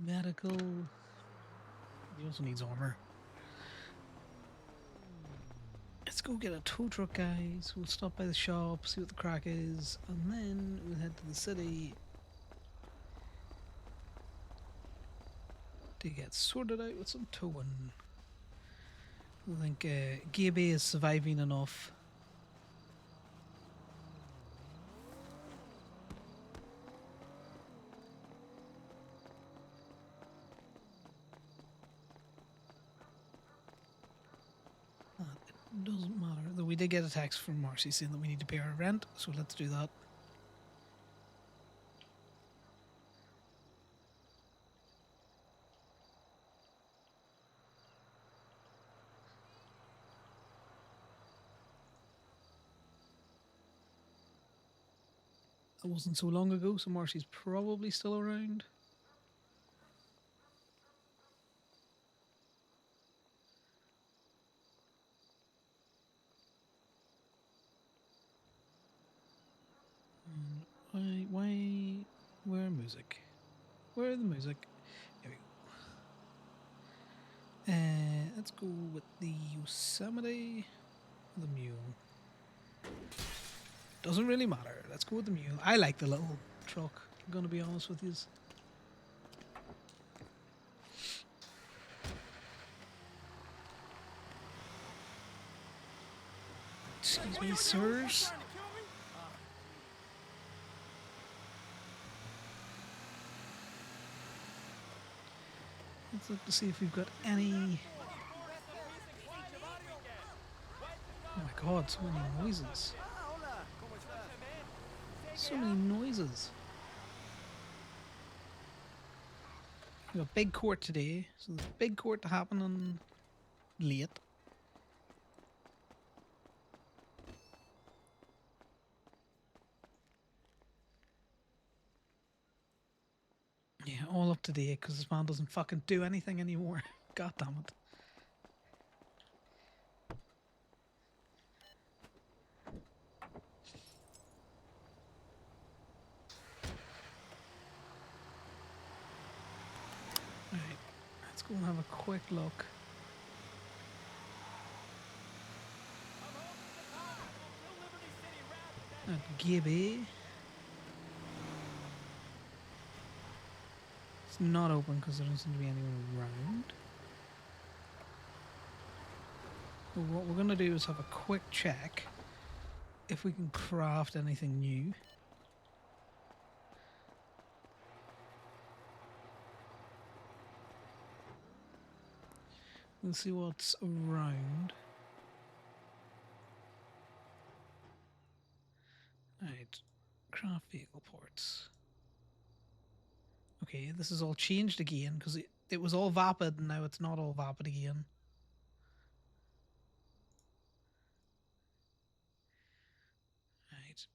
Medical. He also needs armor. Let's go get a tow truck, guys. We'll stop by the shop, see what the crack is, and then we'll head to the city to get sorted out with some towing. I think Gabe is surviving enough. It doesn't matter, though we did get a text from Marcy saying that we need to pay our rent, so let's do that. That wasn't so long ago, so Marcy's probably still around. Where music? Where the music? Here we go. Let's go with the Yosemite, the mule. Doesn't really matter. Let's go with the mule. I like the little truck, I'm gonna be honest with you. Excuse me, sirs. Let's look to see if we've got any. Oh my god, so many noises. So many noises. We have a big court today, so there's a big court happening late. Yeah, all up to date because this man doesn't fucking do anything anymore. God damn it. Right, let's go and have a quick look. At Gibby. It's not open because there doesn't seem to be anyone around. But what we're going to do is have a quick check if we can craft anything new. We'll see what's around. Right, craft vehicle ports. Okay, this is all changed again because it was all vapid and now it's not all vapid again. Right.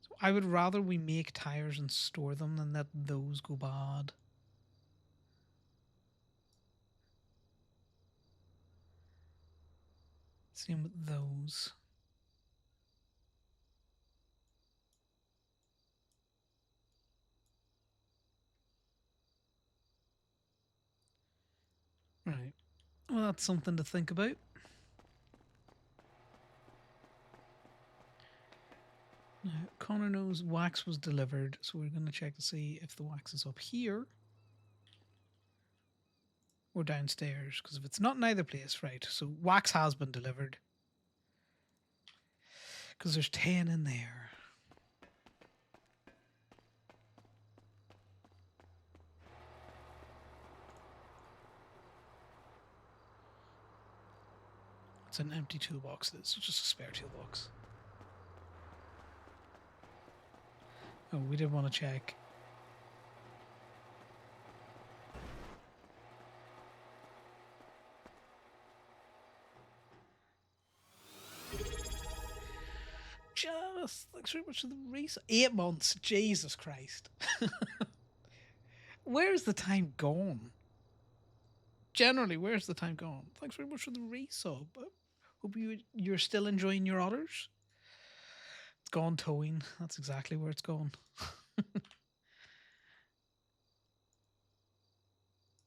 So I would rather we make tires and store them than let those go bad. Same with those. Right. Well, that's something to think about. Now, Connor knows wax was delivered, so we're going to check to see if the wax is up here or downstairs. Because if it's not in either place, right, so wax has been delivered. Because there's 10 in there. It's an empty toolbox. It's just a spare toolbox. Oh, we did want to check. Just thanks very much for the research. 8 months, Jesus Christ. Where's the time gone? Generally, where's the time gone? Thanks very much for the resub. Hope you're still enjoying your otters. It's gone towing. That's exactly where it's gone.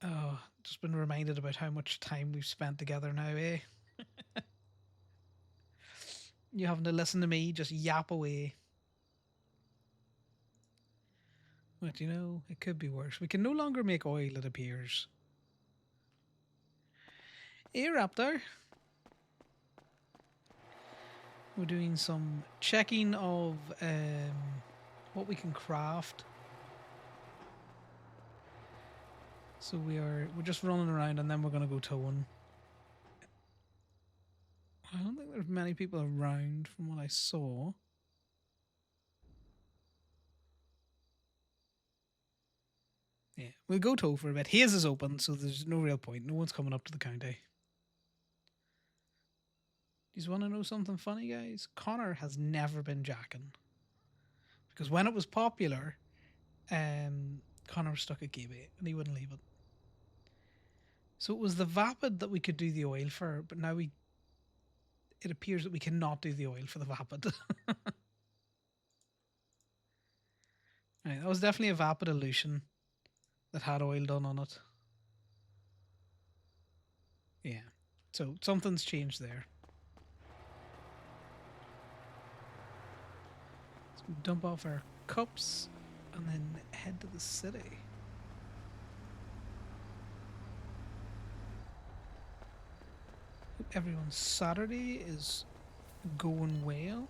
Oh, just been reminded about how much time we've spent together now, eh? You having to listen to me just yap away. But you know, it could be worse. We can no longer make oil, it appears. Hey, Raptor. We're doing some checking of what we can craft. So we're just running around and then we're gonna go towing. I don't think there's many people around from what I saw. Yeah, we'll go tow for a bit. Haze is open, so there's no real point. No one's coming up to the county. Do you want to know something funny, guys? Connor has never been jacking. Because when it was popular, Connor was stuck at Gabby and he wouldn't leave it. So it was the Vapid that we could do the oil for, but now it appears that we cannot do the oil for the Vapid. Right, that was definitely a Vapid illusion that had oil done on it. Yeah. So something's changed there. So we dump off our cups and then head to the city. Hope everyone's Saturday is going well.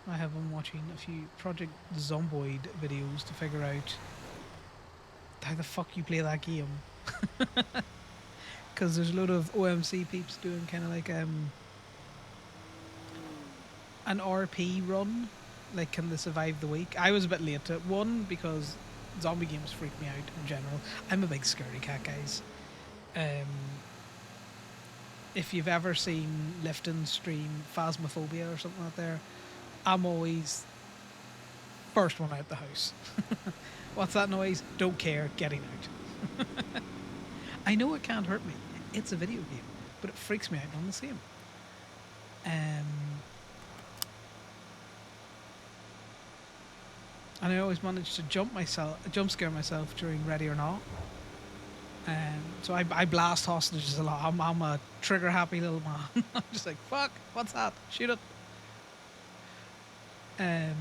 I have been watching a few Project Zomboid videos to figure out how the fuck you play that game. Because there's a load of OMC peeps doing kind of like an RP run. Like, can they survive the week? I was a bit late to it. One, because zombie games freak me out in general. I'm a big scaredy cat, guys. If you've ever seen Lifton stream Phasmophobia or something like that, I'm always first one out the house. What's that noise? Don't care, getting out. I know it can't hurt me. It's a video game, but it freaks me out on the same. And I always manage to jump scare myself during Ready or Not. So I blast hostages a lot. I'm a trigger happy little man. I'm just like, fuck, what's that? Shoot it. So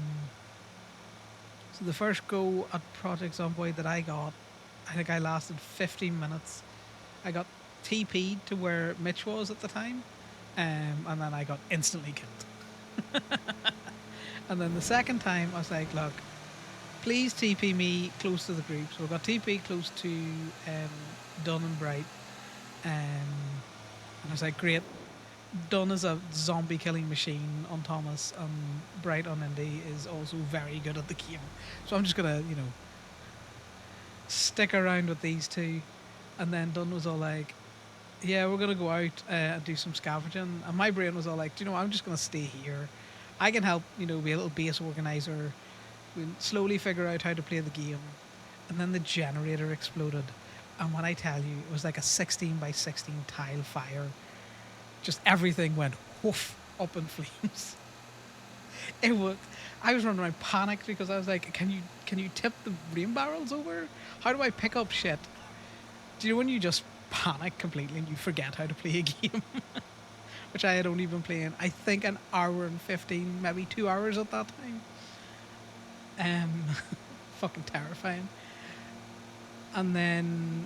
the first go at Project Zomboid that I got, I think I lasted 15 minutes. I got TP'd to where Mitch was at the time, and then I got instantly killed. And then the second time, I was like, look, please TP me close to the group. So I got TP close to Dunn and Bright, and I was like, great. Dunn is a zombie killing machine on Thomas, and Bright on Indy is also very good at the game. So I'm just gonna, stick around with these two. And then Dunn was all like, yeah, we're gonna go out and do some scavenging. And my brain was all like, I'm just gonna stay here. I can help, be a little base organizer. We'll slowly figure out how to play the game. And then the generator exploded. And when I tell you, it was like a 16 by 16 tile fire. Just everything went woof up in flames. I was running around panicked because I was like, can you tip the rain barrels over? How do I pick up shit? Do you know when you just panic completely and you forget how to play a game? Which I had only been playing, I think, an hour and 15, maybe 2 hours at that time. Fucking terrifying. And then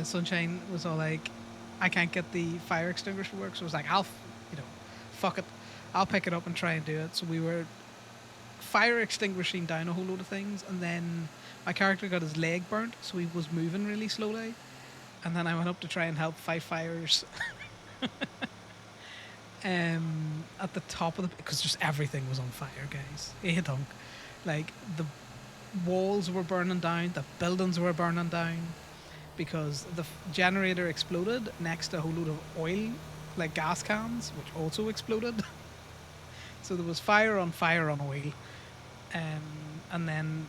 Sunshine was all like, I can't get the fire extinguisher to work, so I was like, fuck it, I'll pick it up and try and do it. So we were fire extinguishing down a whole load of things, and then my character got his leg burnt, so he was moving really slowly. And then I went up to try and help fight fires at the top of because just everything was on fire, guys. Like, the walls were burning down, the buildings were burning down, because the generator exploded next to a whole load of oil, like gas cans, which also exploded. So there was fire on oil. And then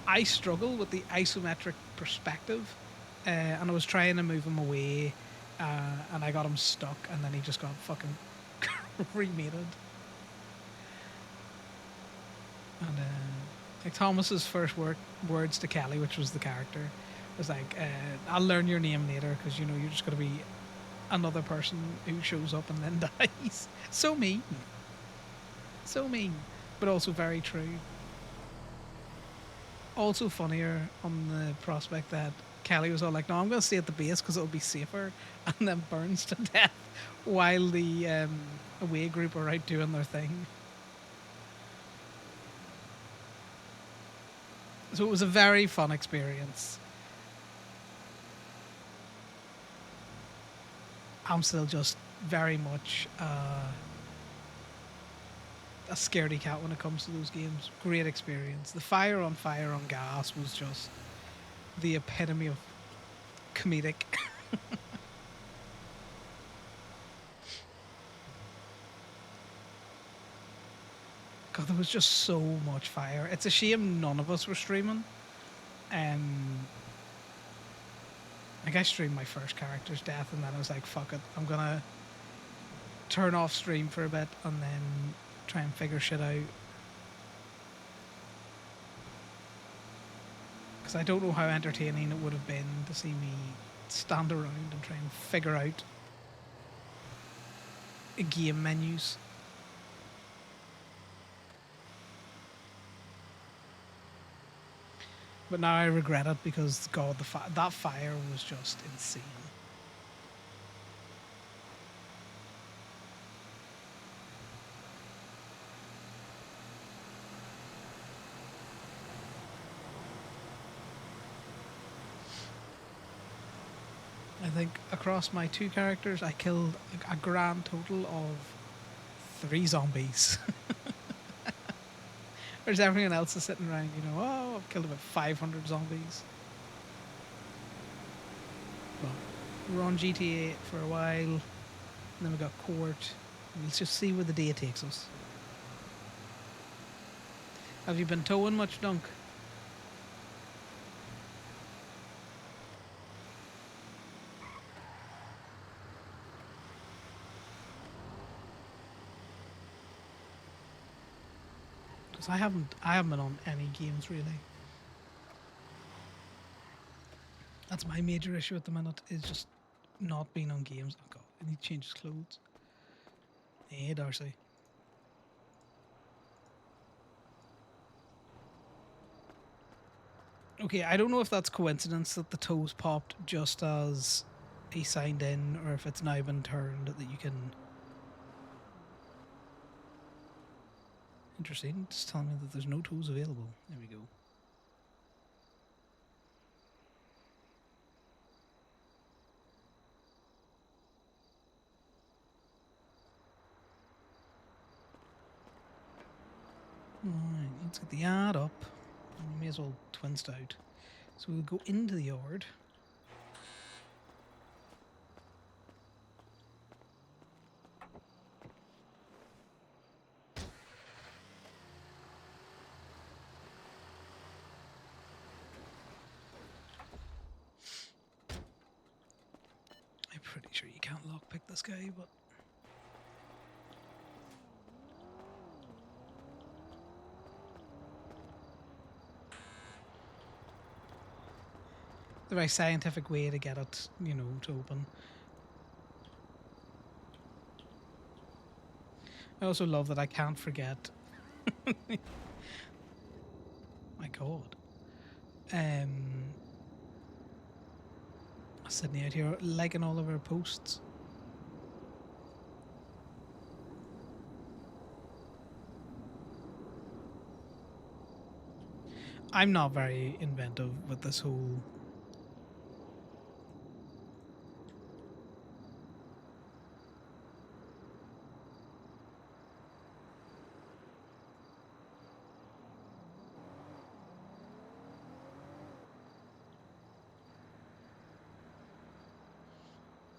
I struggle with the isometric perspective, and I was trying to move him away, and I got him stuck, and then he just got fucking cremated. And like Thomas's first words to Kelly, which was the character, was like, "I'll learn your name later because you know you're just gonna be another person who shows up and then dies." So mean, so mean, but also very true. Also funnier on the prospect that Kelly was all like, "No, I'm going to stay at the base because it'll be safer," and then burns to death while the away group are out doing their thing. So it was a very fun experience. I'm still just very much a scaredy cat when it comes to those games. Great experience. The fire on gas was just the epitome of comedic. God, there was just so much fire. It's a shame none of us were streaming. Um, like I streamed my first character's death, and then I was like, "Fuck it, I'm gonna turn off stream for a bit, and then try and figure shit out." Because I don't know how entertaining it would have been to see me stand around and try and figure out game menus. But now I regret it because God, that fire was just insane. I think across my two characters, I killed a grand total of 3 zombies. Whereas everyone else is sitting around, you know, oh, I've killed about 500 zombies. But we're on GTA for a while, and then we got court. Let's just see where the day takes us. Have you been towing much, Dunk? Because I haven't been on any games really. That's my major issue at the minute is just not being on games. Oh God, I need to change his clothes. Hey, Darcy. Okay, I don't know if that's coincidence that the toes popped just as he signed in, or if it's now been turned that you can. Interesting. Just telling me that there's no toes available. There we go. Alright, let's get the yard up. We may as well twinst out. So we'll go into the yard. I'm pretty sure you can't lockpick this guy, but the very scientific way to get it, you know, to open. I also love that I can't forget. My God. Sydney out here liking all of our posts. I'm not very inventive with this whole.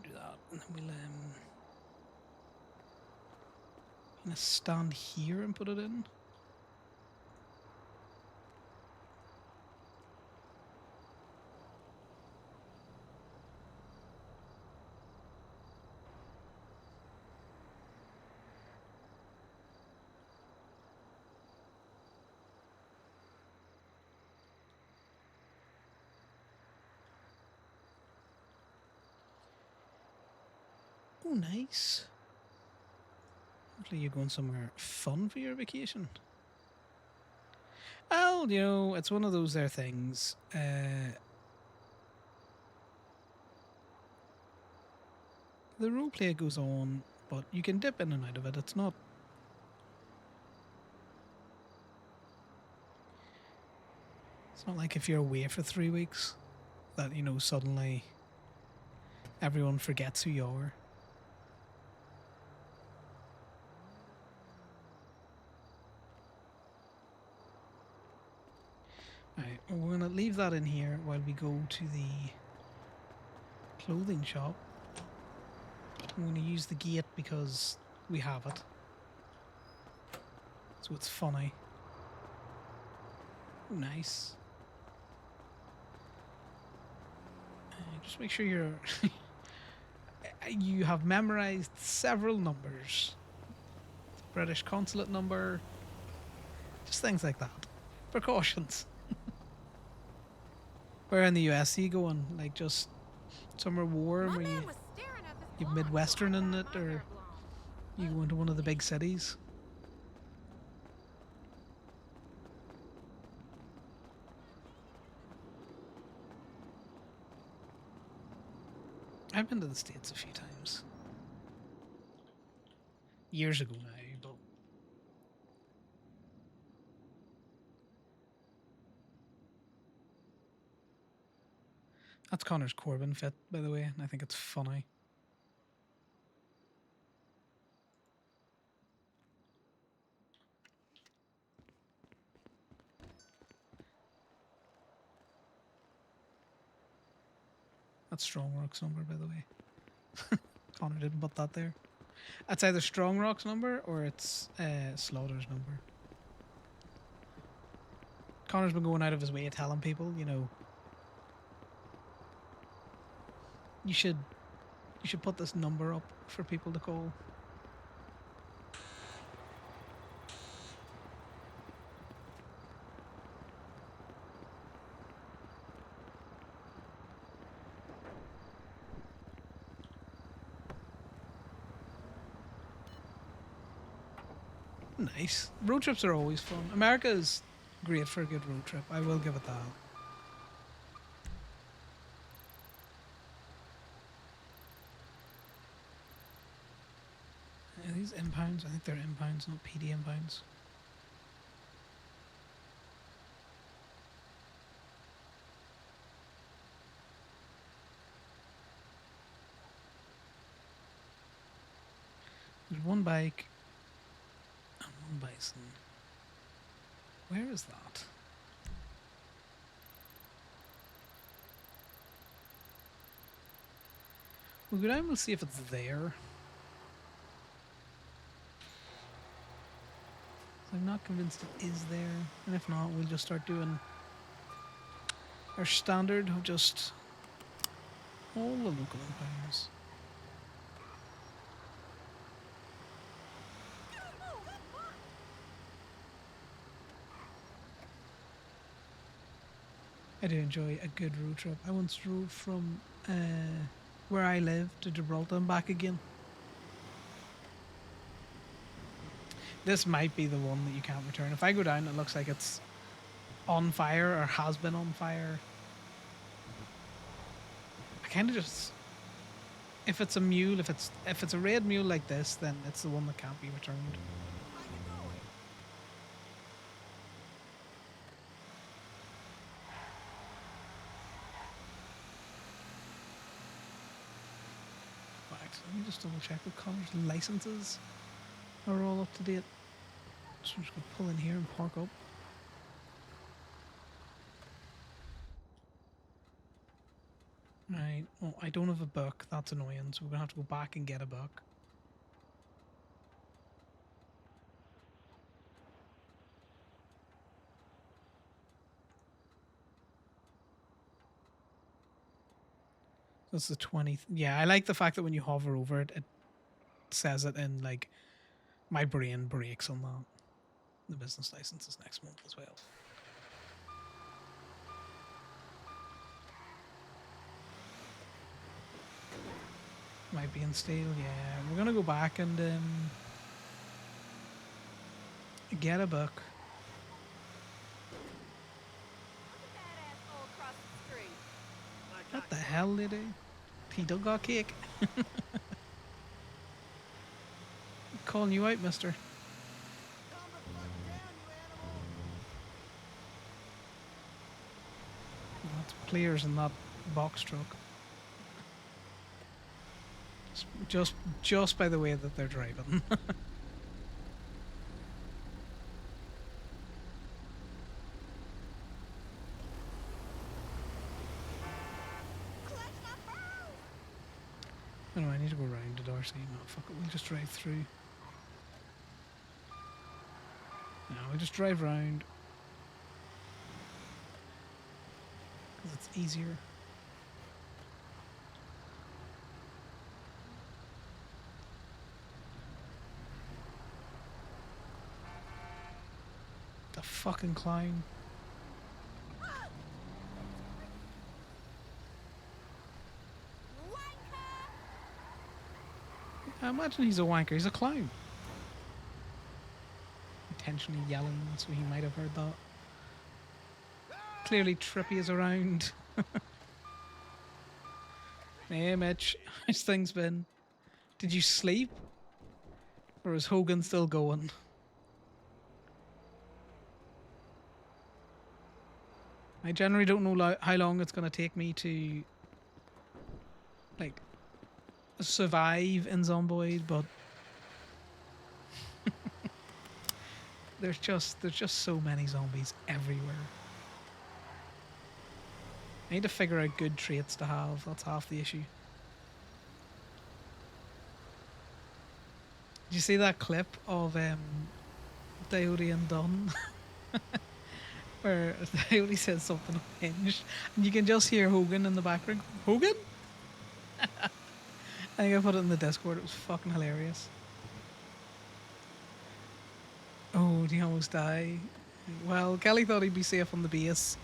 Do that, and then we'll gonna stand here and put it in. Oh, nice. Hopefully you're going somewhere fun for your vacation. Well, you know, it's one of those there things. The roleplay goes on, but you can dip in and out of it. It's not. It's not like if you're away for 3 weeks that, you know, suddenly everyone forgets who you are. Alright, we're going to leave that in here while we go to the clothing shop. I'm going to use the gate because we have it. So it's funny. Oh, nice. Just make sure you're... you have memorized several numbers. British consulate number. Just things like that. Precautions. Where in the US are you going? Like just somewhere warm, or you Midwestern in it, or you go into one of the big cities? I've been to the States a few times. Years ago now, but that's Connor's Corbin fit, by the way, and I think it's funny. That's Strongrock's number, by the way. Connor didn't put that there. That's either Strongrock's number or it's Slaughter's number. Connor's been going out of his way telling people, you know, you should put this number up for people to call. Nice. Road trips are always fun. America is great for a good road trip. I will give it that. Are these impounds? I think they're impounds, not PD impounds. There's one bike and one bison. Where is that? We'll go down and we'll see if it's there. I'm not convinced it is there. And if not, we'll just start doing our standard of just all the local impounds. I do enjoy a good road trip. I once drove from where I live to Gibraltar and back again. This might be the one that you can't return. If I go down, it looks like it's on fire or has been on fire. I kind of just... If it's a mule, if it's a red mule like this, then it's the one that can't be returned. Let me just double check that Connor's licenses are all up to date. So I'm just going to pull in here and park up. Right, well, I don't have a book. That's annoying, so we're going to have to go back and get a book. That's the 20th. Yeah, I like the fact that when you hover over it, it says it in, like, my brain breaks on that. The business license is next month as well. Might be in stale. Yeah, we're gonna go back and get a book. What the hell, lady? He done got cake. Calling you out, mister. That's players in that box truck. Just by the way that they're driving. Oh, no, I need to go round to Darcy. No, fuck it, we'll just drive through. No, we'll just drive round. Because it's easier. The fucking clown. I imagine he's a wanker. He's a clown. Intentionally yelling, so he might have heard that. Clearly Trippy is around. Hey Mitch, how's things been? Did you sleep? Or is Hogan still going? I generally don't know how long it's going to take me to like survive in Zomboid, but there's just so many zombies everywhere. I need to figure out good traits to have. That's half the issue. Did you see that clip of Diody and Dunn? Where Diody says something unhinged, and you can just hear Hogan in the background. Hogan? I think I put it in the Discord. It was fucking hilarious. Oh, did he almost die? Well, Kelly thought he'd be safe on the base.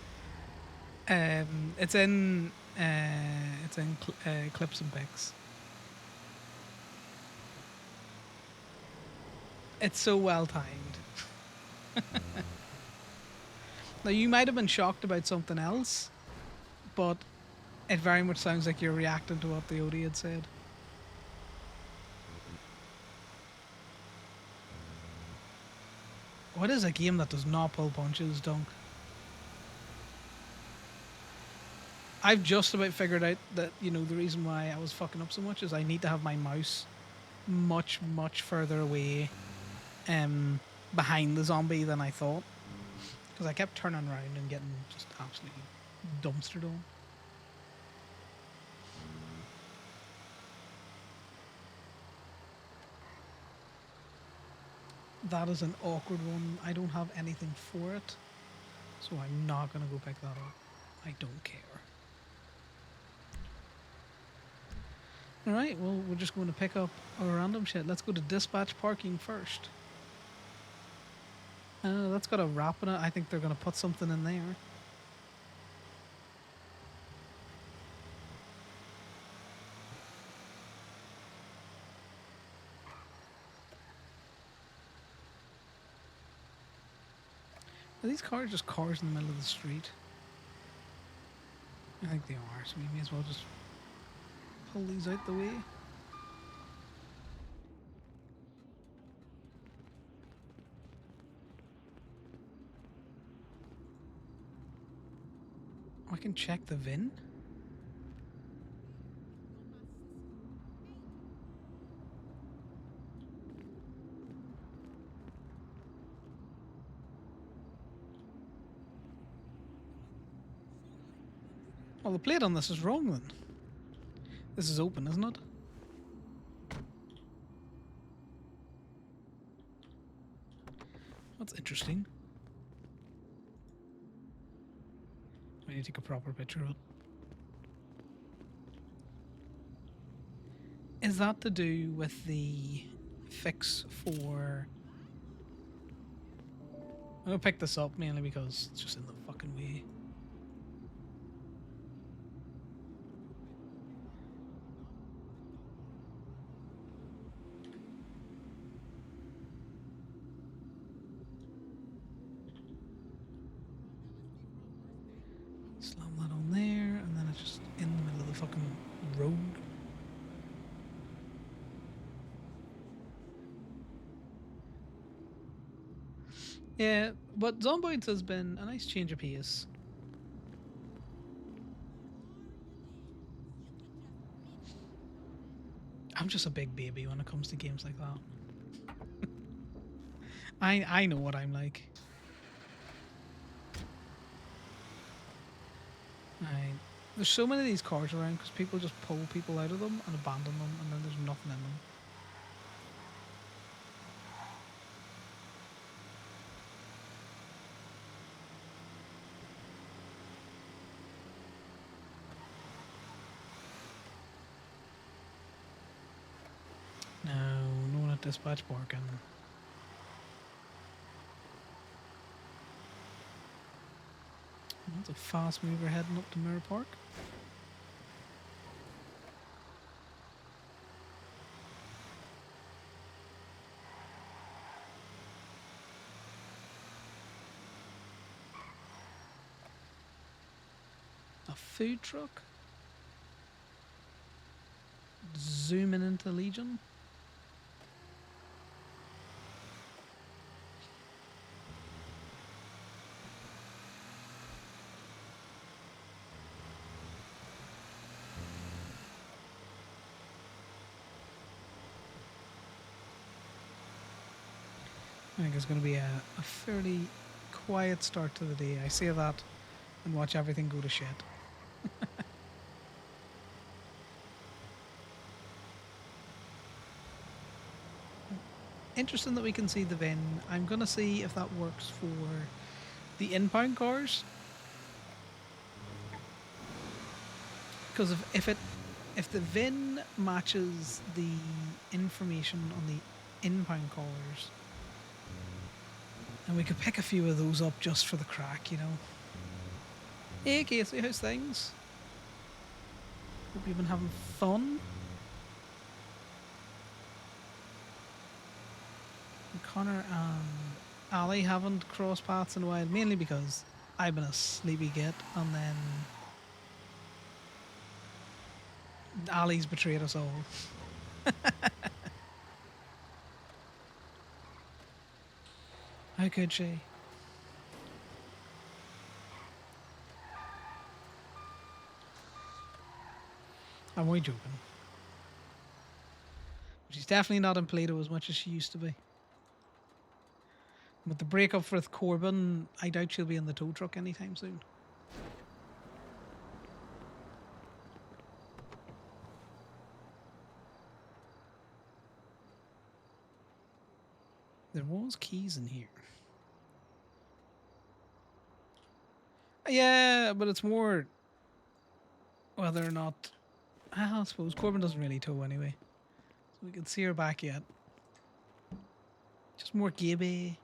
It's in clips and pics. It's so well timed. Now you might have been shocked about something else, but it very much sounds like you're reacting to what the Odie had said. What is a game that does not pull punches, Dunk? I've just about figured out that, you know, the reason why I was fucking up so much is I need to have my mouse much, much further away behind the zombie than I thought. Because I kept turning around and getting just absolutely dumpstered on. That is an awkward one. I don't have anything for it, so I'm not going to go pick that up. I don't care. Alright, well, we're just going to pick up our random shit. Let's go to dispatch parking first. That's got a wrap in it. I think they're going to put something in there. Are these cars just cars in the middle of the street? I think they are, so we may as well just pull these out the way. I can check the VIN. Well, the plate on this is wrong then. This is open, isn't it? That's interesting. I need to take a proper picture of it. Is that to do with the fix for... I'm gonna pick this up mainly because it's just in the fucking way. Slam that on there, and then it's just in the middle of the fucking road. Yeah, but Zomboids has been a nice change of pace. I'm just a big baby when it comes to games like that. I know what I'm like. I There's so many of these cars around because people just pull people out of them and abandon them, and then there's nothing in them. No one at dispatch parking. That's a fast mover heading up to Mirror Park. A food truck. Zooming into Legion. I think it's going to be a fairly quiet start to the day. I say that and watch everything go to shit. Interesting that we can see the VIN. I'm going to see if that works for the inbound cars. Because if the VIN matches the information on the inbound cars, and we could pick a few of those up just for the crack, you know. Hey Casey, how's things? Hope you've been having fun. And Connor and Ali haven't crossed paths in a while, mainly because I've been a sleepy git, and then Ali's betrayed us all. How could she? I'm only joking. She's definitely not in Plato as much as she used to be. With the breakup with Corbin, I doubt she'll be in the tow truck anytime soon. There was keys in here. Yeah, but it's more whether or not... I suppose Corbin doesn't really tow anyway. So we can see her back yet. Just more Gaby.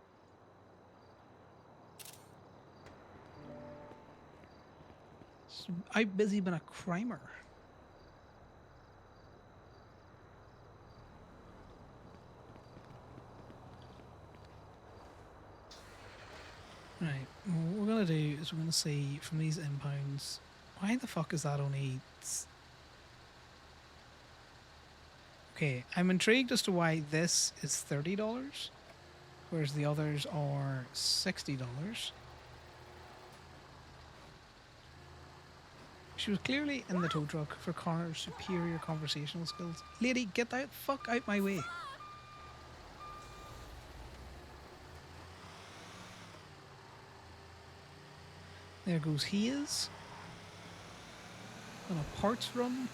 I've busy been a crimer. Right, well, what we're going to do is we're going to see from these impounds, why the fuck is that only... Okay, I'm intrigued as to why this is $30, whereas the others are $60. She was clearly in the tow truck for Connor's superior conversational skills. Lady, get the fuck out my way. There goes his. On a parts run.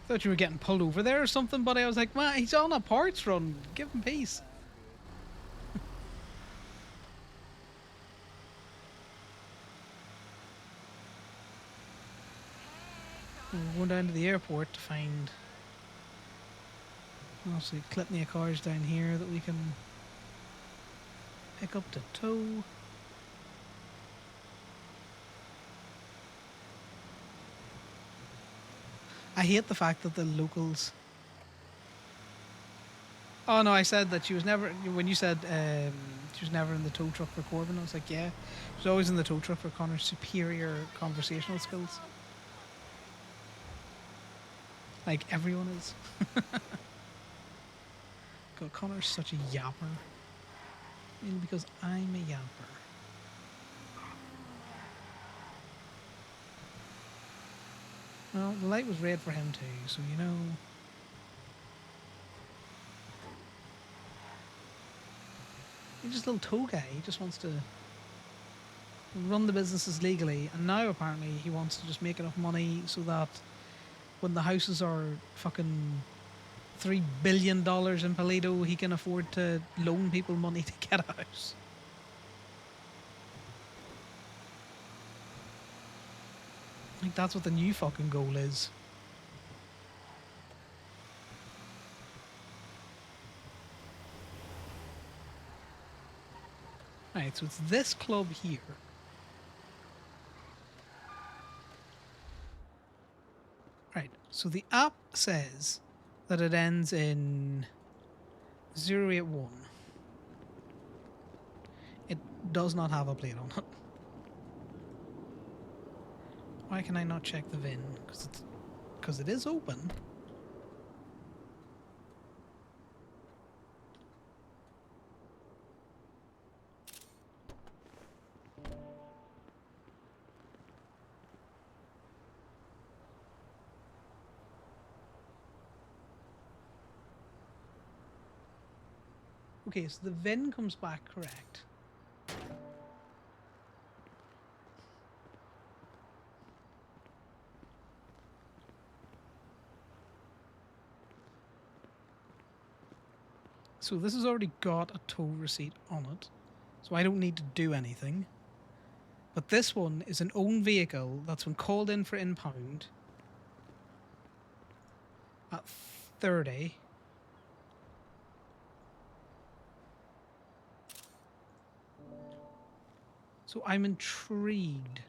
Thought you were getting pulled over there or something, but I was like, man, he's on a parts run. Give him peace. We're going down to the airport to find obviously clipney of cars down here that we can pick up to tow. I hate the fact that the locals. Oh no, I said that she was never. When you said she was never in the tow truck for Corbin, I was like, yeah, she was always in the tow truck for Connor's superior conversational skills. Like everyone is. God, Connor's such a yapper. I mean, because I'm a yapper. Well, the light was red for him too, so you know. He's just a little tow guy. He just wants to run the businesses legally, and now apparently he wants to just make enough money so that when the houses are fucking $3 billion in Paleto, he can afford to loan people money to get a house. I think that's what the new fucking goal is. Right, so it's this club here. Right, so the app says that it ends in 081. It does not have a plate on it. Why can I not check the VIN? Because it is open. Okay, so the VIN comes back correct. So this has already got a tow receipt on it, so I don't need to do anything. But this one is an own vehicle that's been called in for impound at 30. So I'm intrigued.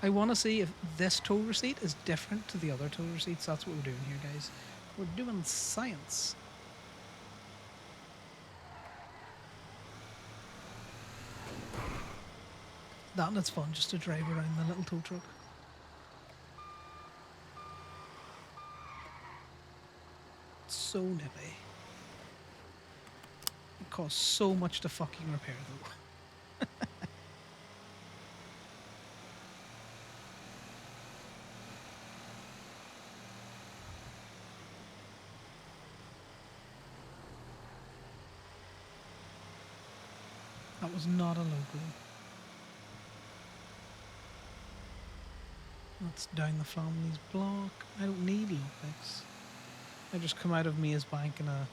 I want to see if this tow receipt is different to the other tow receipts. That's what we're doing here, guys. We're doing science. That and it's fun just to drive around the little tow truck. It's so nippy. It costs so much to fucking repair though. That was not a logo. That's down the family's block. I don't need Olympics. I just come out of Maze Bank in a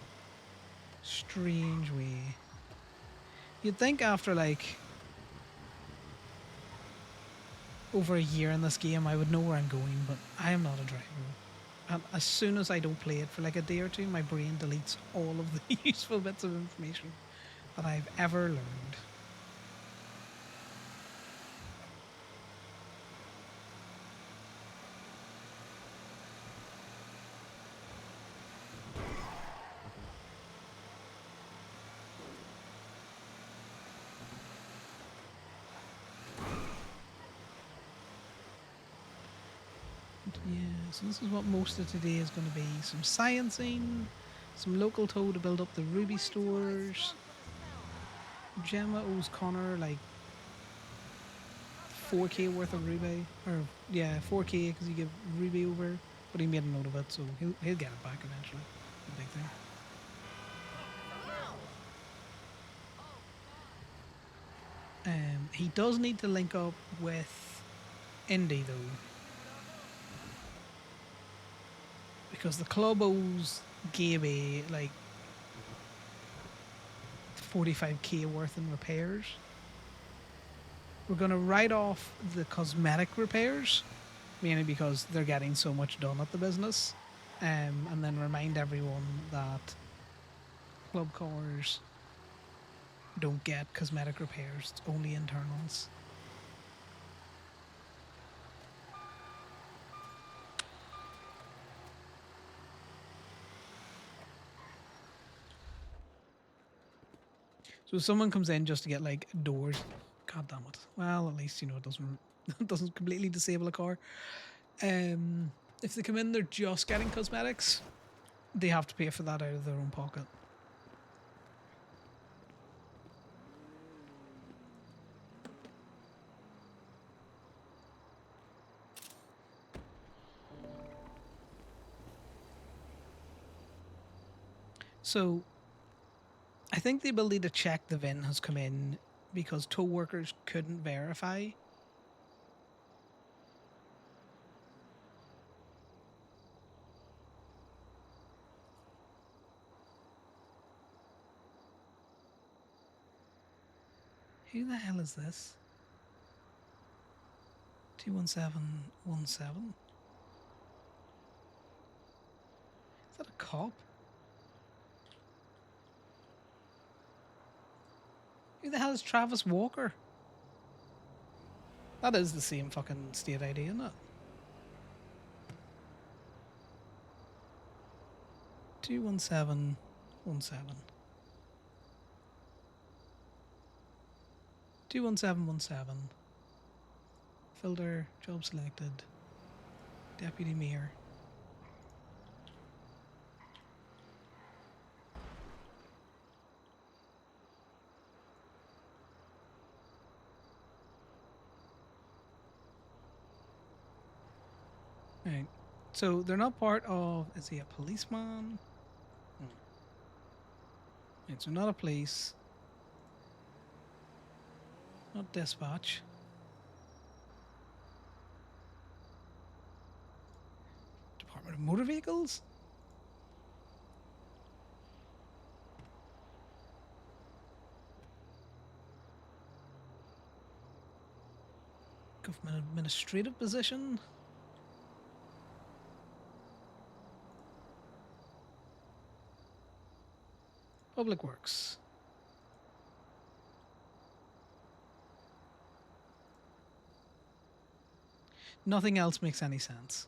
strange way. You'd think after like over a year in this game I would know where I'm going, but I am not a driver. And as soon as I don't play it for like a day or two, my brain deletes all of the useful bits of information that I've ever learned. Yeah, so this is what most of today is going to be. Some sciencing, some local tow to build up the Ruby stores. Gemma owes Connor like 4k worth of Ruby. Or, yeah, 4k because he gave Ruby over. But he made a note of it, so he'll get it back eventually. The big thing. He does need to link up with Indy though. Because the club owes Gaby like 45k worth in repairs. We're going to write off the cosmetic repairs, mainly because they're getting so much done at the business. and then remind everyone that club cars don't get cosmetic repairs, it's only internals. So if someone comes in just to get like doors, god damn it. Well, at least it doesn't it doesn't completely disable a car. If they come in, they're just getting cosmetics. They have to pay for that out of their own pocket. So I think the ability to check the VIN has come in because tow workers couldn't verify. Who the hell is this? 21717? Is that a cop? Who the hell is Travis Walker? That is the same fucking state ID, isn't it? 21717. 21717. Filter, job selected. Deputy Mayor. Right. So they're not part of. Is he a policeman? Right, so not a police. Not dispatch. Department of Motor Vehicles? Government administrative position? Public Works. Nothing else makes any sense.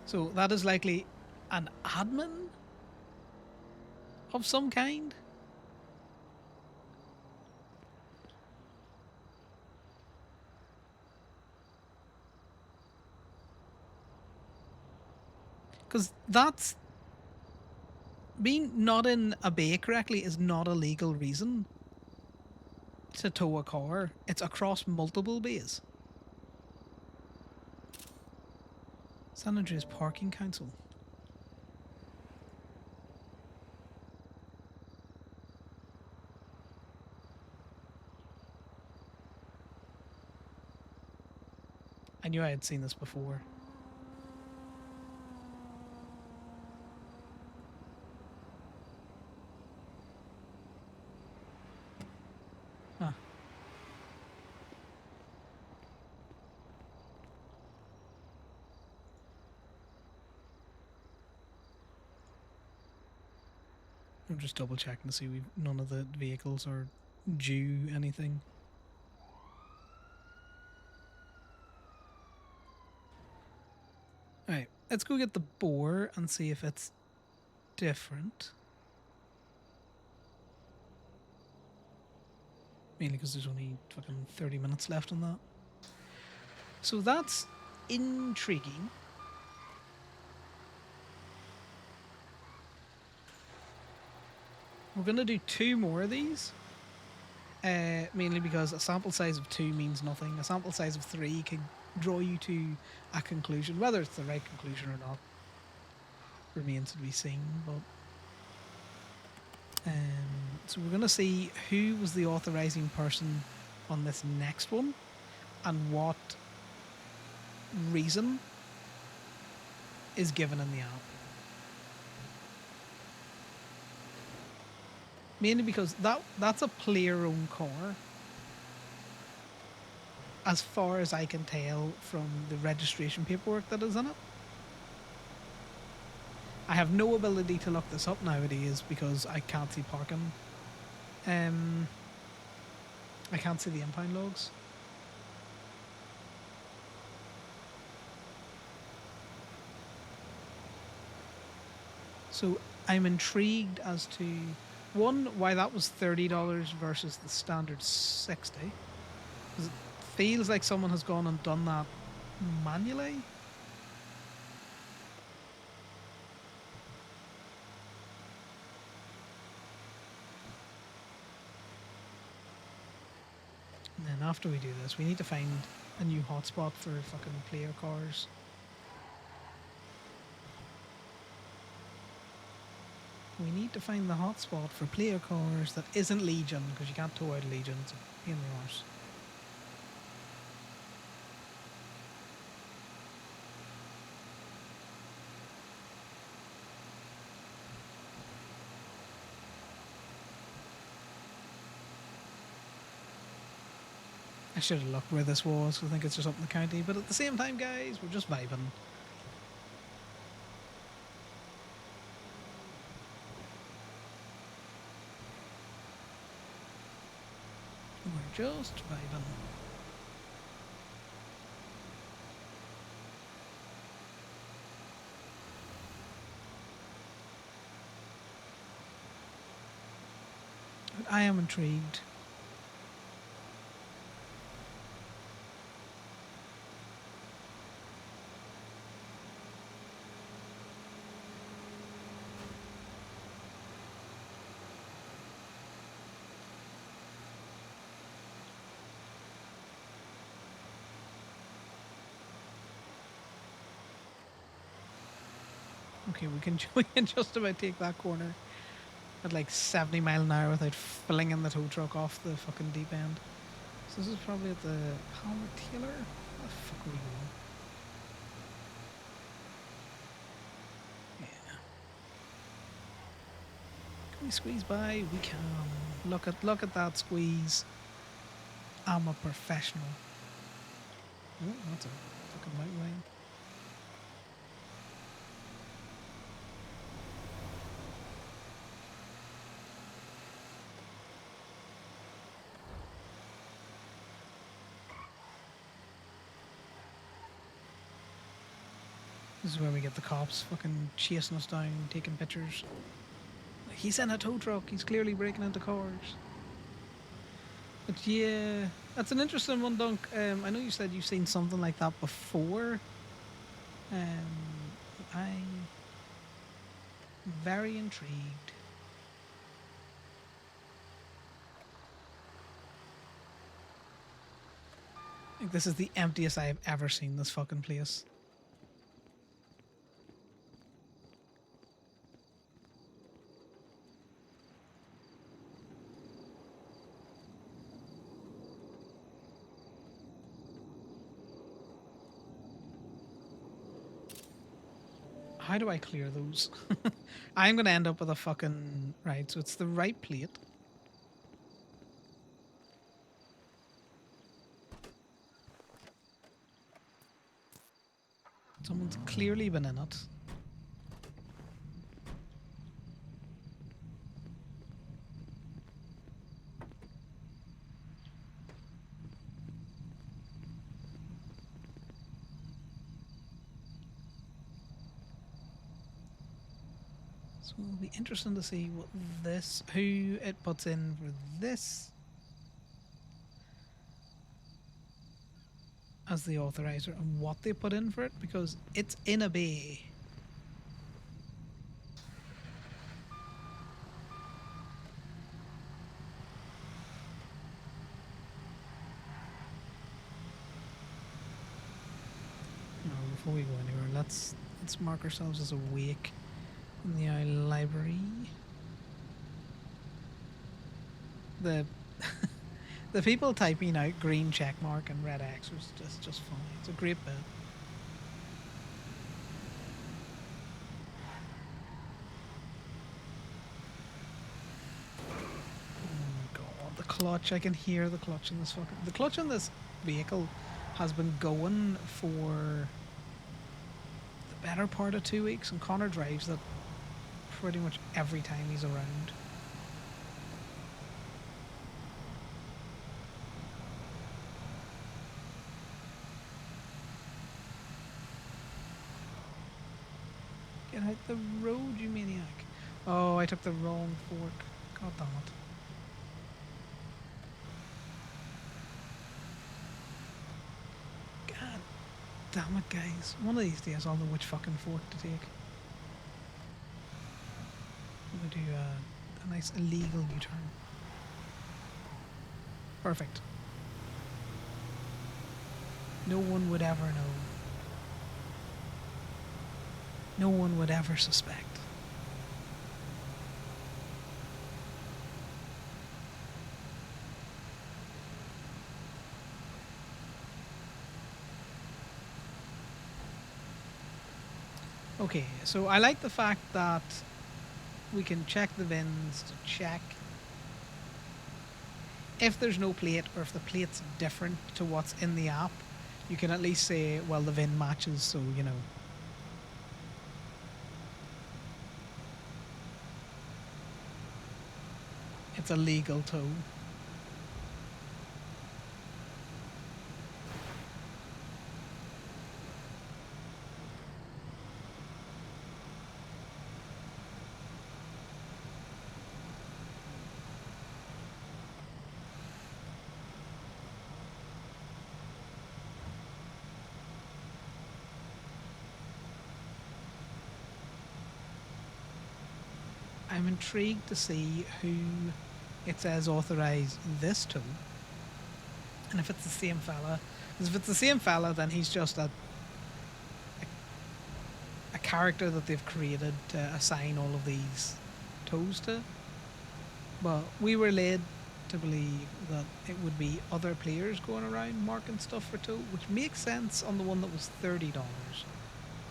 So that is likely an admin of some kind? Because that's... Being not in a bay correctly is not a legal reason to tow a car. It's across multiple bays. San Andreas Parking Council. I knew I had seen this before. Huh. I'm just double checking to see none of the vehicles are due anything. Alright, let's go get the bore and see if it's different. Mainly because there's only fucking 30 minutes left on that. So that's intriguing. We're going to do 2 more of these. Mainly because a sample size of 2 means nothing. A sample size of 3 can draw you to a conclusion. Whether it's the right conclusion or not remains to be seen. But so we're going to see who was the authorizing person on this next one and what reason is given in the app. Mainly because that's a player-owned car. as far as I can tell from the registration paperwork that is in it. I have no ability to look this up nowadays because I can't see parking. Um, I can't see the impound logs. So I'm intrigued as to one, why that was $30 versus the standard 60. 'Cause it feels like someone has gone and done that manually. And then after we do this, we need to find a new hotspot for fucking player cars. We need to find the hotspot for player cars that isn't Legion, because you can't tow out Legion. It's a pain in the arse. I should have looked where this was. I think it's just up in the county. But at the same time, guys, we're just vibing. We're just vibing. But I am intrigued. Okay, we can just about take that corner at like 70 mile an hour without flinging the tow truck off the fucking deep end. So this is probably at the Hammer Taylor. Where the fuck are we going? Yeah. Can we squeeze by? We can. Look at that squeeze. I'm a professional. Oh, that's a fucking mountain lion. This is where we get the cops fucking chasing us down, taking pictures. He's in a tow truck. He's clearly breaking into cars. But yeah, that's an interesting one, Dunk. I know you said you've seen something like that before. I'm very intrigued. I think this is the emptiest I have ever seen this fucking place. How do I clear those? I'm gonna end up with a fucking right. So it's the right plate. Someone's clearly been in it. So it'll be interesting to see what this, who it puts in for this as the authorizer and what they put in for it, because it's in a bay. No, before we go anywhere, let's mark ourselves as awake in the Eye Library. The the people typing out green check mark and red X was just funny. It's a great bit. Oh my god, the clutch. I can hear the clutch in this fucking. The clutch in this vehicle has been going for the better part of 2 weeks, and Connor drives it pretty much every time he's around. Get out the road, you maniac. Oh, I took the wrong fork. God damn it. God damn it, guys. One of these days I'll know which fucking fork to take. I'm gonna do a nice illegal U-turn. Perfect. No one would ever know. No one would ever suspect. Okay, so I like the fact that we can check the VINs to check if there's no plate, or if the plate's different to what's in the app. You can at least say, well, the VIN matches, so you know. It's a legal tow. I'm intrigued to see who it says authorise this to, and if it's the same fella. Because if it's the same fella, then he's just a character that they've created to assign all of these toes to. But we were led to believe that it would be other players going around marking stuff for toe, which makes sense on the one that was $30,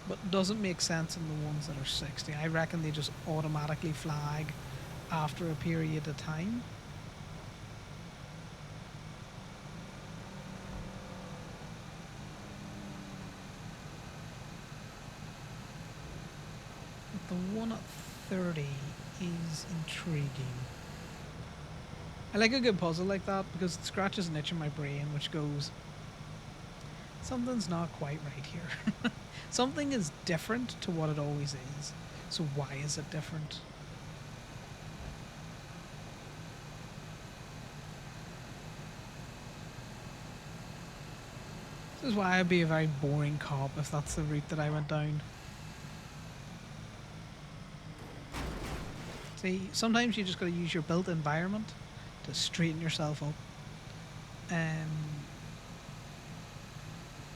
but doesn't make sense in the ones that are 60. I reckon they just automatically flag after a period of time. But the one at 30 is intriguing. I like a good puzzle like that because it scratches an itch in my brain which goes, something's not quite right here. Something is different to what it always is. So why is it different? This is why I'd be a very boring cop if that's the route that I went down. See, sometimes you just got to use your built environment to straighten yourself up.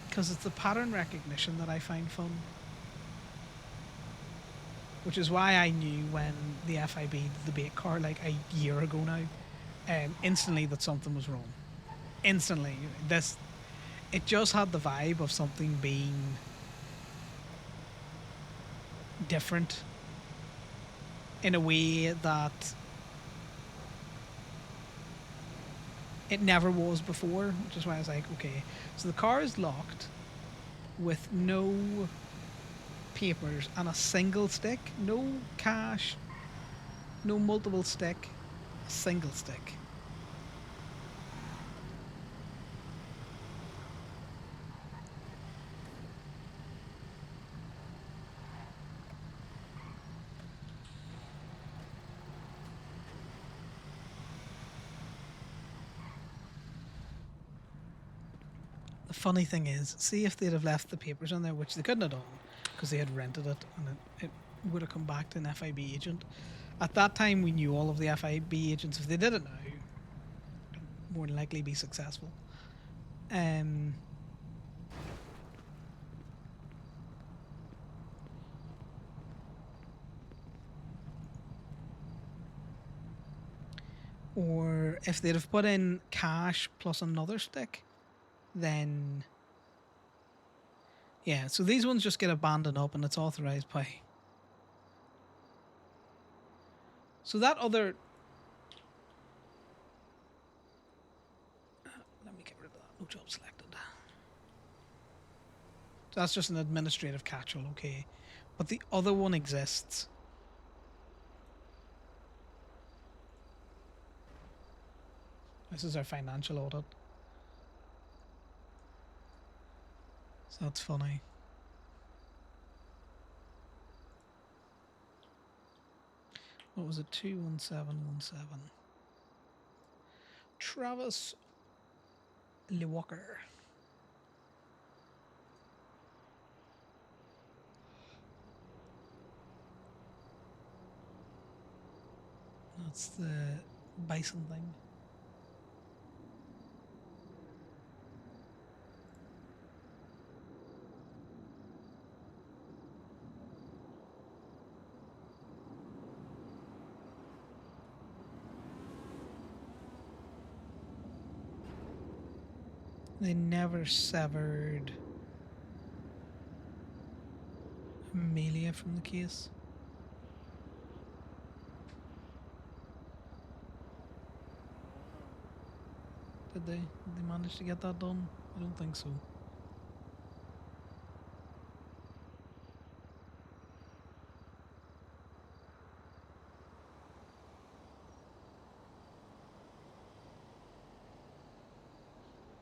Because it's the pattern recognition that I find fun. Which is why I knew when the FIB did the bait car like a year ago now, instantly that something was wrong. Instantly. It just had the vibe of something being different in a way that it never was before, which is why I was like, okay, so the car is locked with no papers and a single stick, no cash, no multiple stick, a single stick. The funny thing is, see if they'd have left the papers on there, which they couldn't have done because they had rented it, and it would have come back to an FIB agent. At that time, we knew all of the FIB agents. If they did it now, more than likely be successful. Or if they'd have put in cash plus another stick, then yeah. So these ones just get abandoned up, and it's authorized by. So that other. Get rid of that. No job selected. So that's just an administrative catch-all, okay. But the other one exists. This is our financial audit. So that's funny. What was it? 21717. Travis Lewalker. That's the bison thing. They never severed Amelia from the case. Did they? Did they manage to get that done? I don't think so.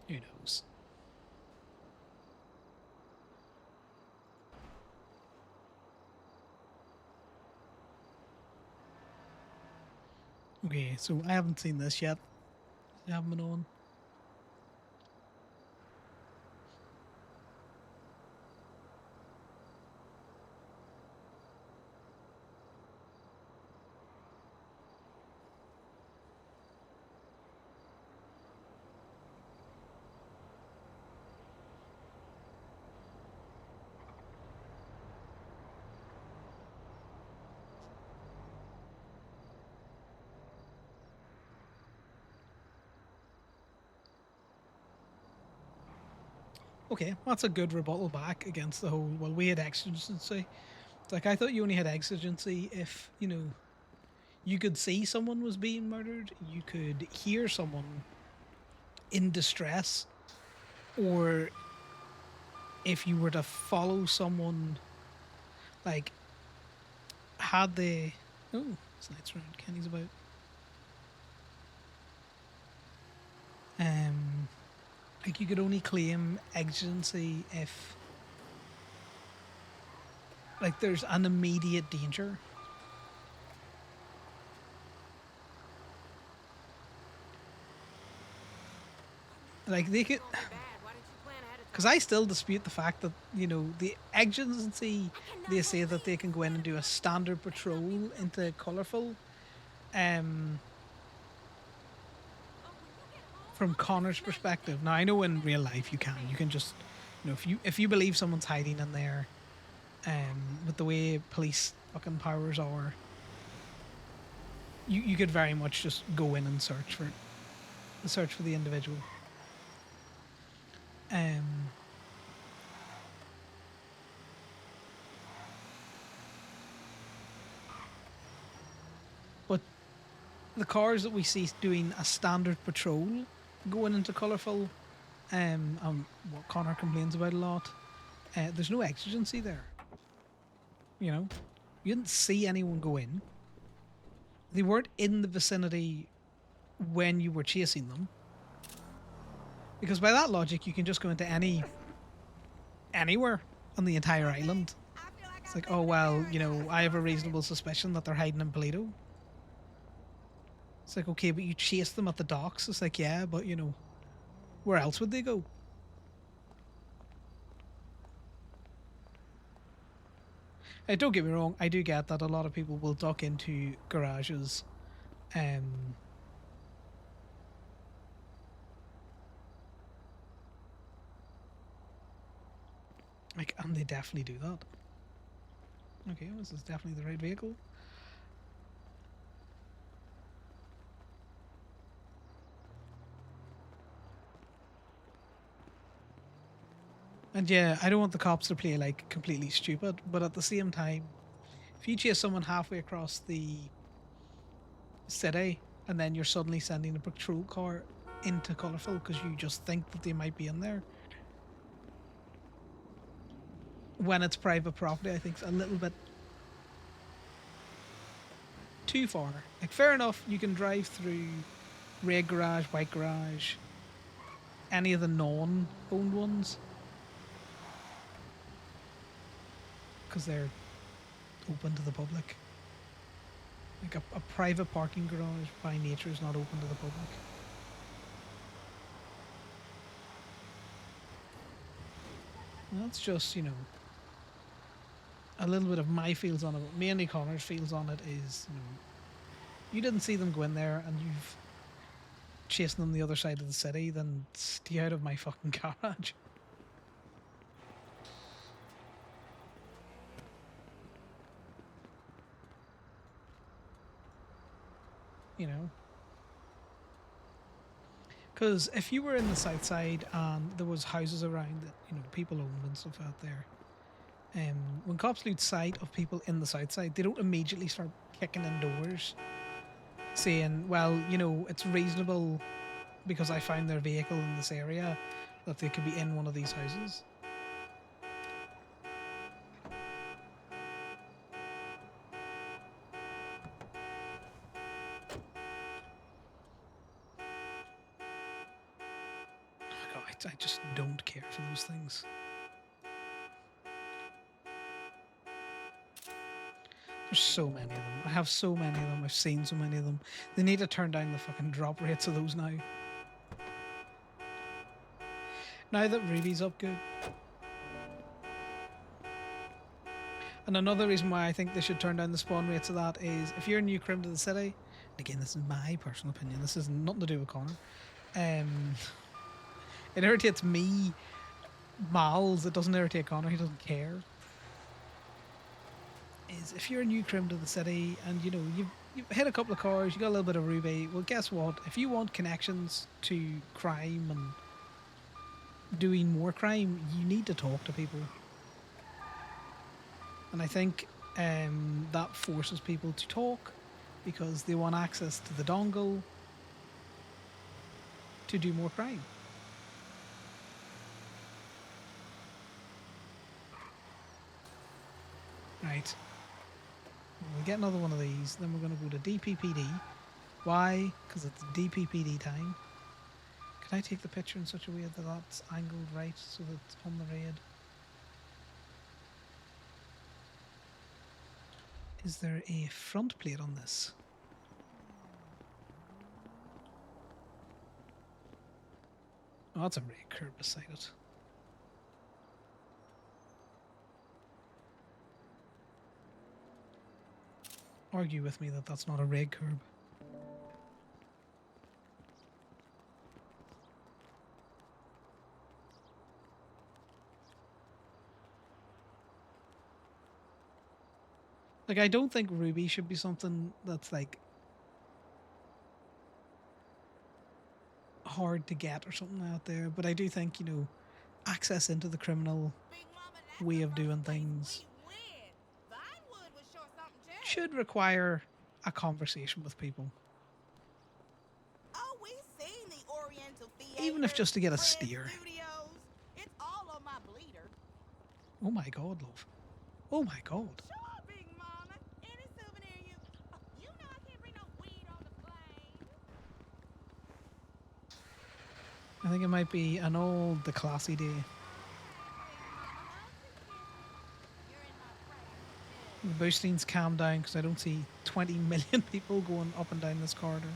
Who knows? Okay, so I haven't seen this yet. I haven't been on. Okay, that's a good rebuttal back against the whole, well, we had exigency. It's like, I thought you only had exigency if, you know, you could see someone was being murdered, you could hear someone in distress, or if you were to follow someone, like, had they... Oh, it's nights round. Kenny's about. Like, you could only claim exigency if, like, there's an immediate danger. Like, they could... Because I still dispute the fact that, you know, the exigency, they say that they can go in and do a standard patrol into Colourful. From Connor's perspective. Now, I know in real life you can just, you know, if you believe someone's hiding in there, with the way police fucking powers are, you could very much just go in and search for the individual. But the cars that we see doing a standard patrol going into Colourful, what Connor complains about a lot, there's no exigency there. You know, you didn't see anyone go in. They weren't in the vicinity when you were chasing them. Because by that logic, you can just go into anywhere on the entire island. It's like, oh, well, you know, I have a reasonable suspicion that they're hiding in Polito. It's like, okay, but you chased them at the docks. It's like, yeah, but, you know, where else would they go? Don't get me wrong, I do get that a lot of people will duck into garages. Like, and they definitely do that. Okay, this is definitely the right vehicle. And yeah, I don't want the cops to play like completely stupid, but at the same time, if you chase someone halfway across the city and then you're suddenly sending a patrol car into colourful because you just think that they might be in there. When it's private property, I think it's a little bit too far. Like, fair enough, you can drive through red garage, white garage, any of the non-owned ones, because they're open to the public. Like a private parking garage by nature is not open to the public. And that's just, a little bit of my feels on it, but mainly Connor's feels on it is, you didn't see them go in there and you've chasing them the other side of the city, then stay out of my fucking garage. You know? Because if you were in the south side and there was houses around that, people owned and stuff out there, when cops lose sight of people in the south side, they don't immediately start kicking in doors saying, well, it's reasonable because I found their vehicle in this area that they could be in one of these houses. God, I just don't care for those things. There's so many of them. I have so many of them. I've seen so many of them. They need to turn down the fucking drop rates of those now. Now that Ruby's up good. And another reason why I think they should turn down the spawn rates of that is if you're new crim to the city, and again, this is my personal opinion, this has nothing to do with Connor. It irritates me, Miles, it doesn't irritate Connor, he doesn't care. Is if you're a new crim to the city and you've hit a couple of cars, you got a little bit of Ruby, well guess what? If you want connections to crime and doing more crime, you need to talk to people. And I think that forces people to talk because they want access to the dongle to do more crime. Right. We'll get another one of these, then we're going to go to DPPD. Why? Because it's DPPD time. Can I take the picture in such a way that that's angled right so that it's on the red? Is there a front plate on this? Oh, that's a red curb beside it. Argue with me that that's not a red curb. Like, I don't think Ruby should be something that's like hard to get or something out there, but I do think, access into the criminal way of doing things should require a conversation with people. Even if just to get a steer. Oh my god, love. Oh my god. I think it might be an old, the classy day. The boostings calm down because I don't see 20 million people going up and down this corridor.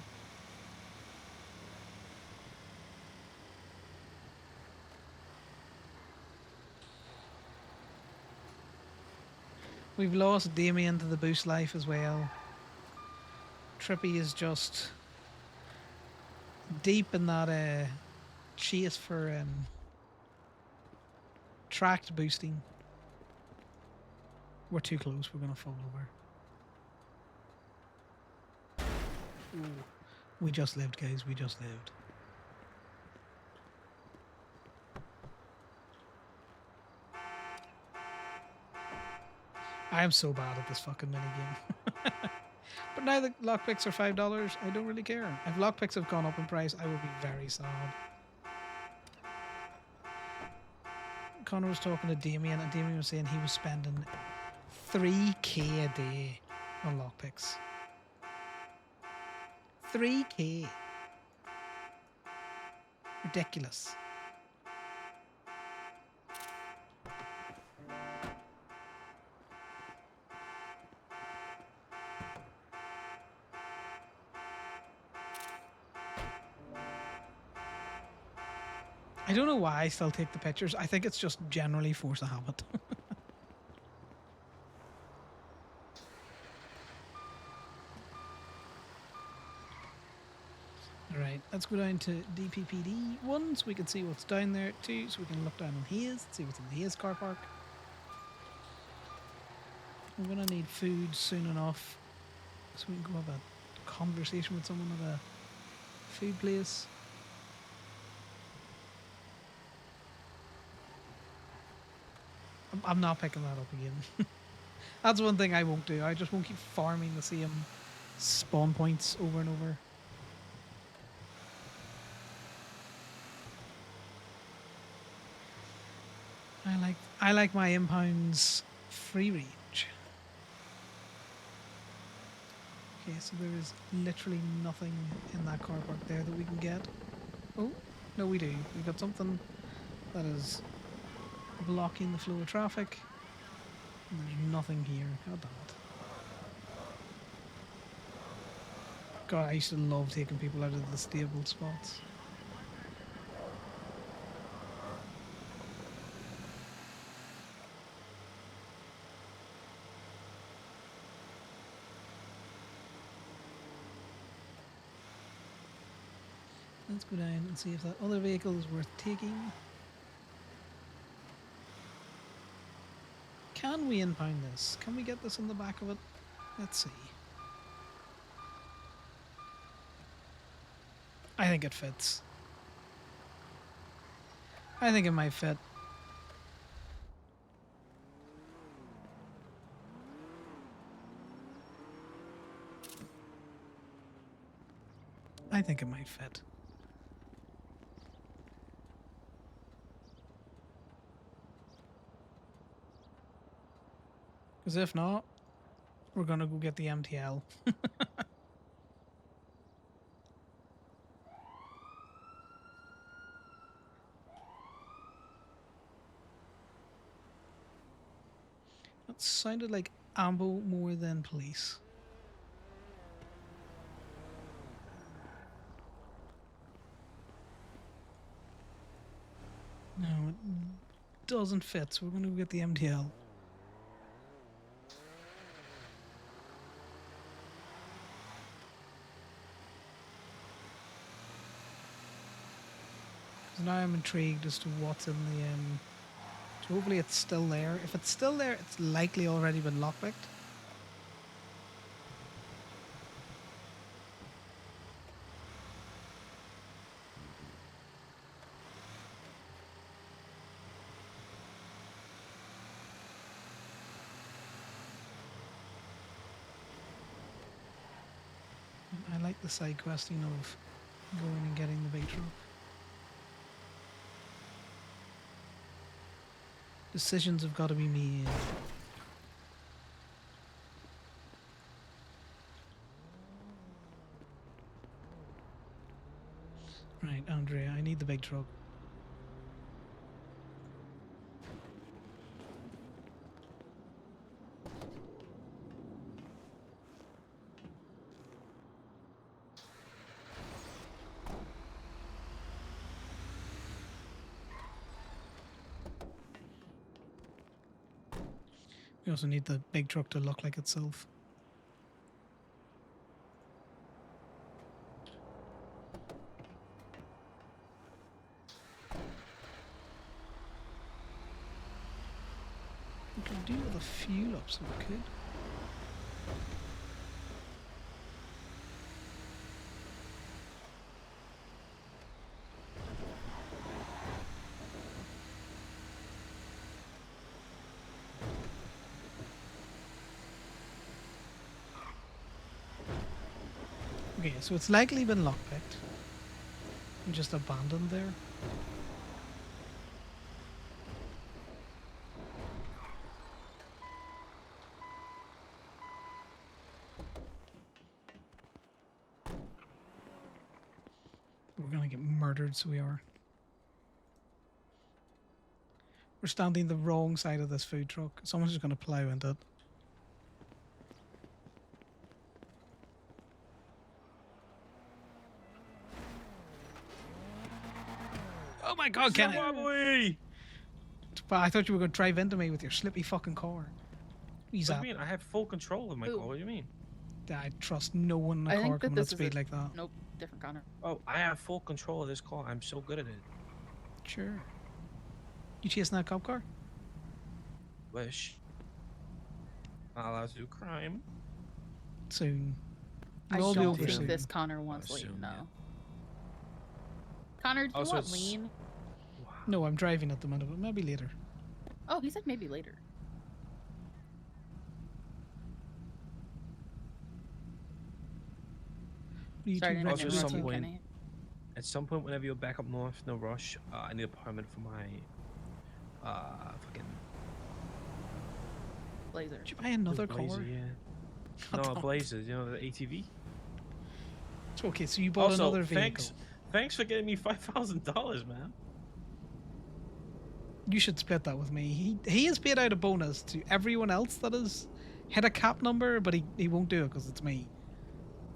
We've lost Damien to the boost life as well. Trippy is just deep in that chase for tracked boosting. We're too close, we're going to fall over. Ooh. We just lived, guys, we just lived. I am so bad at this fucking minigame. But But now the lockpicks are $5. I don't really care. If lockpicks have gone up in price, I would be very sad. Connor was talking to Damien, and Damien was saying he was spending 3k a day on lockpicks. 3k. Ridiculous. I don't know why I still take the pictures. I think it's just generally force of habit. Alright, let's go down to DPPD 1 so we can see what's down there. 2 so we can look down on Hayes, see what's in the Hayes car park. I'm going to need food soon enough so we can go have a conversation with someone at a food place. I'm not picking that up again. That's one thing I won't do. I just won't keep farming the same spawn points over and over. I like my impounds free range. Okay, so there is literally nothing in that car park there that we can get. Oh, no we do. We got something that is blocking the flow of traffic. And there's nothing here. God damn it. God, I used to love taking people out of the stable spots. Let's go down and see if that other vehicle is worth taking. Can we impound this? Can we get this on the back of it? Let's see. I think it fits. I think it might fit. I think it might fit. Because if not, we're going to go get the MTL. That sounded like ambo more than police. No, it doesn't fit, so we're going to go get the MTL. Now I'm intrigued as to what's in the so hopefully it's still there. If it's still there, it's likely already been lockpicked. I like the side questing of going and getting the big truck. Decisions have got to be made. Right, Andrea, I need the big truck. We also need the big truck to look like itself. We could do with a fuel up, so we could. Okay, so it's likely been lockpicked and just abandoned there. We're gonna get murdered, so we are. We're standing the wrong side of this food truck. Someone's just gonna plow into it. Oh my god, Kenny! But I thought you were gonna drive into me with your slippy fucking car. What do you mean? I have full control of my car. What do you mean? I trust no one in a car coming at speed like that. Nope, different Connor. Oh, I have full control of this car. I'm so good at it. Sure. You chasing that cop car? Wish. Not allowed to do crime. Soon. I We'll be don't over think soon. this Connor wants lean, soon, no. yeah. Connor, do you Also, want it's- lean? Wow. No, I'm driving at the minute, but maybe later. Oh, he said maybe later. What are you Sorry, two I Also, didn't running some interrupt you, point- Kenny. At some point, whenever you're back up north, no rush. I need a permit for my fucking Blazer. Did you buy another Blazer, car? yeah. God No, damn. Blazer. You know the ATV. It's okay, so you bought Also, another vehicle. thanks for getting me $5,000, man. You should split that with me. He has paid out a bonus to everyone else that has hit a cap number, but he won't do it because it's me.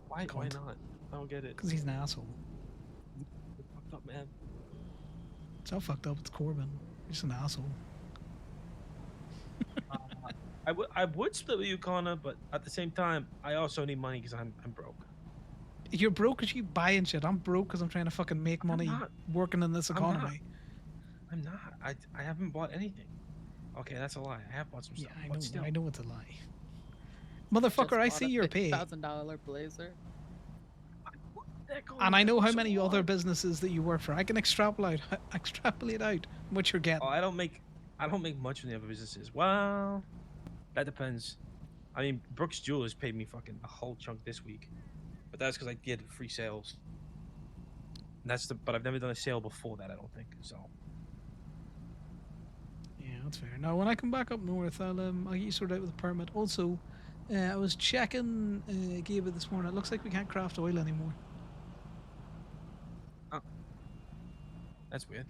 Why Cunt. not? I don't get it. Because he's an asshole. You're fucked up, man. It's not fucked up, it's Corbin. He's just an asshole. I would split with you, Connor, but at the same time, I also need money because I'm broke. You're broke because you buying shit. I'm broke because I'm trying to fucking make money not. working in this I'm not. economy. I'm not. I haven't bought anything. Okay, that's a lie. I have bought some Yeah, stuff. I but know. still. I know it's a lie. Motherfucker, I see your pay. $50,000 Blazer. And I know how many other businesses that you work for. I can extrapolate out what you're getting. Oh, I don't make much from the other businesses. Well, that depends. I mean, Brooks Jewelers paid me fucking a whole chunk this week, but that's because I did free sales. And but I've never done a sale before that. I don't think so. Yeah, that's fair. Now, when I come back up north, I'll get you sorted out with a permit. Also, I was checking Gabe this morning. It looks like we can't craft oil anymore. That's weird.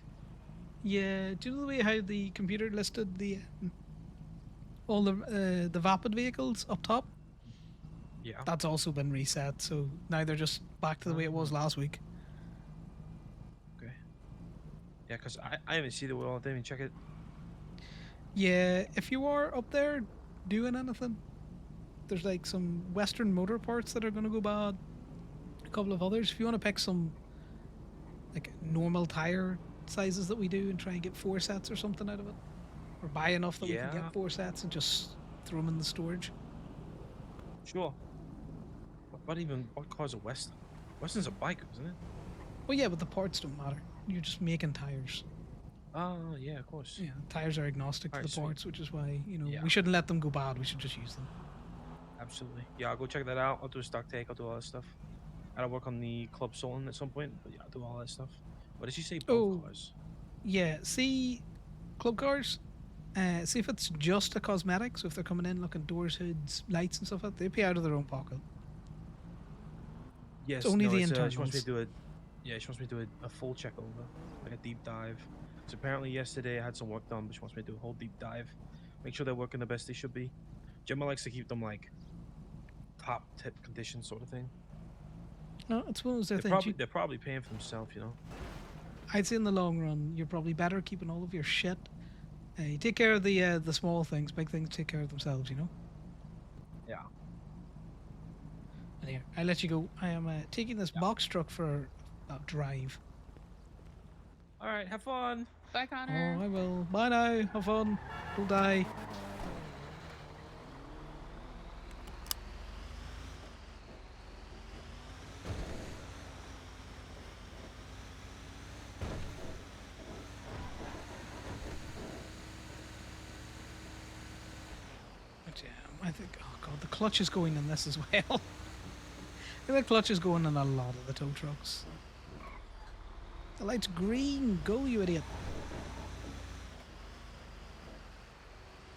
Yeah, do you know the way how the computer listed the all the vapid vehicles up top? Yeah. That's also been reset, so now they're just back to the way it was last week. Okay. Yeah, because I haven't seen the oil. I didn't even check it. Yeah, if you are up there doing anything, there's like some Western motor parts that are going to go bad. A couple of others. If you want to pick some like normal tire sizes that we do and try and get 4 sets or something out of it, or buy enough that we can Yeah. get 4 sets and just throw them in the storage. Sure. What cars are Western? Western's a bike, isn't it? Well, yeah, but the parts don't matter. You're just making tires. Oh, yeah, of course. Yeah, tires are agnostic to Alright, the sweet. parts, which is why Yeah. we shouldn't let them go bad. We should just use them. Absolutely. Yeah, I'll go check that out. I'll do a stock take. I'll do all that stuff. I'll work on the Club Solon at some point, but yeah, I'll do all that stuff. What did she say? Both Oh. cars. Yeah, see, club cars. See if it's just a cosmetic. So if they're coming in looking doors, hoods, lights, and stuff like that, they pay out of their own pocket. Yes. only the She wants me internals. to do it. Yeah, she wants me to do a full check over, like a deep dive. So apparently yesterday I had some work done, but she wants me to do a whole deep dive, make sure they're working the best they should be. Gemma likes to keep them like top tip condition sort of thing. No, it's one of those They're things. they're probably paying for themselves, you know. I'd say in the long run, you're probably better keeping all of your shit. You take care of the small things. Big things take care of themselves. Yeah. And here, I'll let you go. I am taking this box truck for a drive. All right, have fun. Bye, Connor. Oh, I will. Bye now. Have fun. Don't die. But, I think. Oh god, the clutch is going in this as well. The clutch is going in a lot of the tow trucks. The light's green. Go, you idiot.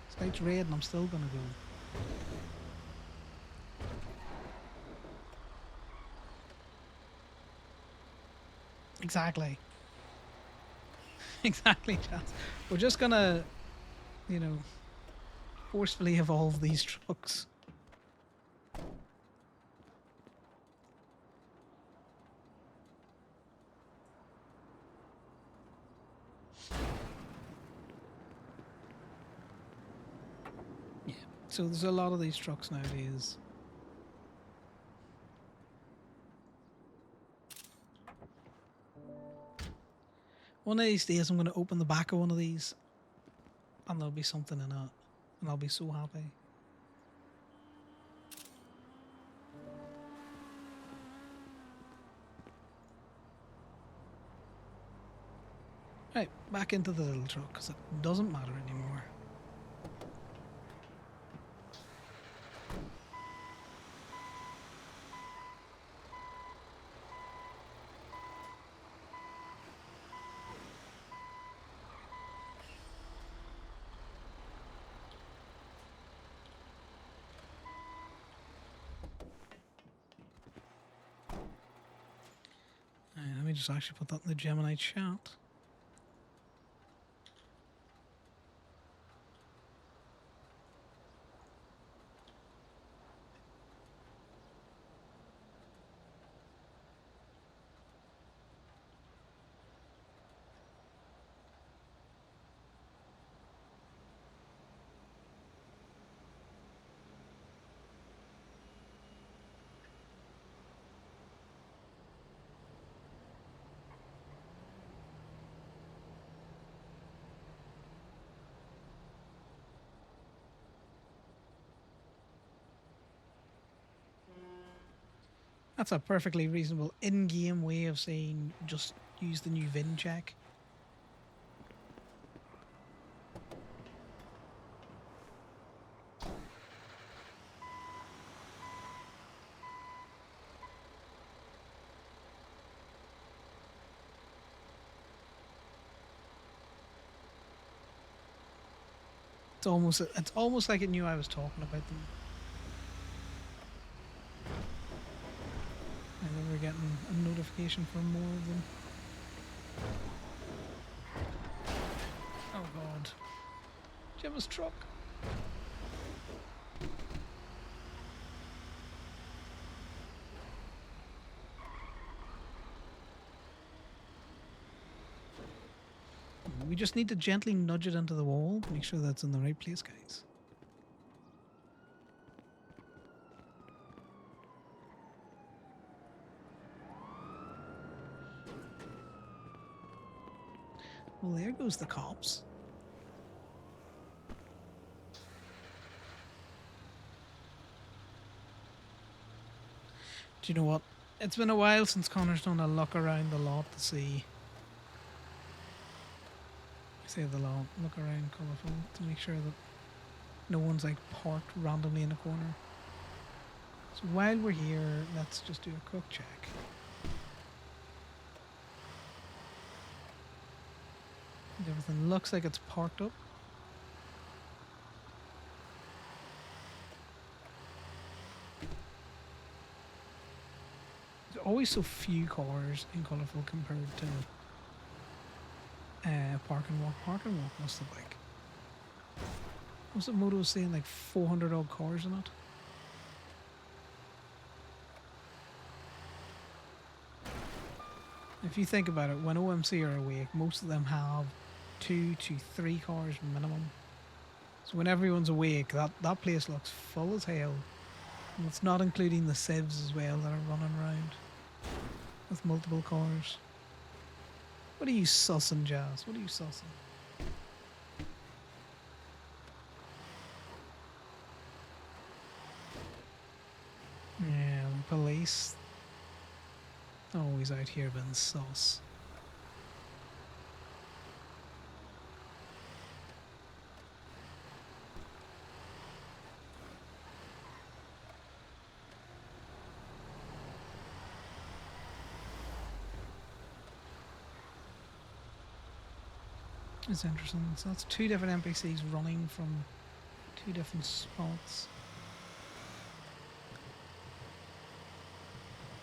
This light's red and I'm still gonna go. Exactly. Exactly, Chaz. We're just gonna, you know, forcefully evolve these trucks. Yeah. So there's a lot of these trucks nowadays. One of these days I'm going to open the back of one of these and there'll be something in it and I'll be so happy. Right, back into the little truck because it doesn't matter anymore. Right, let me just actually put that in the Gemini chat. That's a perfectly reasonable in-game way of saying just use the new VIN check. It's almost like it knew I was talking about them. And then we're getting a notification for more of them. Oh god. Gemma's truck. We just need to gently nudge it into the wall. Make sure that's in the right place, guys. Well, there goes the cops. Do you know what? It's been a while since Connor's done a look around the lot to see. I say the lot, look around colourful to make sure that no one's like parked randomly in a corner. So while we're here, let's just do a quick check. Everything looks like it's parked up. There's always so few cars in colourful compared to park and walk. Park and walk must have like, what's the Moto saying, like 400 odd cars in it? If you think about it, when OMC are awake, most of them have 2 to 3 cars minimum. So when everyone's awake, that place looks full as hell. And it's not including the civs as well that are running around with multiple cars. What are you sussing, Jazz? What are you sussing? Yeah, the police. Always out here being sus. It's interesting. So that's two different NPCs running from two different spots.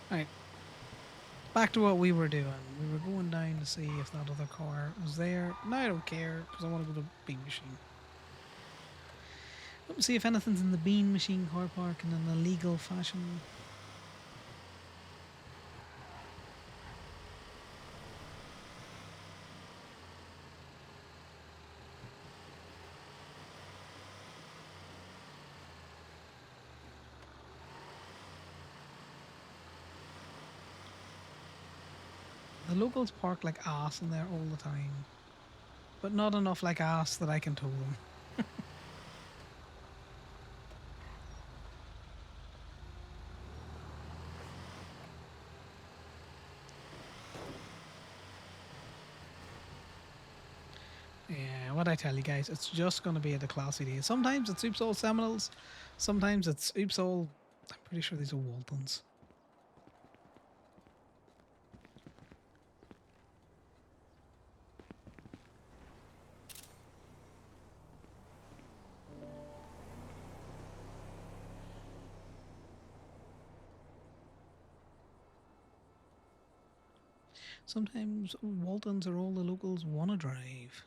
Right. Back to what we were doing. We were going down to see if that other car was there. Now I don't care because I want to go to Bean Machine. Let me see if anything's in the Bean Machine car park in an illegal fashion. The locals park like ass in there all the time. But not enough like ass that I can tow them. Yeah, what I tell you guys, it's just going to be at the classy day. Sometimes it's Oops All Seminoles, sometimes it's Oops All. I'm pretty sure these are Waltons. Sometimes Waltons are all the locals want to drive.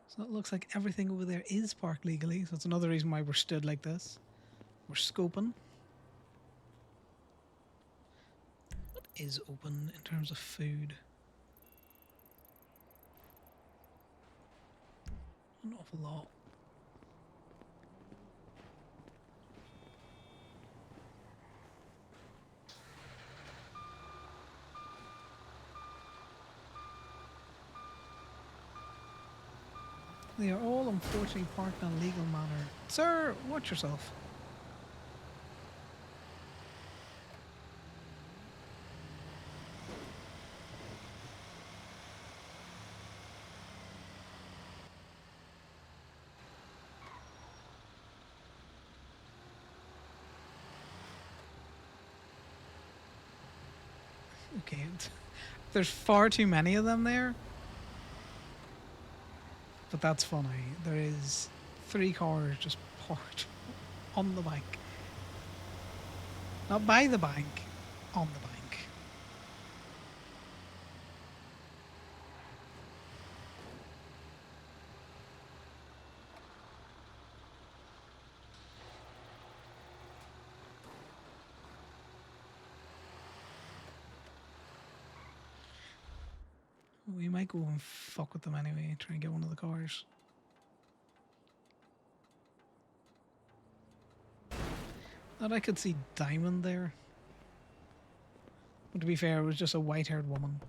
So it looks like everything over there is parked legally. So it's another reason why we're stood like this. We're scoping. What is open in terms of food? An awful lot. They are all unfortunately parked in a legal manner. Sir, watch yourself. Okay, there's far too many of them there. But that's funny. There is 3 cars just parked on the bank. Not by the bank, on the bank. We might go and fuck with them anyway and try and get one of the cars. Thought I could see Diamond there. But to be fair, it was just a white-haired woman.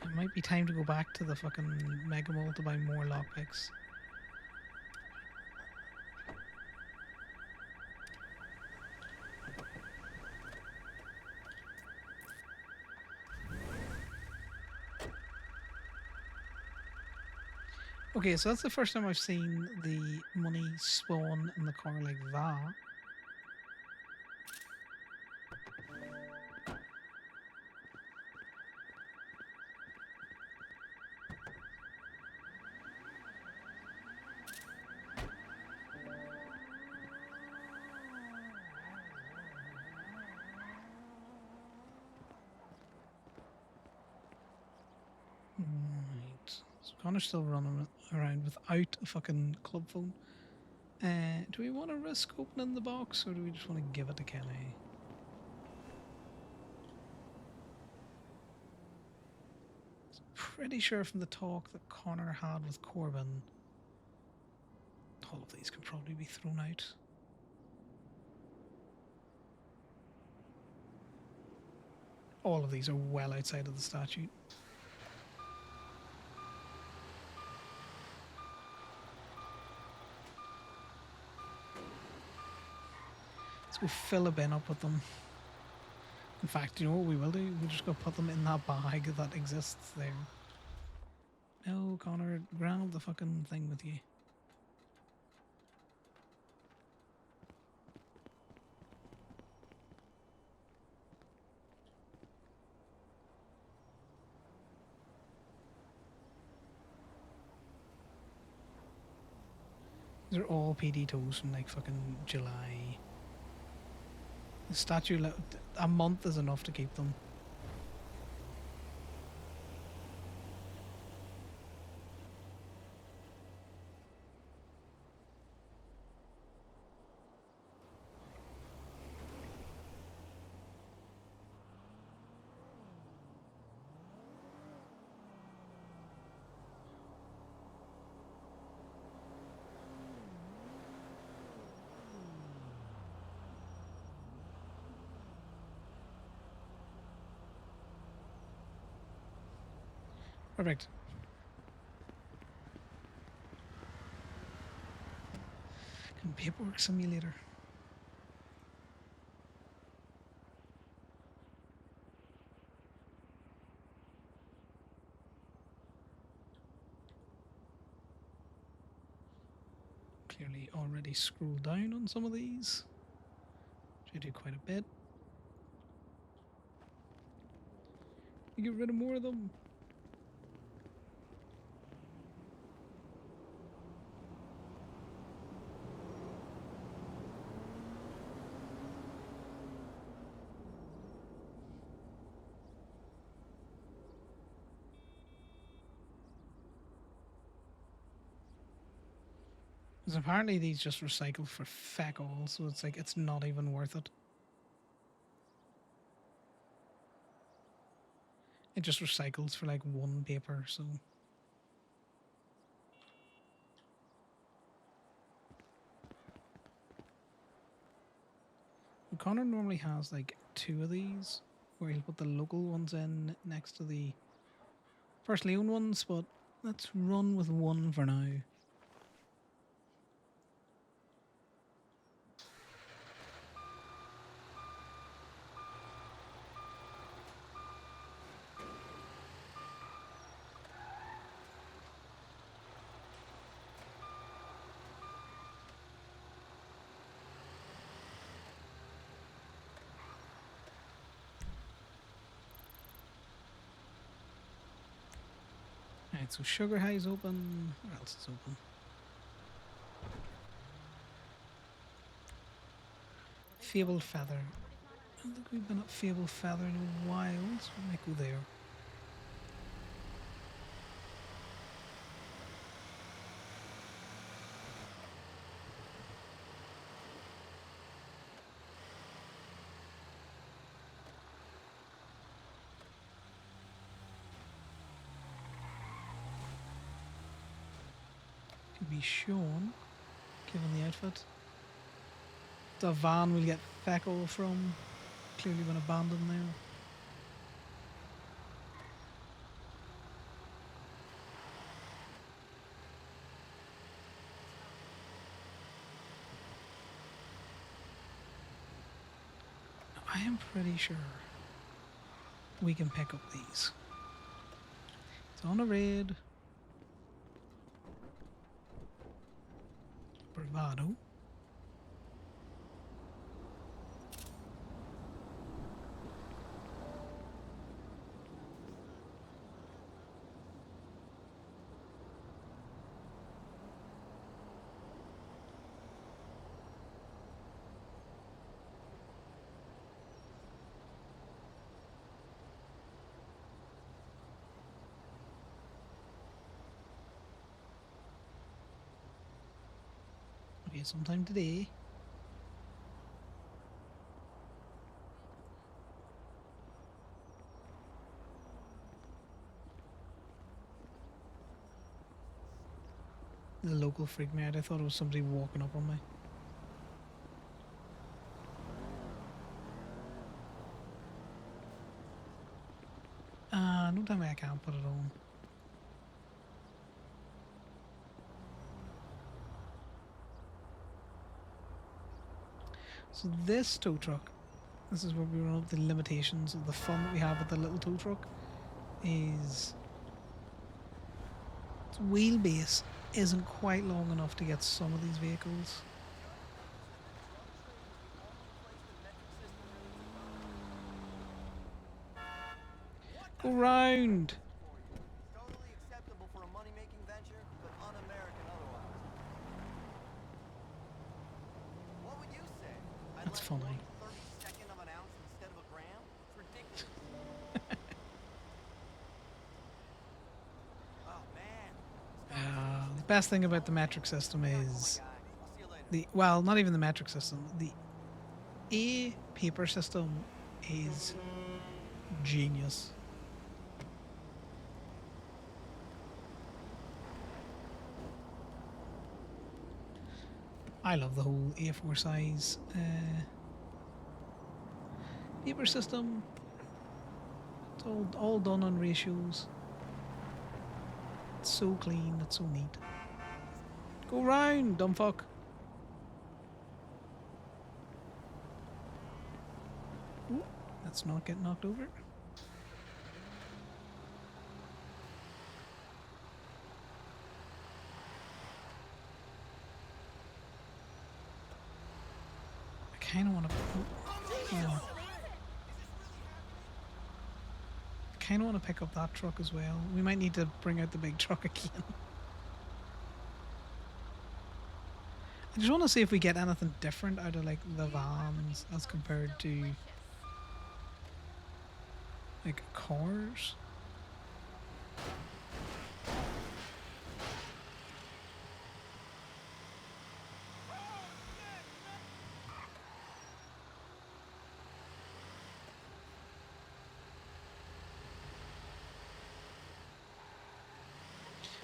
It might be time to go back to the fucking Mega Mall to buy more lockpicks. Okay, so that's the first time I've seen the money spawn in the car like that. Right. So Connor's still running around without a fucking club phone. Do we want to risk opening the box or do we just want to give it to Kenny? Pretty sure from the talk that Connor had with Corbin, all of these can probably be thrown out. All of these are well outside of the statute. Let's go fill a bin up with them. In fact, you know what we will do? We'll just go put them in that bag that exists there. No, Connor, grab the fucking thing with you. These are all PD toes from like fucking July. The statue, a month is enough to keep them. Perfect. Paperwork simulator. Clearly already scrolled down on some of these. Which I do quite a bit. You get rid of more of them. Because apparently these just recycle for feck all, so it's like it's not even worth it. It just recycles for like one paper, so. Connor normally has like 2 of these, where he'll put the local ones in next to the personally owned ones, but let's run with 1 for now. Alright, so Sugar High's open. Where else is open? Fabled Feather. I don't think we've been at Fabled Feather in a while, so we might go there. Could be Sean, given the outfit. The van will get feckle from. Clearly been abandoned there. I am pretty sure we can pick up these. It's on a raid. Bravado. Okay, sometime today. The local freaked me out. I thought it was somebody walking up on me. No time I can't put it on. So this tow truck, this is where we run up the limitations of the fun that we have with the little tow truck, is its wheelbase isn't quite long enough to get some of these vehicles. Go round! Totally acceptable for a money-making venture, but un-American otherwise. What would you say? I'd That's like funny. 1/32nd of an ounce instead of a gram? It's ridiculous. Oh man. The best thing about the metric system is I'll see you later. well, not even the metric system. The A paper system is genius. I love the whole A4 size paper system. It's all done on ratios. It's so clean, it's so neat. Go round, dumb fuck. Ooh, let's not get knocked over. I kind of want to. I kind of want to pick up that truck as well. We might need to bring out the big truck again. I just want to see if we get anything different out of like the vans as compared to like cars.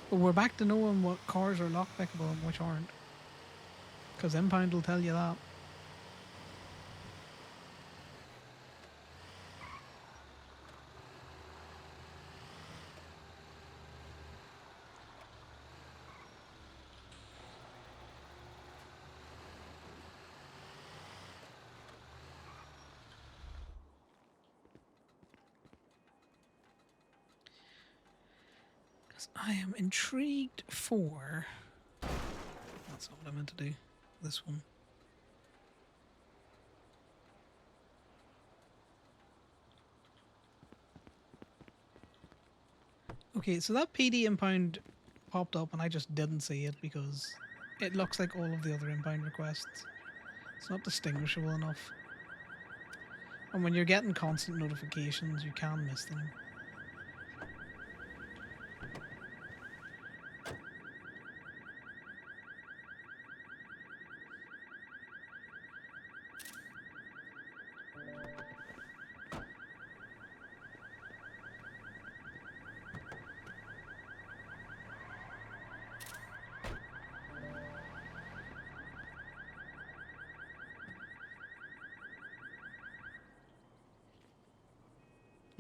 But we're back to knowing what cars are lockpickable and which aren't. Because Impound will tell you that. I am intrigued for. That's not what I meant to do. This one. Okay, so that PD impound popped up and I just didn't see it because it looks like all of the other impound requests. It's not distinguishable enough. And when you're getting constant notifications, you can miss them.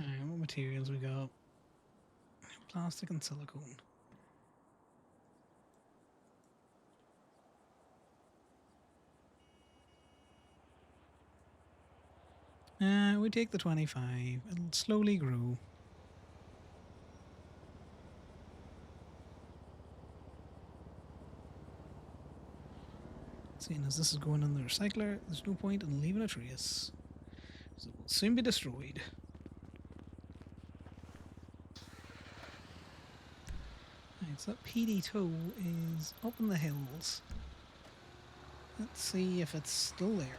Alright, what materials we got? Plastic and silicone. We take the 25. It'll slowly grow. Seeing as this is going in the recycler, there's no point in leaving a trace. So it will soon be destroyed. Right, so that PD tow is up in the hills. Let's see if it's still there.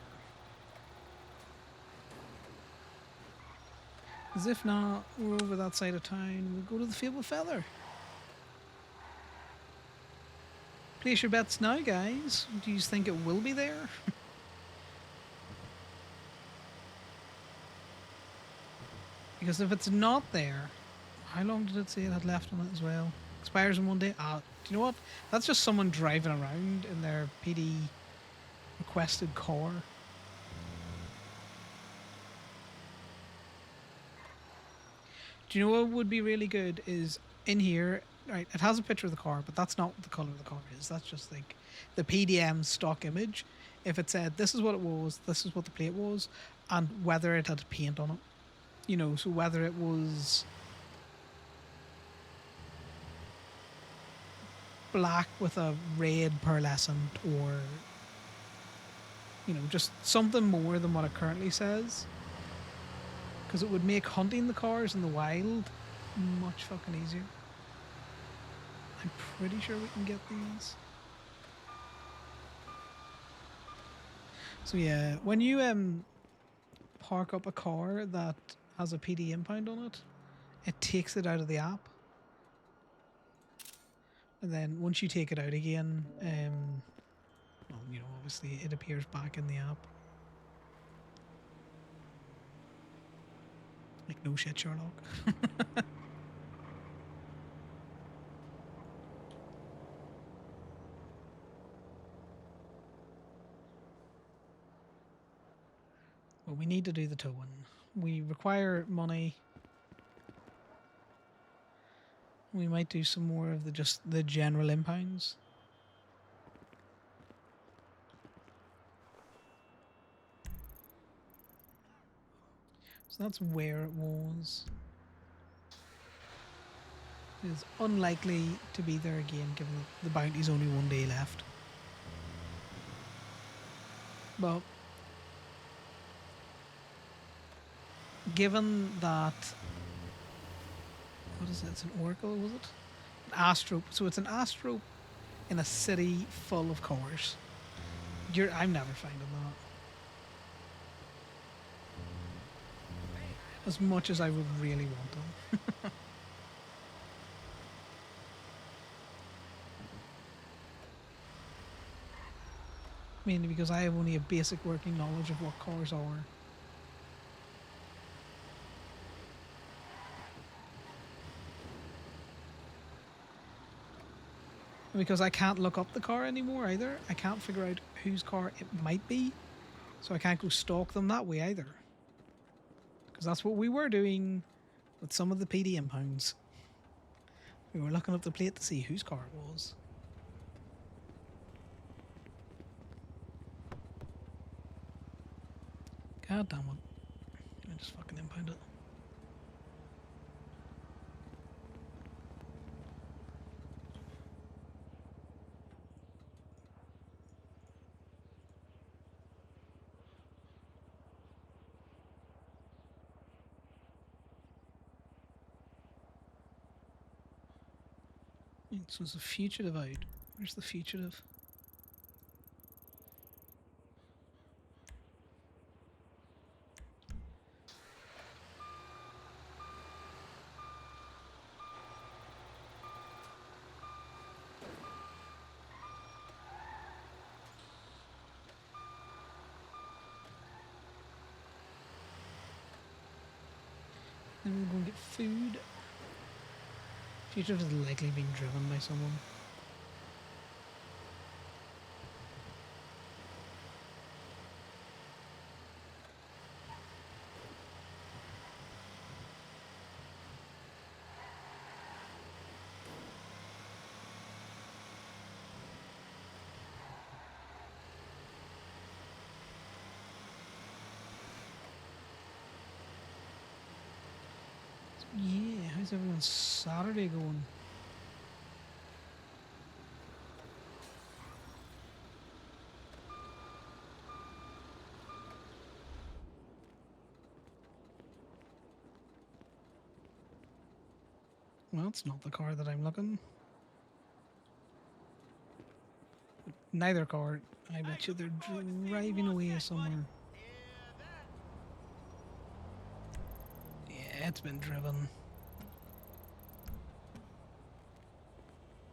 As if not, we're over that side of town. We'll go to the Fabled Feather. Place your bets now, guys. Do you think it will be there? Because if it's not there, how long did it say it had left on it as well? Expires in 1 day? Ah, do you know what? That's just someone driving around in their PD requested car. Do you know what would be really good is in here, right, it has a picture of the car, but that's not what the color of the car is. That's just like the PDM stock image. If it said this is what it was, this is what the plate was, and whether it had paint on it, you know, so whether it was black with a red pearlescent, or you know, just something more than what it currently says, because it would make hunting the cars in the wild much fucking easier. I'm pretty sure we can get these. So yeah, when you park up a car that has a PD impound on it, it takes it out of the app. And then once you take it out again, well, you know, obviously it appears back in the app. Like, no shit, Sherlock. Well, we need to do the towing. We require money. We might do some more of just the general impounds. So that's where it was. It's unlikely to be there again, given that the bounty's only 1 day left. But given that, what is it? It's an Oracle, was it? An Astro. So it's an Astro in a city full of cars. I'm never finding that. As much as I would really want them. Mainly because I have only a basic working knowledge of what cars are. And because I can't look up the car anymore either. I can't figure out whose car it might be. So I can't go stalk them that way either. Because that's what we were doing with some of the PD impounds. We were looking up the plate to see whose car it was. God damn it. I just fucking impound it. So it's a fugitive out. Where's the fugitive? Then we'll go and get food. Fugitive is likely being driven by someone. Yeah, how's everyone's Saturday going? Well, it's not the car that I'm looking. Neither car. I bet you they're driving away somewhere. Yeah, it's been driven.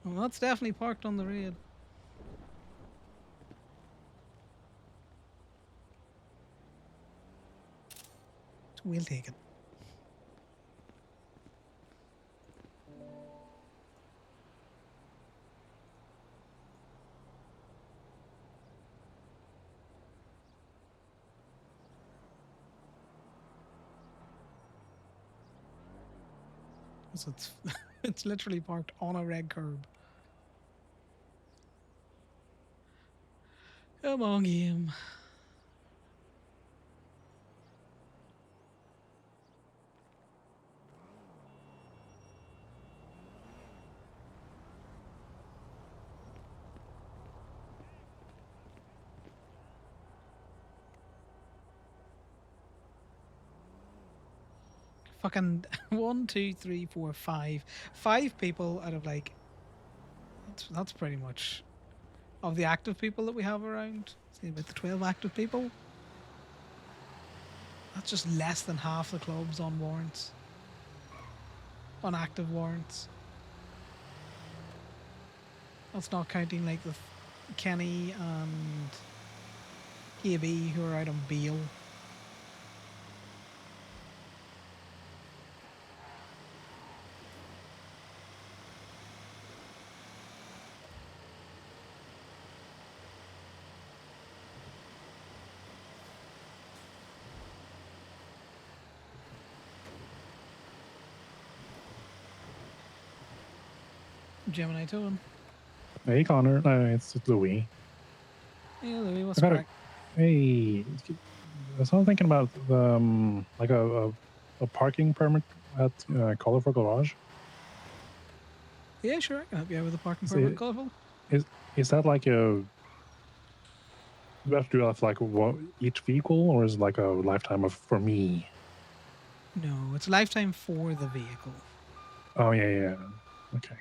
Well, that's definitely parked on the road. So we'll take it. 'Cause it's it's literally parked on a red curb. Come on, game. Fucking 1, 2, 3, 4, 5. 5 people out of like that's pretty much of the active people that we have around. See about the 12 active people. That's just less than half the clubs on warrants. On active warrants. That's not counting like the Kenny and KB who are out on bail. Gemini towing. Hey, Connor. It's Louis. Yeah, Louis, what's I got crack? Hey, so I'm thinking about like a parking permit at Colorful Garage. Yeah, sure, I can help you out with the parking Is permit. it- Colourful. Is that like a you have to do that for like each vehicle, or is it like a lifetime of for me? No, it's lifetime for the vehicle. Oh yeah. Okay.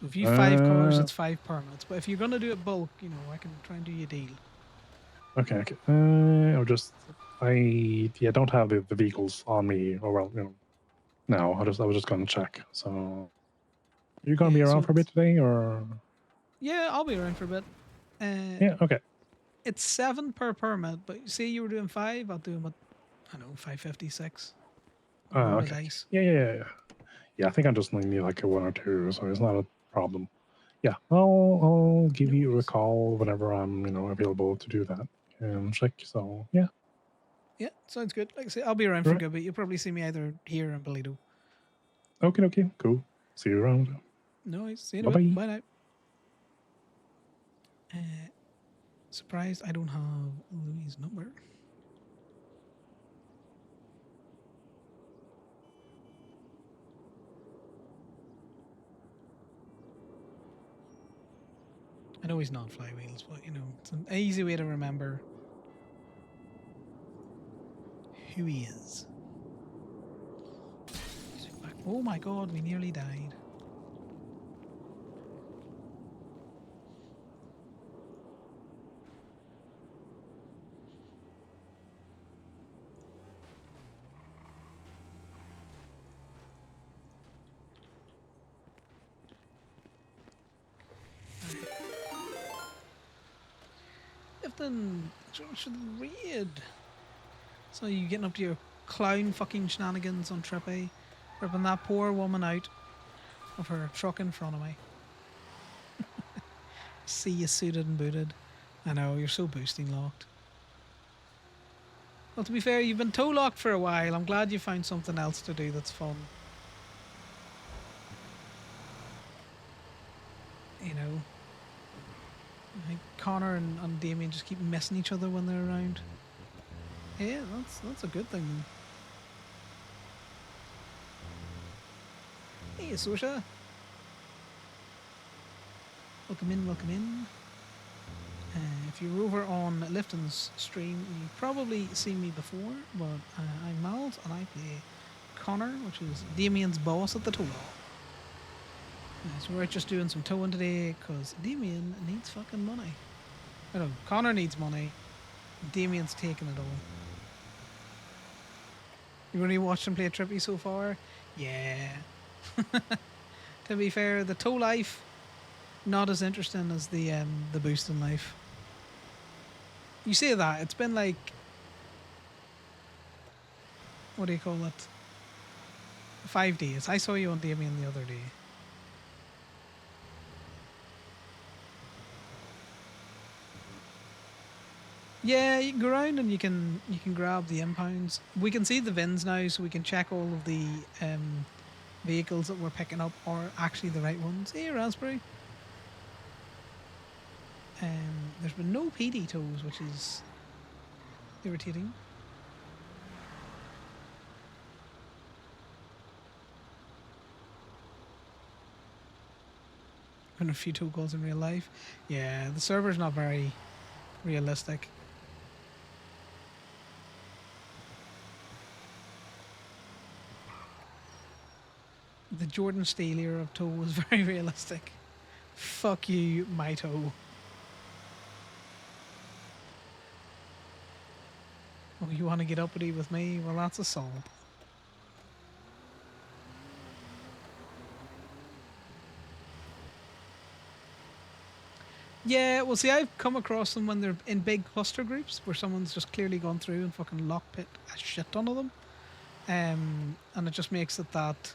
If you have 5 cars, Uh, it's 5 permits. But if you're gonna do it bulk, you know, I can try and do you a deal. Okay. I don't have the vehicles on me. Or well, no. I was just gonna check. So you're gonna be Yeah, around so for a bit today, or yeah, I'll be around for a bit. yeah? Okay. It's 7 per permit, but say you were doing 5, I'll do them at, I don't know, 556. I'll roll the Okay. dice. Yeah. Yeah, I think I just need like a 1 or 2, so it's not a problem. Yeah, I'll give No you a worries. call whenever I'm available to do that and check. So yeah, Yeah, sounds good. Like I say, I'll be around for a right. good bit. You'll probably see me either here or in Toledo. Okay, cool. See you around. No worries. See you in Bye a bit. bye. Bye now. Surprised I don't have Louis' number. I know he's not flywheels, but it's an easy way to remember who he is. Oh my god, we nearly died. If then should raid. So you getting up to your clown fucking shenanigans on trip A, ripping that poor woman out of her truck in front of me. See you suited and booted. I know, you're so boosting locked. Well, to be fair, you've been toe locked for a while. I'm glad you found something else to do that's fun. You know, I think Connor and Damien just keep missing each other when they're around. Yeah, that's a good thing then. Hey, Sosha. Welcome in. If you're over on Lifton's stream, you've probably seen me before, but I'm Miles and I play Connor, which is Damien's boss at the tow law. So we're out just doing some towing today because Damien needs fucking money. I know, Connor needs money. Damien's taking it all. You only watched him play Trippy so far? Yeah. To be fair, the tow life, not as interesting as the boosting life. You say that, it's been like, what do you call it? 5 days. I saw you on Damien the other day. Yeah, you can go around and you can grab the impounds. We can see the VINs now, so we can check all of the vehicles that we're picking up are actually the right ones. Hey, Raspberry. There's been no PD tows, which is irritating. And a few tow calls in real life. Yeah, the server's not very realistic. The Jordan Steele era of tow was very realistic. Fuck you, my toe. Oh, you want to get uppity with me? Well, that's a song. Yeah, well, see, I've come across them when they're in big cluster groups where someone's just clearly gone through and fucking lockpit a shit ton of them. And it just makes it that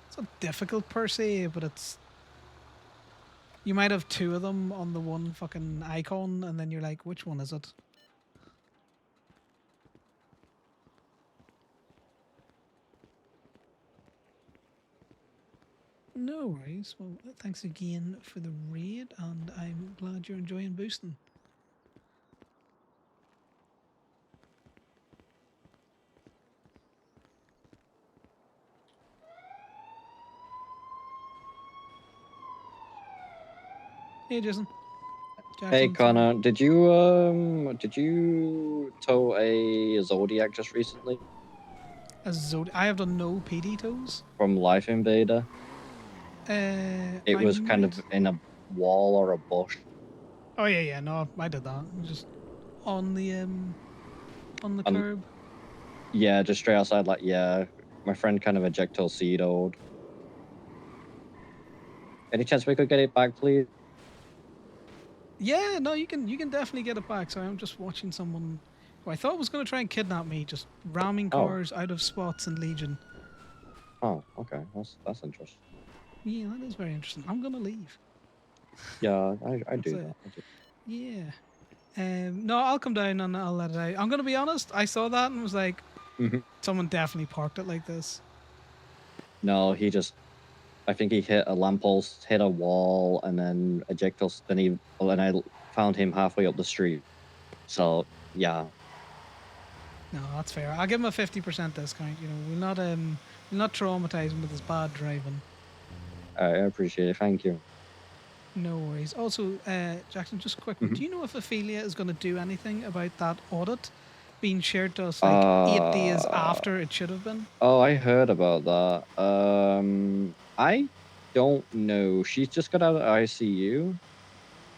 it's not difficult per se, but it's you might have two of them on the one fucking icon, and then you're like, which one is it? No worries. Well, thanks again for the raid, and I'm glad you're enjoying boosting. Hey, Jason. Hey Jackson, sorry. Connor, did you tow a Zodiac just recently I have done no PD tows. from Life Invader? It I was kind of might. in a wall or a bush. Oh yeah, no, I did that. Just on the And curb. yeah, just straight outside. Like yeah, my friend kind of ejectile CEO'd. Any chance we could get it back, please? Yeah, no, you can definitely get it back. So I'm just watching someone who I thought was going to try and kidnap me, just ramming Oh, cars out of spots in Legion. oh, okay, that's interesting. Yeah, that is very interesting. I'm going to leave. Yeah, I That's do it. that. I do. Yeah. No, I'll come down and I'll let it out. I'm going to be honest. I saw that and was like, Mhm. someone definitely parked it like this. No, he just. I think he hit a lamppost, hit a wall, and then ejectile. And I found him halfway up the street. So yeah. No, that's fair. I'll give him a 50% discount. You know, we'll not traumatize him with his bad driving. I appreciate it. Thank you. No worries. Also, Jackson, just a quick one. Mhm. Do you know if Ophelia is going to do anything about that audit being shared to us like 8 days Uh, after it should have been? oh, I heard about that. I don't know. She's just got out of ICU.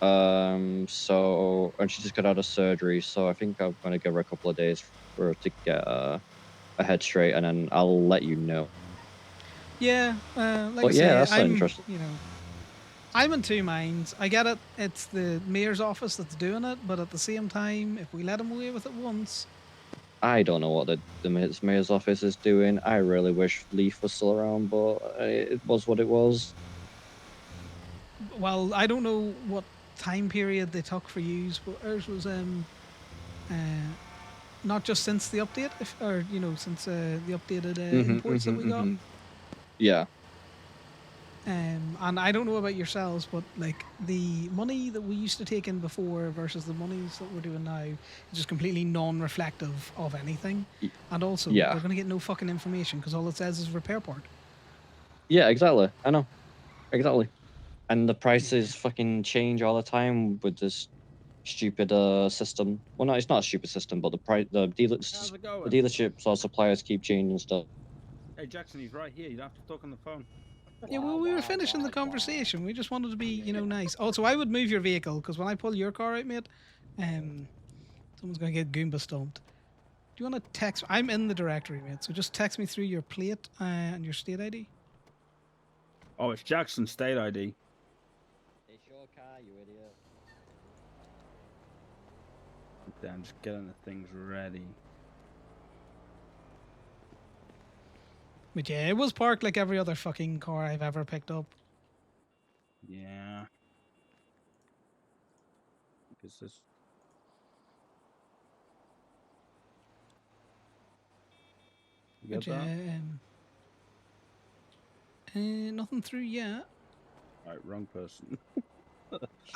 And she just got out of surgery. So I think I'm gonna give her a couple of days for her to get her head straight, and then I'll let you know. Yeah, like I But yeah, say, that's interesting. I'm in two minds. I get it. It's the mayor's office that's doing it, but at the same time, if we let him away with it once, I don't know what the mayor's office is doing. I really wish Leaf was still around, but it was what it was. well, I don't know what time period they took for use, but ours was uh, not just since the update, or since the updated imports that we got. Yeah. And I don't know about yourselves, but like the money that we used to take in before versus the monies that we're doing now is just completely non-reflective of anything. Y- And also, Yeah. they're going to get no fucking information because all it says is repair part. Yeah, exactly. I know. Exactly. And the Yeah. prices fucking change all the time with this stupid system. Well, no, it's not a stupid system, but How's it the going? dealerships or suppliers keep changing stuff. Hey, Jackson, he's right here. You don't have to talk on the phone. Yeah, well, we were finishing the conversation. We just wanted to be, nice. Also, I would move your vehicle because when I pull your car out, mate, someone's going to get Goomba stomped. Do you want to text? I'm in the directory, mate, so just text me through your plate and your state ID. Oh, it's Jackson State ID. It's your car, you idiot. I'm just getting the things ready. But yeah, it was parked like every other fucking car I've ever picked up. Yeah. Because this. You Which, got that? Nothing through yet. Right, wrong person.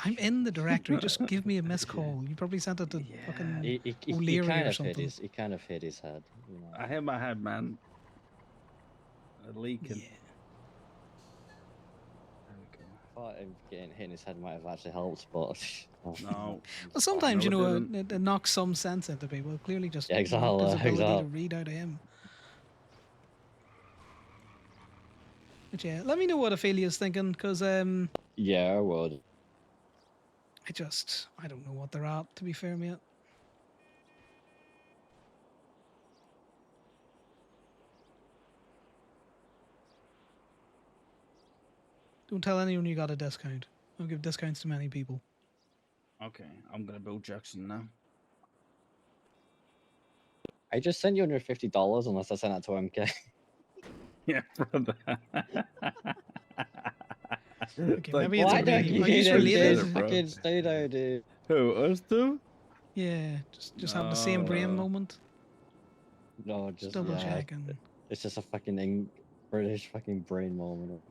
I'm in the directory. Just give me a missed call. You probably sent it to Yeah. fucking He O'Leary kind or of hit something. his. He kind of hit his head. You know. I hit my head, man. Leaking. Yeah. There we go. I thought him getting hit in his head might have actually helped, but No. Well, sometimes, No, you it know, didn't. it knocks some sense into people. Clearly just Yeah, knocked his exactly, ability to exactly. read out of him. But yeah, let me know what Ophelia's thinking, because Yeah, I would. I don't know what they're at, to be fair, mate. Don't tell anyone you got a discount. Don't give discounts to many people. Okay, I'm gonna build Jackson now. I just sent you $150 unless I sent that to MK. Yeah, brother. Okay, maybe it's Why only. don't you Are you get related? MK's fucking state ID? Who, us two? Yeah, just have the same brain No. moment. No, Just just double yeah. checking. It's just a fucking British fucking brain moment.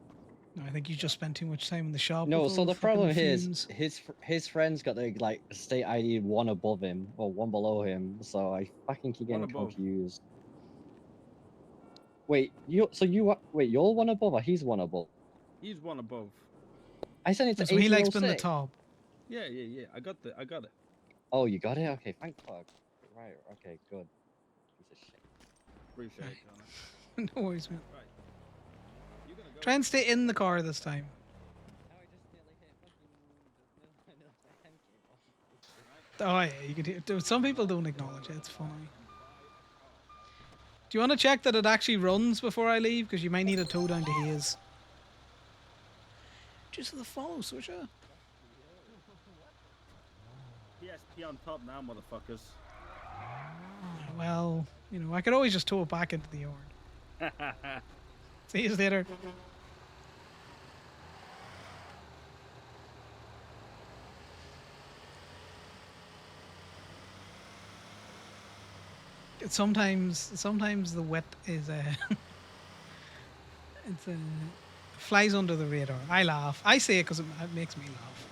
No, I think you just spent too much time in the shop. No, with so all the fucking problem is fumes. his friends got the like state ID one above him or one below him, so I fucking keep One getting above. confused. Wait, you're one above or he's one above? He's one above. I sent it to So he likes being the 1806. top. Yeah. I got it. Oh, you got it? Okay, thank fuck. Right, okay, good. Piece of shit. Appreciate it, Connor. No worries, man. Right. You gonna go? Try and stay in the car this time. Now I just nearly hit fucking Oh yeah, you could hear. Some people don't acknowledge it. It's funny. Do you want to check that it actually runs before I leave? Because you might need a tow down to Hayes. Just the follow switcher. PSP on top now, motherfuckers. Well, you know, I could always just tow it back into the yard. See you later. Sometimes the wit is it's flies under the radar. I laugh. I say it because it makes me laugh.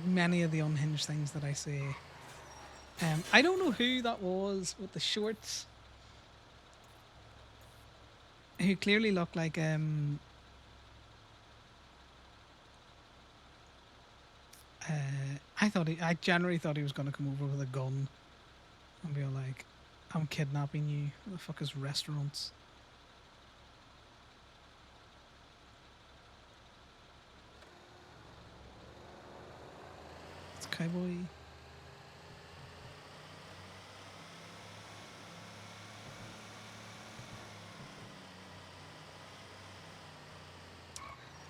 Many of the unhinged things that I say. I don't know who that was with the shorts. Who clearly looked like I generally thought he was going to come over with a gun and be like, I'm kidnapping you. What the fuck is restaurants? It's cowboy.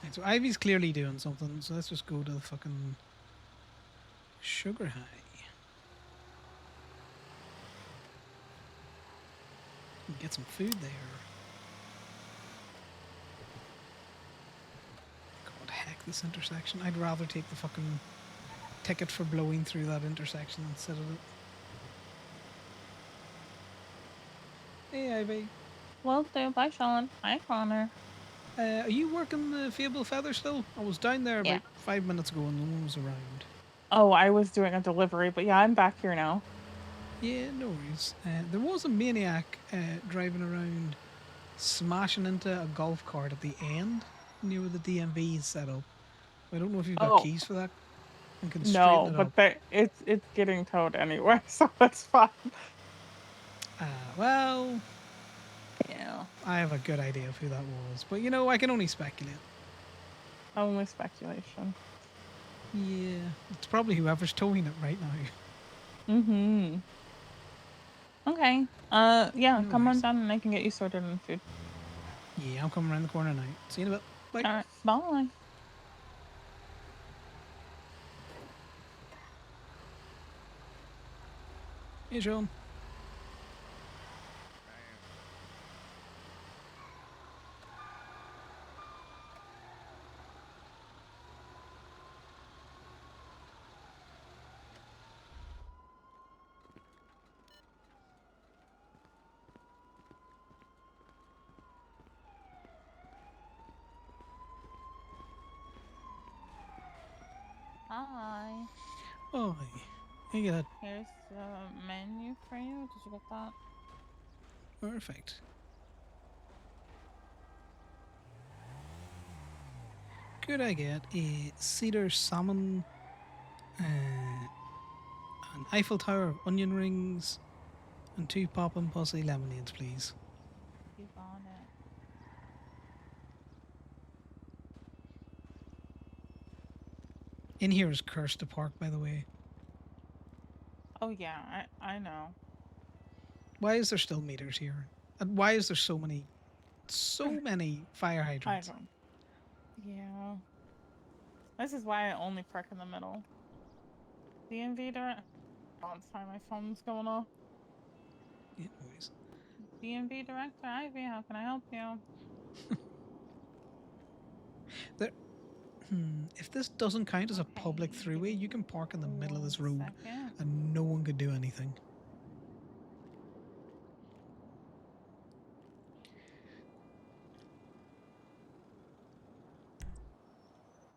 Right, so Ivy's clearly doing something, so let's just go to the fucking Sugar High. And get some food there. God, heck, this intersection. I'd rather take the fucking ticket for blowing through that intersection instead of it. Hey, Ivy. Well, do. Bye, Sean. Hi, Connor. Are you working the Fable Feather still? I was down there Yeah. about 5 minutes ago and no one was around. Oh, I was doing a delivery, but yeah, I'm back here now. Yeah, no worries. There was a maniac driving around, smashing into a golf cart at the end near where the DMV is set up. I don't know if you've got Oh. keys for that and can No, straighten it but up. it's getting towed anyway, so that's fine. Well, Yeah. I have a good idea of who that was, but you know, I can only speculate. Only speculation. Yeah, it's probably whoever's towing it right now. Mm-hmm. Okay. Yeah, No come on worries. down and I can get you sorted in food. Yeah, I'm coming around the corner now. See you in a bit. Bye. All right. Bye. Hey, Sean. Hi. Oh, you get it. Here's the menu for you. Did you get that? Perfect. Could I get a cedar salmon, an Eiffel Tower of onion rings, and 2 poppin' pussy lemonades, please? You got it. In here is cursed to park, by the way. Oh yeah, I know. Why is there still meters here? And why is there so many fire I hydrants? don't. Yeah. This is why I only park in the middle. DMV direct. Oh, I'm sorry, my phone's going off. Yeah, noise. DMV director Ivy, how can I help you? There, if this doesn't count as a public Okay, throughway, give you me can park in the middle of this 1 road second. and no one could do anything.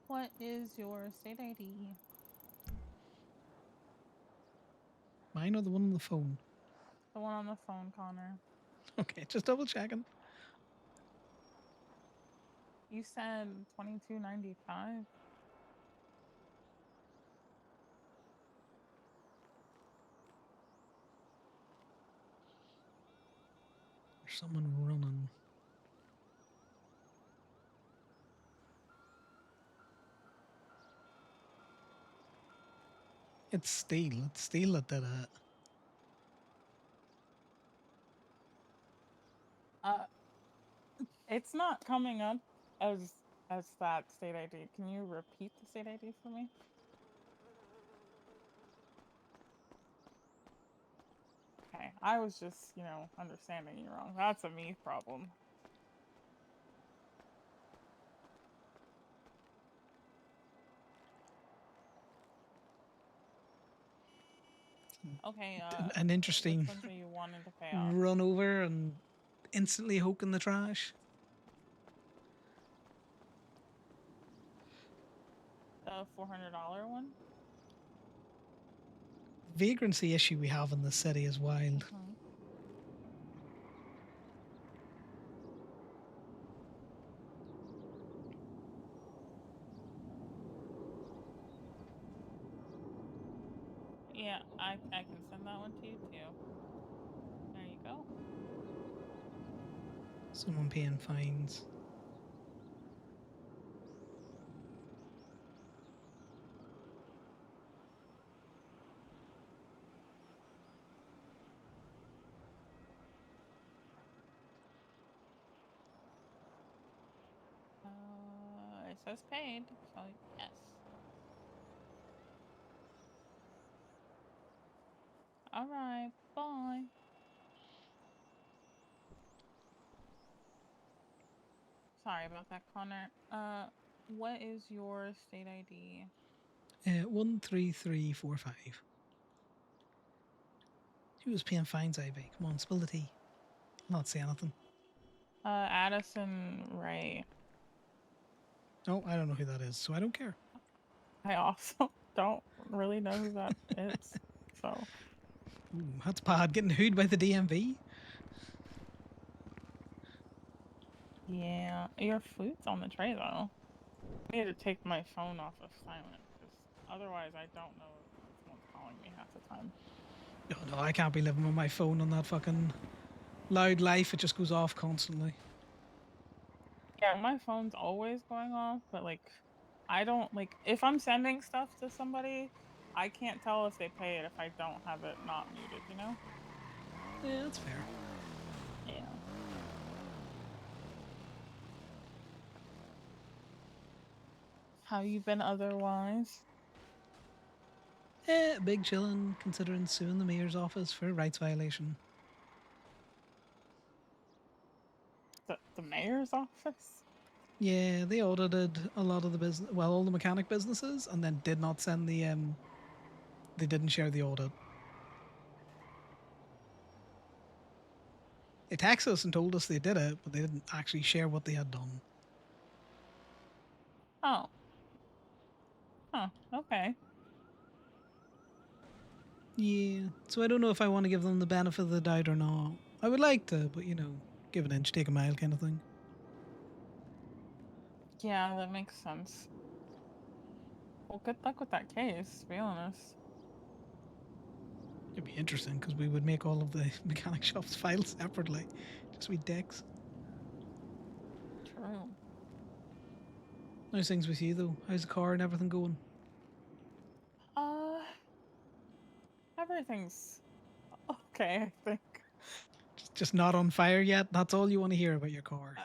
What is your state ID? Mine or the one on the phone? The one on the phone, Connor. Okay, just double checking. You said 2295. There's someone running. It's Steel. It's Steel that did it. It's not coming up as that state ID. Can you repeat the state ID for me? Okay, I was just, understanding you wrong. That's a me problem. Okay, An interesting which ones are you wanting to pay off? run over and instantly hoke in the trash. The $400 one? Vagrancy issue we have in the city is wild. Mhm. Yeah, I can send that one to you too. There you go. Someone paying fines. It says paid, so yes. All right, bye. Sorry about that, Connor. What is your state ID? 13345. Who was paying fines, Ivy? Come on, spill the tea. Not say anything. Addison Ray. No, I don't know who that is, so I don't care. I also don't really know who that is. So, Ooh, that's bad. Getting hooed by the DMV. yeah. Your food's on the tray, though. I need to take my phone off of silent, because otherwise I don't know if someone's calling me half the time. Oh, no, I can't be living with my phone on that fucking loud life. It just goes off constantly. Yeah, my phone's always going off, but, I don't, if I'm sending stuff to somebody, I can't tell if they pay it if I don't have it not muted, you know? Yeah, that's fair. Yeah. How you been otherwise? Big chillin', considering suing the mayor's office for a rights violation. The mayor's office? Yeah, they audited a lot of the business, well, all the mechanic businesses, and then did not send the they didn't share the audit. They texted us and told us they did it, but they didn't actually share what they had done. Oh. Huh. Okay. Yeah. So I don't know if I want to give them the benefit of the doubt or not. I would like to, but give an inch, take a mile kind of thing. Yeah, that makes sense. Well, good luck with that case, to be honest. It'd be interesting because we would make all of the mechanic shops file separately. Just with decks. True. Nice things with you though. How's the car and everything going? Uh, everything's okay, I think. Just not on fire yet. That's all you want to hear about your car.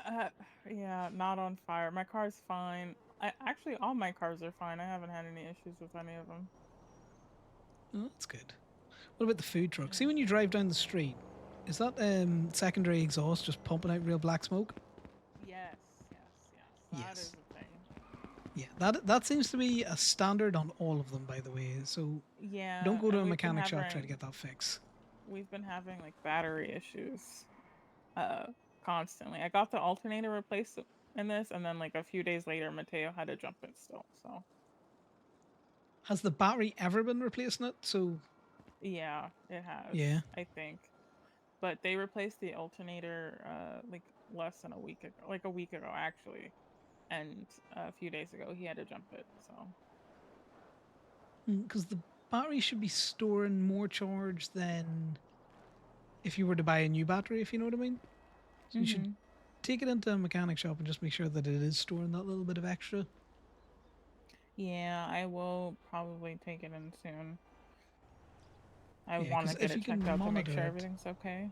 Yeah, not on fire. My car's fine. Actually, all my cars are fine. I haven't had any issues with any of them. Oh, that's good. What about the food truck? See when you drive down the street, is that secondary exhaust just pumping out real black smoke? Yes. That Yes. is a thing. Yeah, that seems to be a standard on all of them, by the way. So Yeah. don't go to and a we've been mechanic shop trying to having- get that fixed. We've been having like battery issues, constantly. I got the alternator replaced in this, and then like a few days later, Mateo had to jump it still. So Has the battery ever been replacing it? So yeah, it has. Yeah. I think. But they replaced the alternator like less than a week ago, like a week ago actually, and a few days ago he had to jump it. So because the battery should be storing more charge than if you were to buy a new battery, if you know what I mean. So you should take it into a mechanic shop and just make sure that it is storing that little bit of extra. yeah, I will probably take it in soon. I Yeah, want 'cause to get if you it can checked out to make monitor sure it- everything's okay.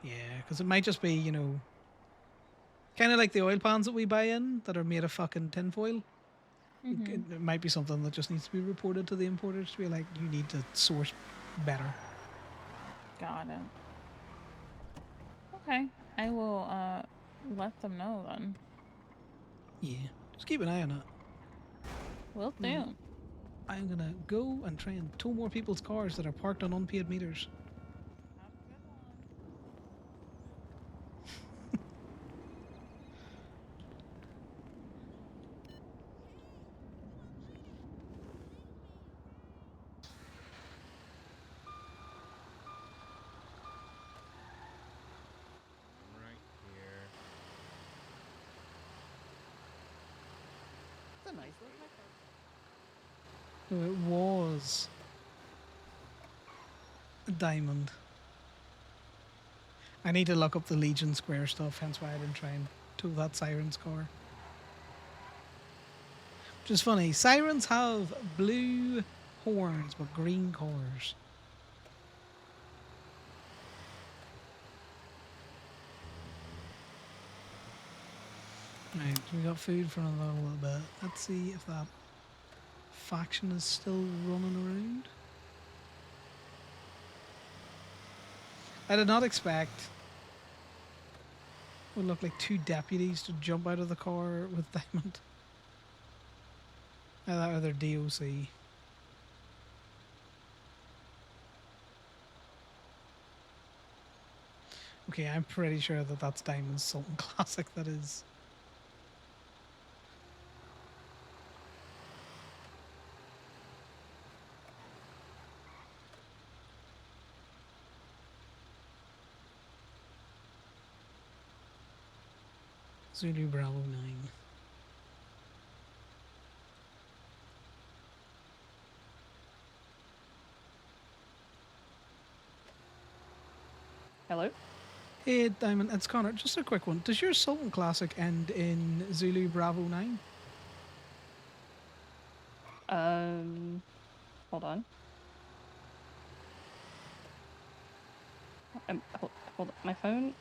Yeah, because it might just be, kind of like the oil pans that we buy in that are made of fucking tinfoil. It might be something that just needs to be reported to the importers to be like, you need to source better. Got it. Okay, I will let them know then. Yeah, just keep an eye on it. Will do. I'm gonna go and try and tow more people's cars that are parked on unpaid meters. Have a good one. Right here. It's a nice little car. So it was a diamond. I need to look up the Legion Square stuff, hence why I didn't try and tow that Siren's car. Which is funny, Sirens have blue horns but green cars. Right, we got food for another little bit. Let's see if that faction is still running around. I did not expect what looked like two deputies to jump out of the car with Diamond. I thought they were DOC. Okay, I'm pretty sure that that's Diamond's Sultan Classic, that is. Zulu Bravo 9. Hello? Hey Diamond, it's Connor. Just a quick one. Does your Sultan Classic end in Zulu Bravo 9? Hold on. Hold on. My phone?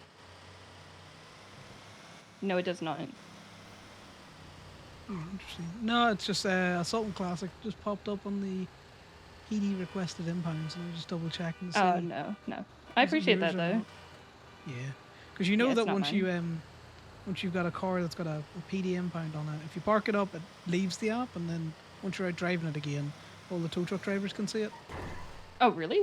No, it does not. Interesting. No, it's just a Sultan Classic just popped up on the PD requested impounds, and I just double checking to see. Oh, no. I is it appreciate yours that, or though. not. Yeah, because you know Yeah, it's that not once mine. once you've got a car that's got a PD impound on it, if you park it up, it leaves the app, and then once you're out driving it again, all the tow truck drivers can see it. Oh, really?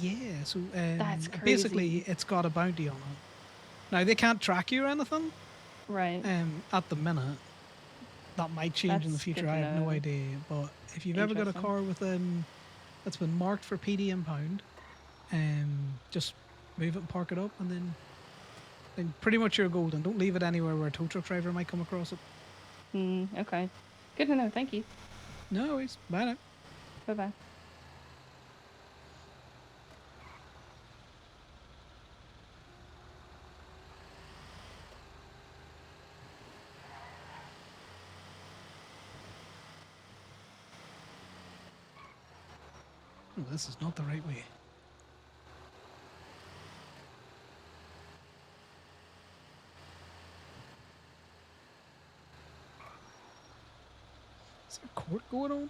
Yeah, so That's basically crazy. it's got a bounty on it. Now they can't track you or anything Right. at the minute, That might change in the That's good future. to I have no know. idea. But if you've ever got a Interesting. car within that's been marked for PD impound, just move it and park it up, and then pretty much you're golden. Don't leave it anywhere where a tow truck driver might come across it. Okay. Good to know. Thank you. No worries. Bye now. Bye bye. Oh, this is not the right way. Is there a court going on?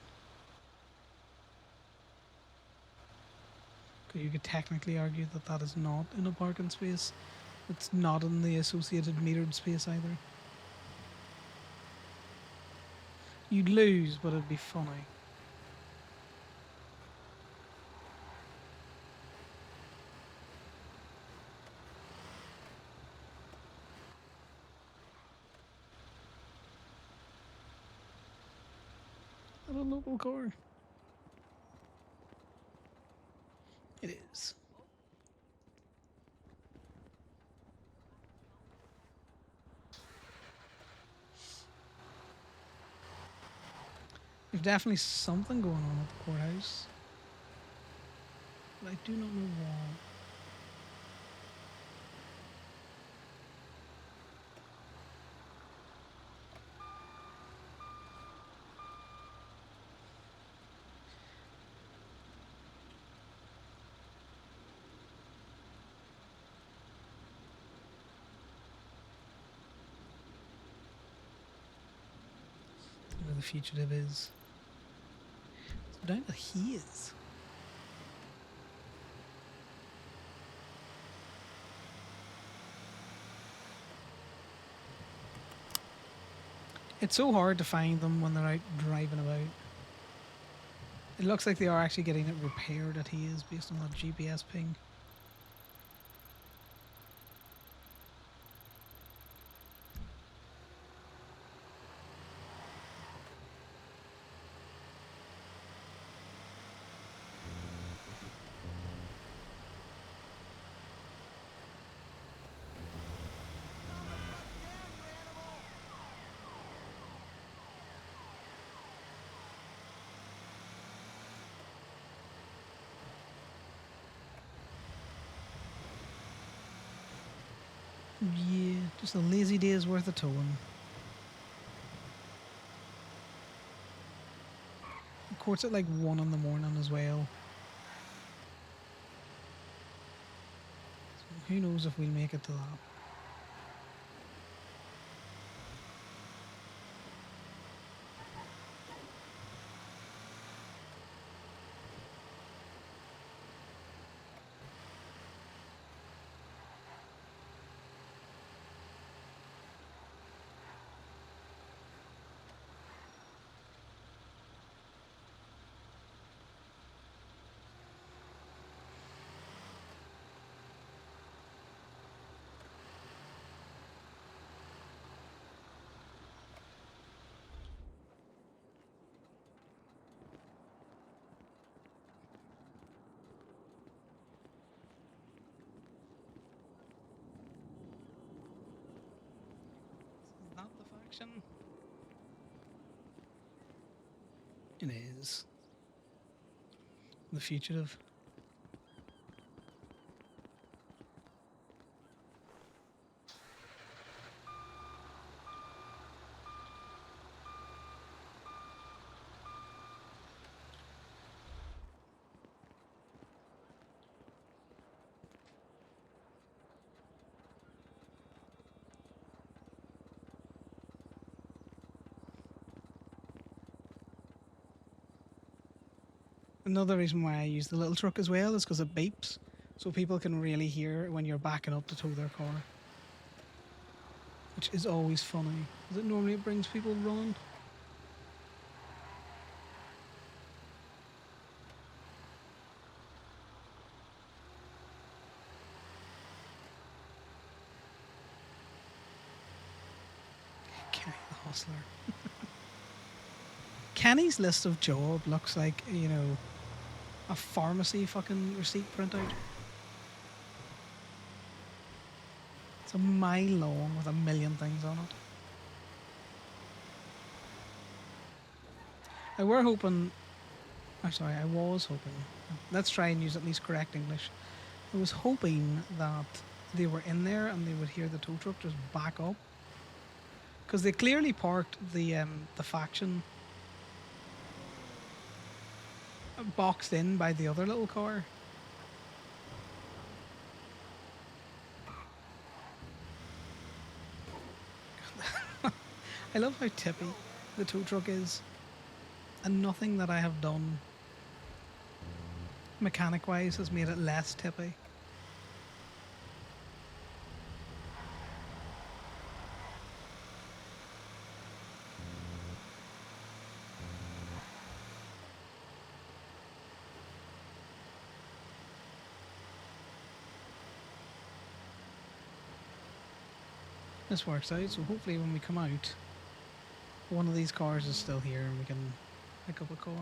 Okay, you could technically argue that that is not in a parking space. It's not in the associated metered space either. You'd lose, but it'd be funny. Not a local car. It is. There's definitely something going on at the courthouse. But I do not know what. Where the fugitive is. So down to he is. It's so hard to find them when they're out driving about. It looks like they are actually getting it repaired at he is based on that GPS ping. Yeah, just a lazy day's worth of towing. The court's at like 1 in the morning as well. So who knows if we'll make it to that. Is that the faction? It is. The fugitive. Another reason why I use the little truck as well is because it beeps, so people can really hear when you're backing up to tow their car. Which is always funny, because it normally brings people running. Kenny the Hustler. Kenny's list of job looks like, you know, a pharmacy fucking receipt printout. It's a mile long with a million things on it. I were hoping, or sorry, I was hoping. Let's try and use at least correct English. I was hoping that they were in there and they would hear the tow truck just back up, because they clearly parked the faction boxed in by the other little car. I love how tippy the tow truck is, and nothing that I have done mechanic wise has made it less tippy. This works out, so hopefully when we come out, one of these cars is still here and we can pick up a car.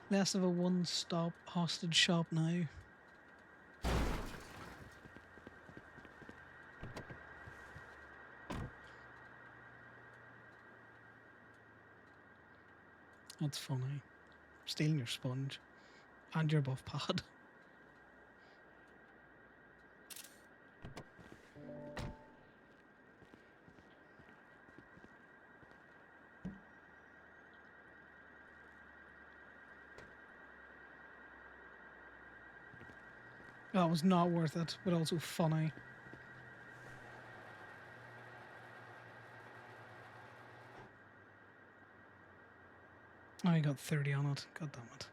Less of a one-stop hostage shop now. That's funny. Stealing your sponge and your buff pad. That was not worth it, but also funny. Oh, I got 30 on it. God damn it.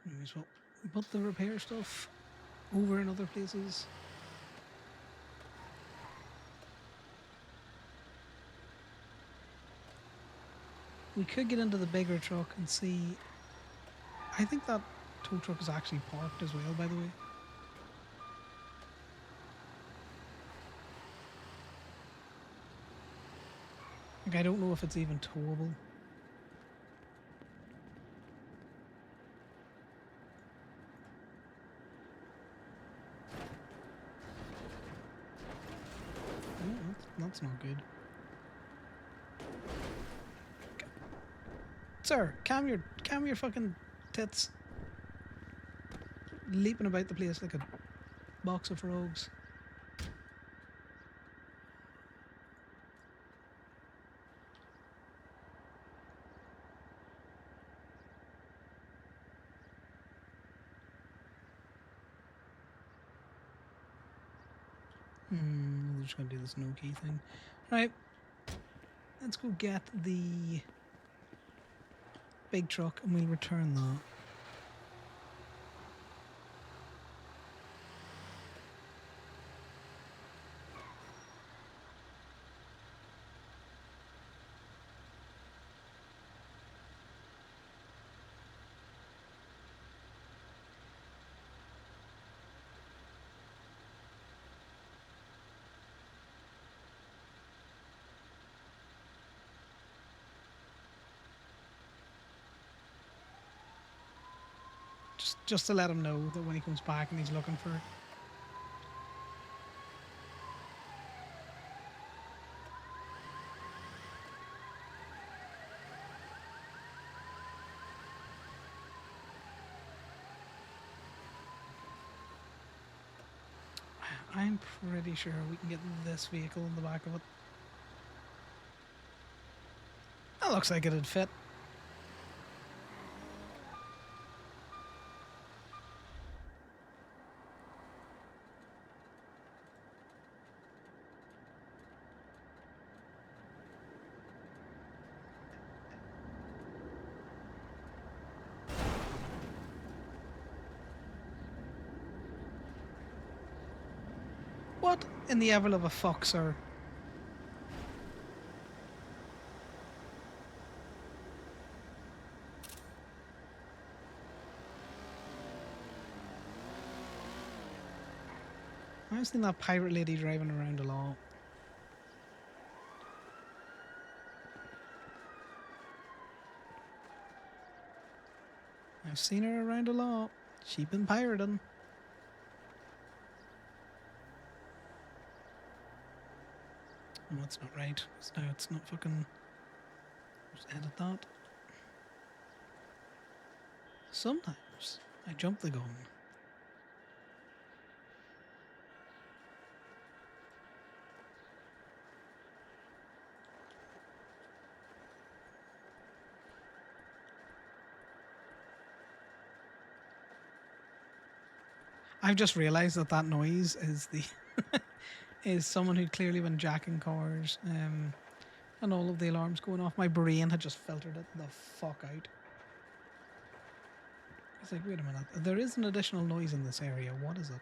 May as well put the repair stuff over in other places. We could get into the bigger truck and see. I think that tow truck is actually parked as well, by the way. Like, I don't know if it's even towable. Oh, that's not good. Sir, calm your fucking tits. Leaping about the place like a box of frogs. We're just gonna do this no key thing. Right. Let's go get the big truck and we'll return that. Just to let him know that when he comes back and he's looking for it. I'm pretty sure we can get this vehicle in the back of it. That looks like it'd fit. What in the ever of a fuck, sir? I've seen that pirate lady driving around a lot. I've seen her around a lot. She's been pirating. Oh, that's not right. No, it's not fucking... Just edit that. Sometimes I jump the gun. I've just realised that that noise is the is someone who clearly been jacking cars, and all of the alarms going off. My brain had just filtered it the fuck out. It's like, wait a minute, there is an additional noise in this area. What is it?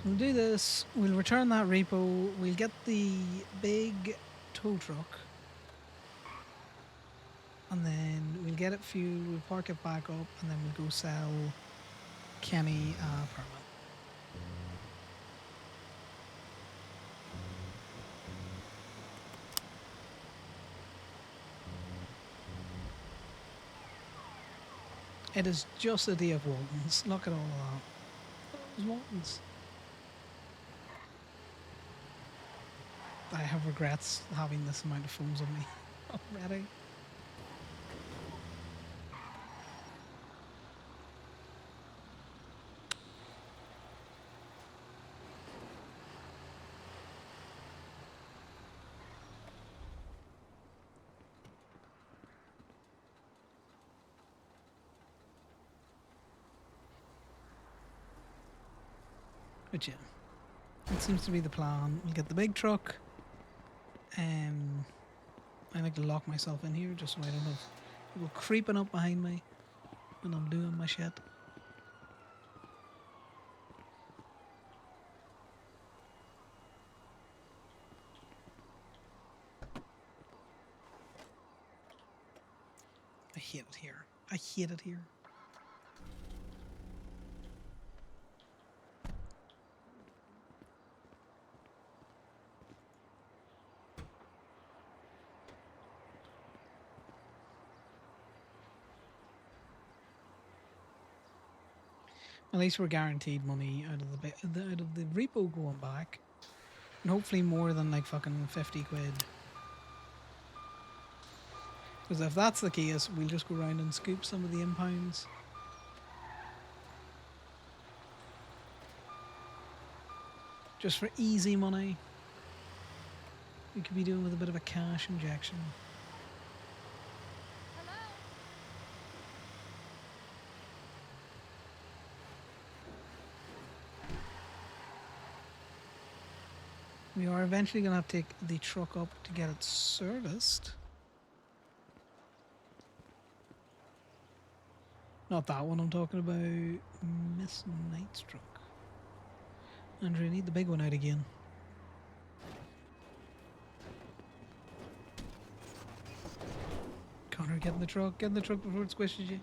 We'll do this, we'll return that repo, we'll get the big tow truck, and then we'll get it fueled, we'll park it back up, and then we'll go sell Kenny a permit. It is just a day of Waltons. Look at all of that. Those Waltons. I have regrets having this amount of phones on me already. But yeah, it seems to be the plan. We'll get the big truck. I like to lock myself in here just so I don't have people creeping up behind me when I'm doing my shit. I hate it here. I hate it here. At least we're guaranteed money out of the repo going back, and hopefully more than like fucking 50 quid. Because if that's the case, we'll just go around and scoop some of the impounds. Just for easy money. We could be doing with a bit of a cash injection. We are eventually going to have to take the truck up to get it serviced. Not that one I'm talking about. Miss Knight's truck. Andrew, I need the big one out again. Connor, get in the truck. Get in the truck before it squishes you.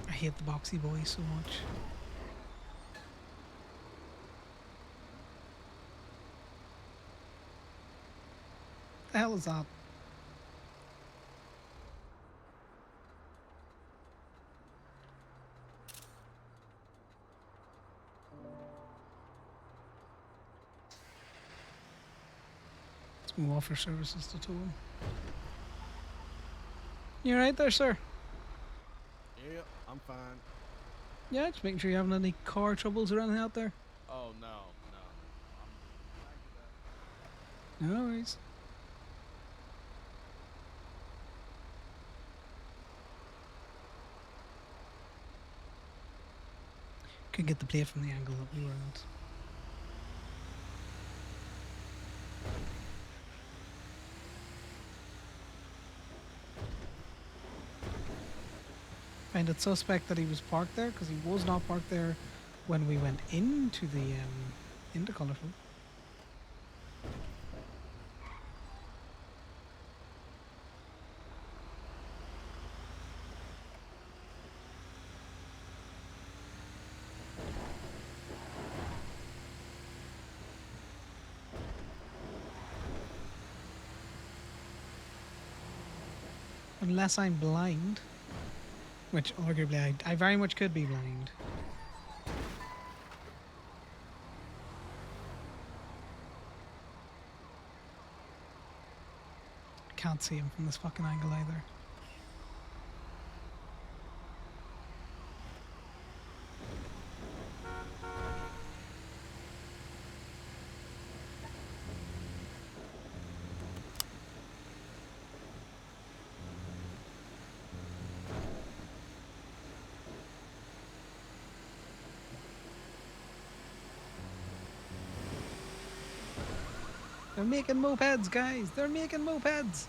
I hate the boxy boy so much. The hell is that? Who offer services to tow him. You right there, sir? Yeah, I'm fine. Yeah, just making sure you haven't any car troubles or anything out there. Oh no, no. Thank you, No worries. Could get the plate from the angle that we were at. Find it suspect that he was parked there because he was not parked there when we went into the into Colourful. Unless I'm blind, which arguably I very much could be blind. Can't see him from this fucking angle either. They're making mopeds, guys! They're making mopeds!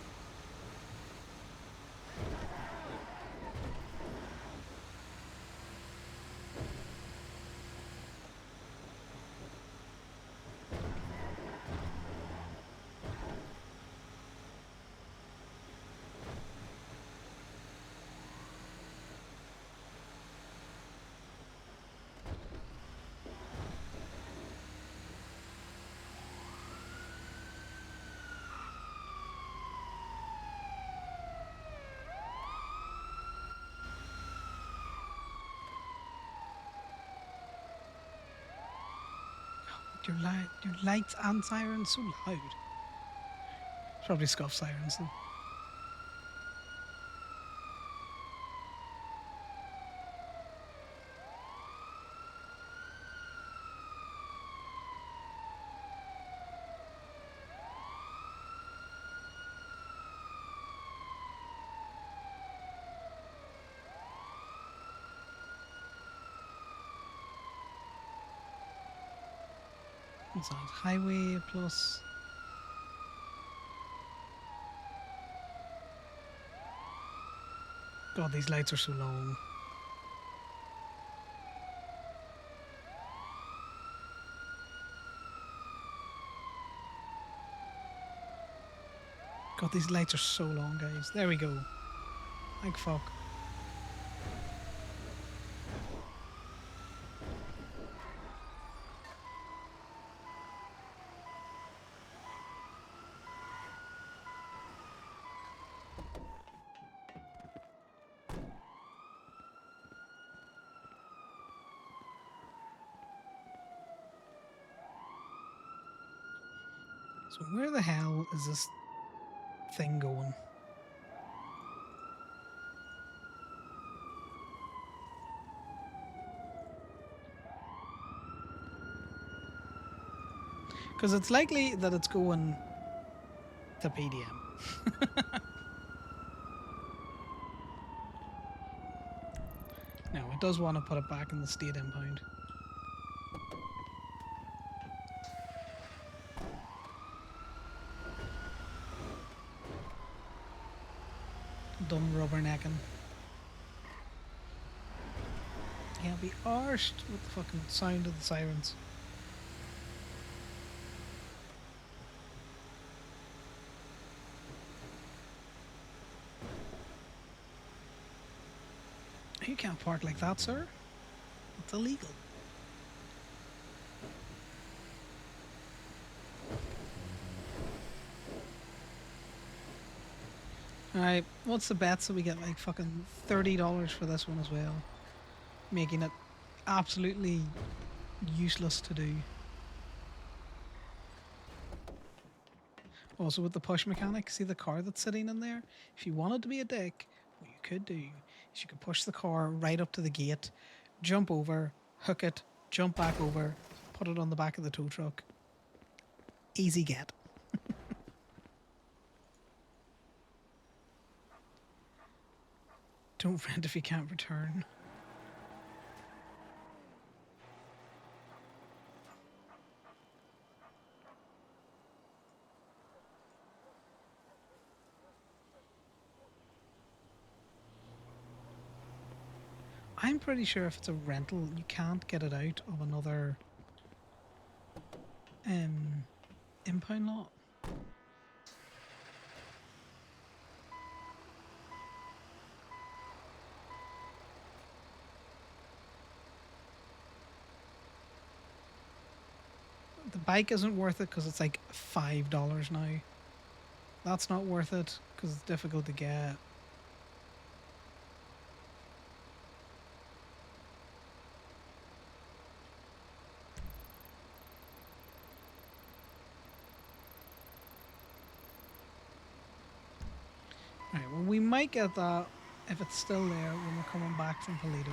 Your lights and sirens so loud. It's probably scuff sirens though. What's that? Highway plus. God, these lights are so long. God, these lights are so long, guys. There we go. Thank fuck. So where the hell is this thing going? Because it's likely that it's going to PDM. No, it does want to put it back in the state impound. Dumb rubbernecking. Yeah, be arsed with the fucking sound of the sirens. You can't park like that, sir. It's illegal. Alright, what's the bet so we get like fucking $30 for this one as well? Making it absolutely useless to do. Also with the push mechanic, see the car that's sitting in there? If you wanted to be a dick, what you could do is you could push the car right up to the gate, jump over, hook it, jump back over, put it on the back of the tow truck. Easy get. Don't rent if you can't return. I'm pretty sure if it's a rental, you can't get it out of another impound lot. The bike isn't worth it because it's like $5 now. That's not worth it because it's difficult to get. Right, well, we might get that if it's still there when we're coming back from Toledo.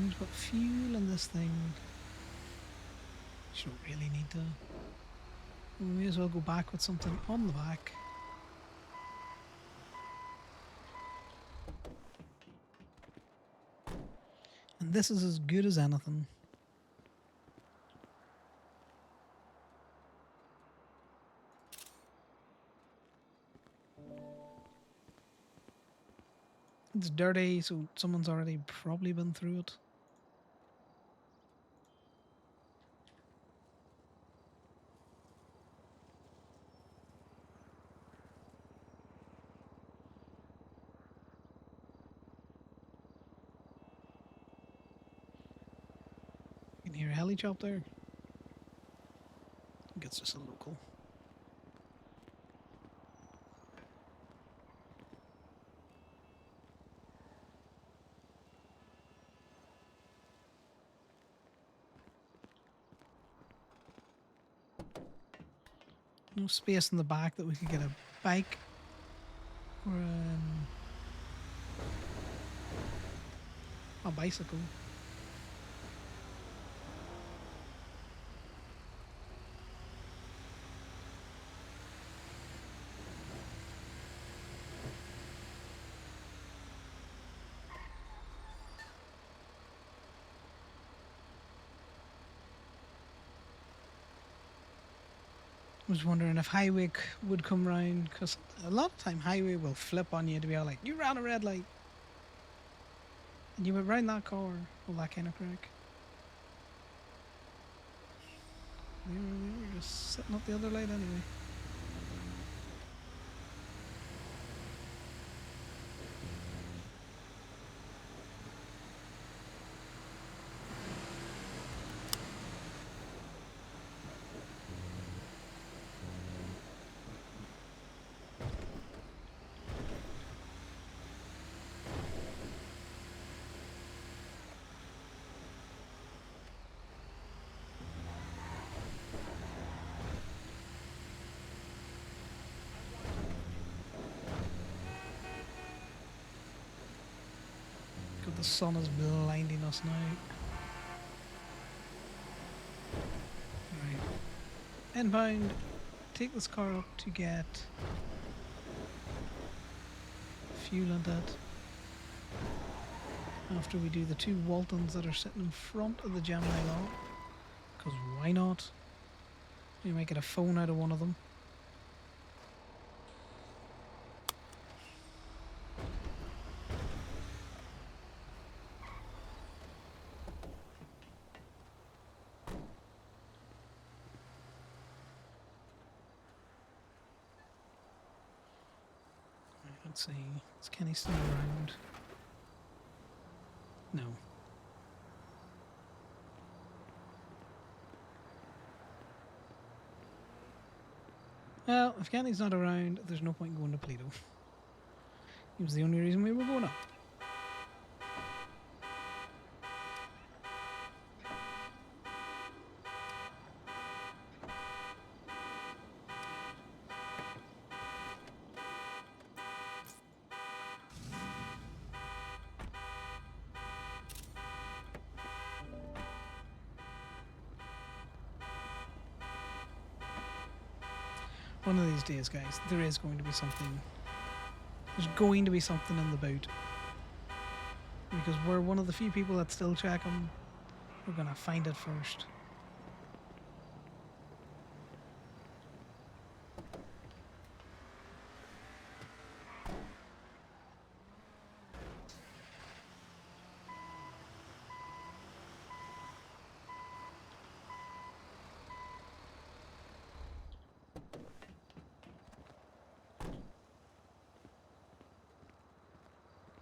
We've got fuel in this thing. You don't really need to. We may as well go back with something on the back. And this is as good as anything. It's dirty, so someone's already probably been through it. You can hear a heli chop there. I think it's just a local. No space in the back that we could get a bike or a bicycle. Was wondering if highway would come round, because a lot of time highway will flip on you to be all like, you ran a red light and you went round that car, all that kind of crack. They were just setting up the other light anyway. The sun is blinding us now. Right. Inbound. Take this car up to get fuel and that. After we do the two Waltons that are sitting in front of the Gemini lot. Because why not? We might get a phone out of one of them. Let's see. Is Kenny still around? No. Well, if Kenny's not around, there's no point in going to Pluto. He was the only reason we were going up. One of these days, guys, there is going to be something. There's going to be something in the boot. Because we're one of the few people that still check them. We're going to find it first.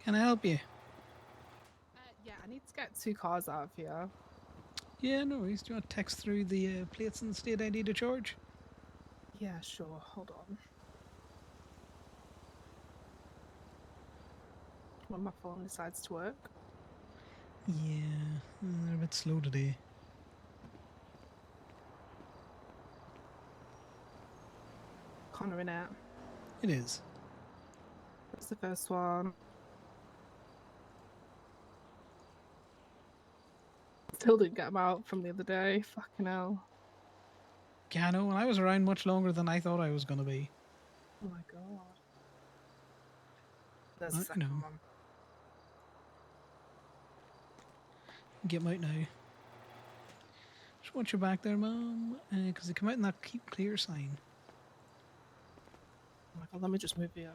Can I help you? Yeah, I need to get 2 cars out of here. Yeah, no worries. Do you want to text through the plates and state ID to charge? Yeah, sure. Hold on. When my phone decides to work. Yeah, they're a bit slow today. Connor in it. It is. That's the first one. Still didn't get him out from the other day. Fucking hell. Yeah, I know. And I was around much longer than I thought I was going to be. Oh my god. There's the I second know. one. Get them out now. Just watch your back there, Mum. Because they come out in that keep clear sign. Oh my god, let me just move here.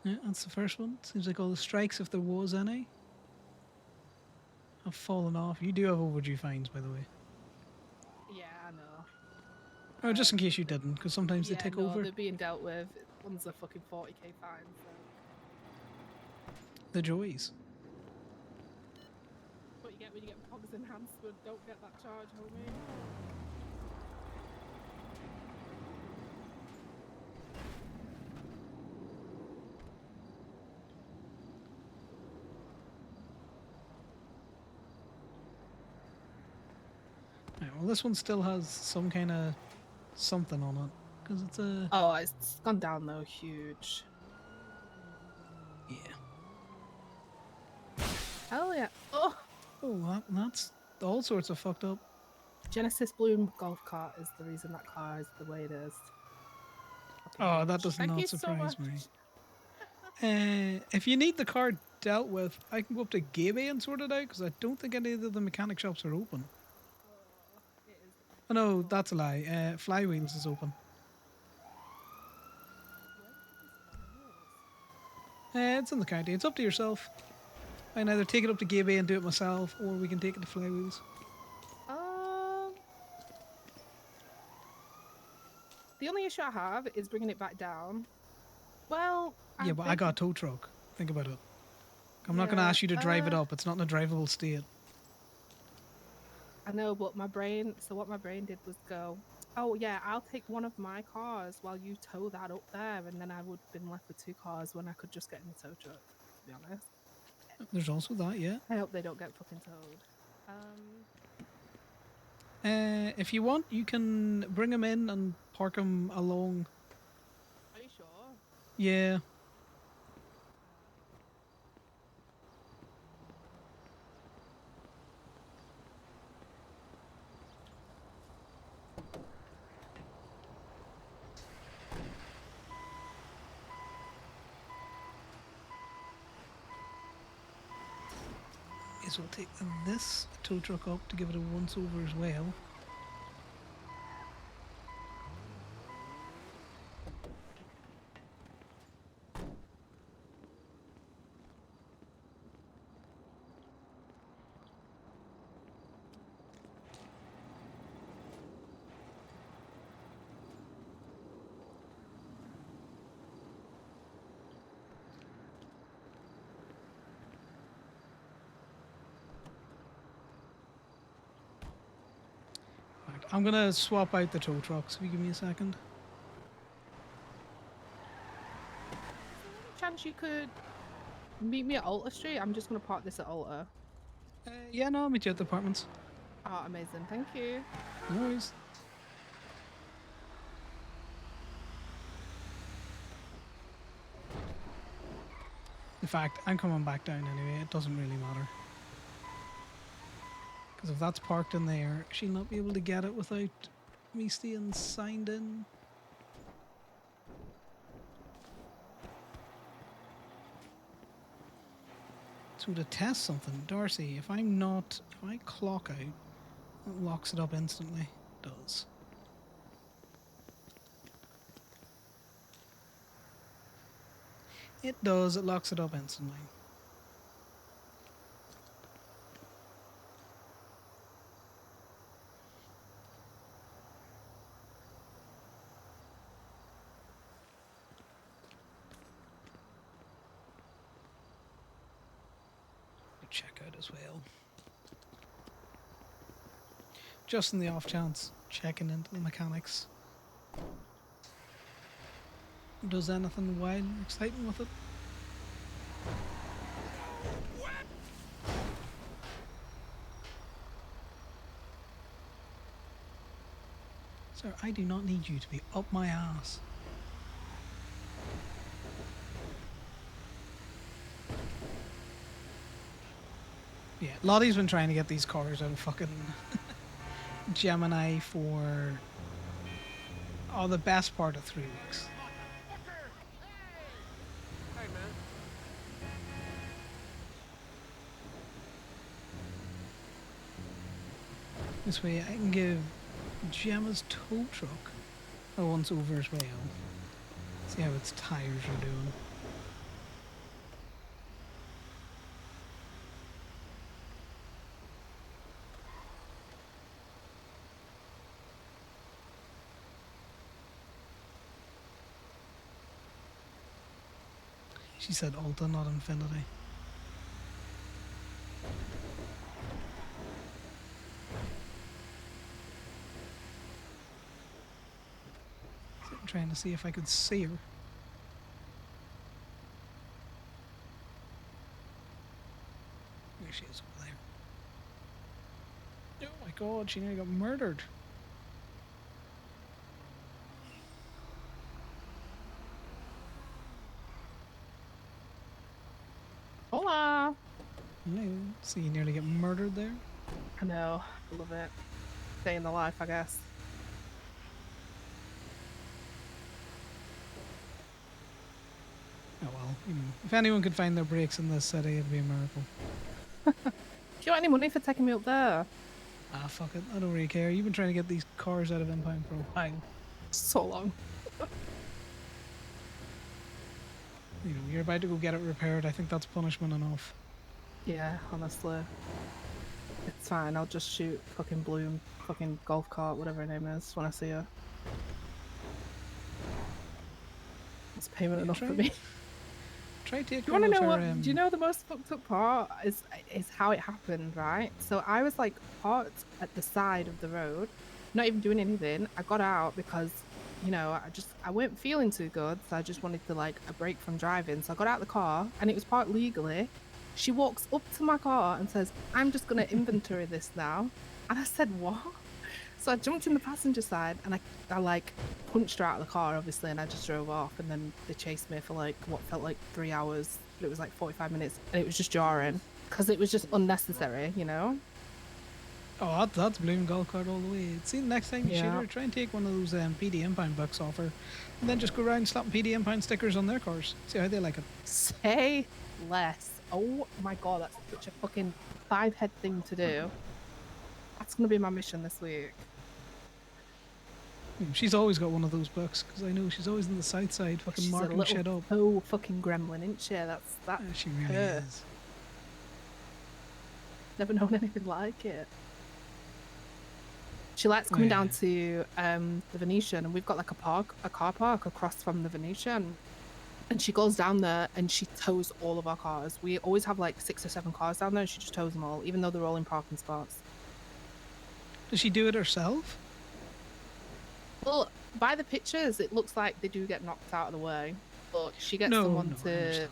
Yeah, that's the first one. Seems like all the strikes, if there was any, have fallen off. You do have overdue fines, by the way. Yeah, I know. Oh, just in case you didn't, because sometimes Yeah, they take no, over. they're being dealt with. One's a fucking 40k fine, so. The joys. What you get when you get Pogs enhancement, don't get that charge, homie. Right, well, this one still has some kind of something on it. Because it's a... Oh, it's gone down though, huge. Yeah. Hell yeah. Oh! Oh, that's all sorts of fucked up. Genesis Bloom golf cart is the reason that car is the way it is. Fucking Oh, that bitch. does Thank not you so surprise much. me. If you need the car dealt with, I can go up to Gaby and sort it out, because I don't think any of the mechanic shops are open. Oh, it is. Oh no, that's a lie. Flywheels is open. Where the fuck is Flywheels? It's in the county. It's up to yourself. I can either take it up to Gaby and do it myself, or we can take it to Flywheels. The only issue I have is bringing it back down. Well, Yeah, but I got a tow truck. Think about it. I'm not going to Yeah, ask you to drive it up. It's not in a drivable state. I know, but my brain. So what my brain did was go, "Oh yeah, I'll take one of my cars while you tow that up there," and then I would have been left with 2 cars when I could just get in the tow truck. To be honest. There's also that, yeah. I hope they don't get fucking towed. If you want, you can bring them in and park them along. Are you sure? Yeah. May as well take this tow truck up to give it a once over as well. I'm gonna swap out the tow trucks. If you give me a second. Chance you could meet me at Alta Street? I'm just gonna park this at Alta. Yeah, no, I'll meet you at the apartments. Oh, amazing. Thank you. No worries. In fact, I'm coming back down anyway. It doesn't really matter. Because if that's parked in there, she'll not be able to get it without me staying signed in. So to test something, Darcy, if I clock out, it locks it up instantly. It does. It does, it locks it up instantly. Check out as well. Just in the off chance, checking into the mechanics. Does anything wild or exciting with it? Sir, I do not need you to be up my ass. Yeah, Lottie's been trying to get these cars out of fucking Gemini for the best part of 3 weeks. Hey, man. This way I can give Gemma's tow truck a once over as well. See how its tires are doing. She said Alta, not Infinity. So I'm trying to see if I could see her. There she is over there. Oh my god, she nearly got murdered. Hola. Yeah, see you nearly get murdered there. I know. I love it. Day in the life, I guess. Oh well, you know, if anyone could find their brakes in this city, it'd be a miracle. Do you want any money for taking me up there? Ah, fuck it. I don't really care. You've been trying to get these cars out of impound for a while. So long. You know, you're about to go get it repaired. I think that's punishment enough. Yeah, honestly. It's fine. I'll just shoot fucking Bloom, fucking golf cart, whatever her name is, when I see her. It's payment enough for me. Try taking. Do you want to know what? her, Do you know the most fucked up part is how it happened, right? So I was like parked at the side of the road, not even doing anything. I got out because, you know, I weren't feeling too good, so I just wanted to like a break from driving. So I got out of the car and it was parked legally. She walks up to my car and says, "I'm just gonna inventory this now," and I said, "What?" So I jumped in the passenger side and I like punched her out of the car, obviously, and I just drove off. And then they chased me for like what felt like 3 hours, but it was like 45 minutes, and it was just jarring because it was just unnecessary, you know. Oh, that's Bloom golf cart all the way. See, next time you shoot her, try and take one of those PD impound bucks off her, and then just go around slapping PD impound stickers on their cars. See how they like it. Say less. Oh my god, that's such a fucking 5-head thing to do. That's gonna be my mission this week. She's always got one of those bucks because I know she's always in the south side, fucking She's marking a shit little up. Oh, fucking gremlin, isn't she? That's that. Yeah, she really her. is. Never known anything like it. She likes coming down to the Venetian, and we've got like a car park across from the Venetian. And she goes down there and she tows all of our cars. We always have like 6 or 7 cars down there, and she just tows them all, even though they're all in parking spots. Does she do it herself? Well, by the pictures, it looks like they do get knocked out of the way, but she gets No, someone no, I to. understand that.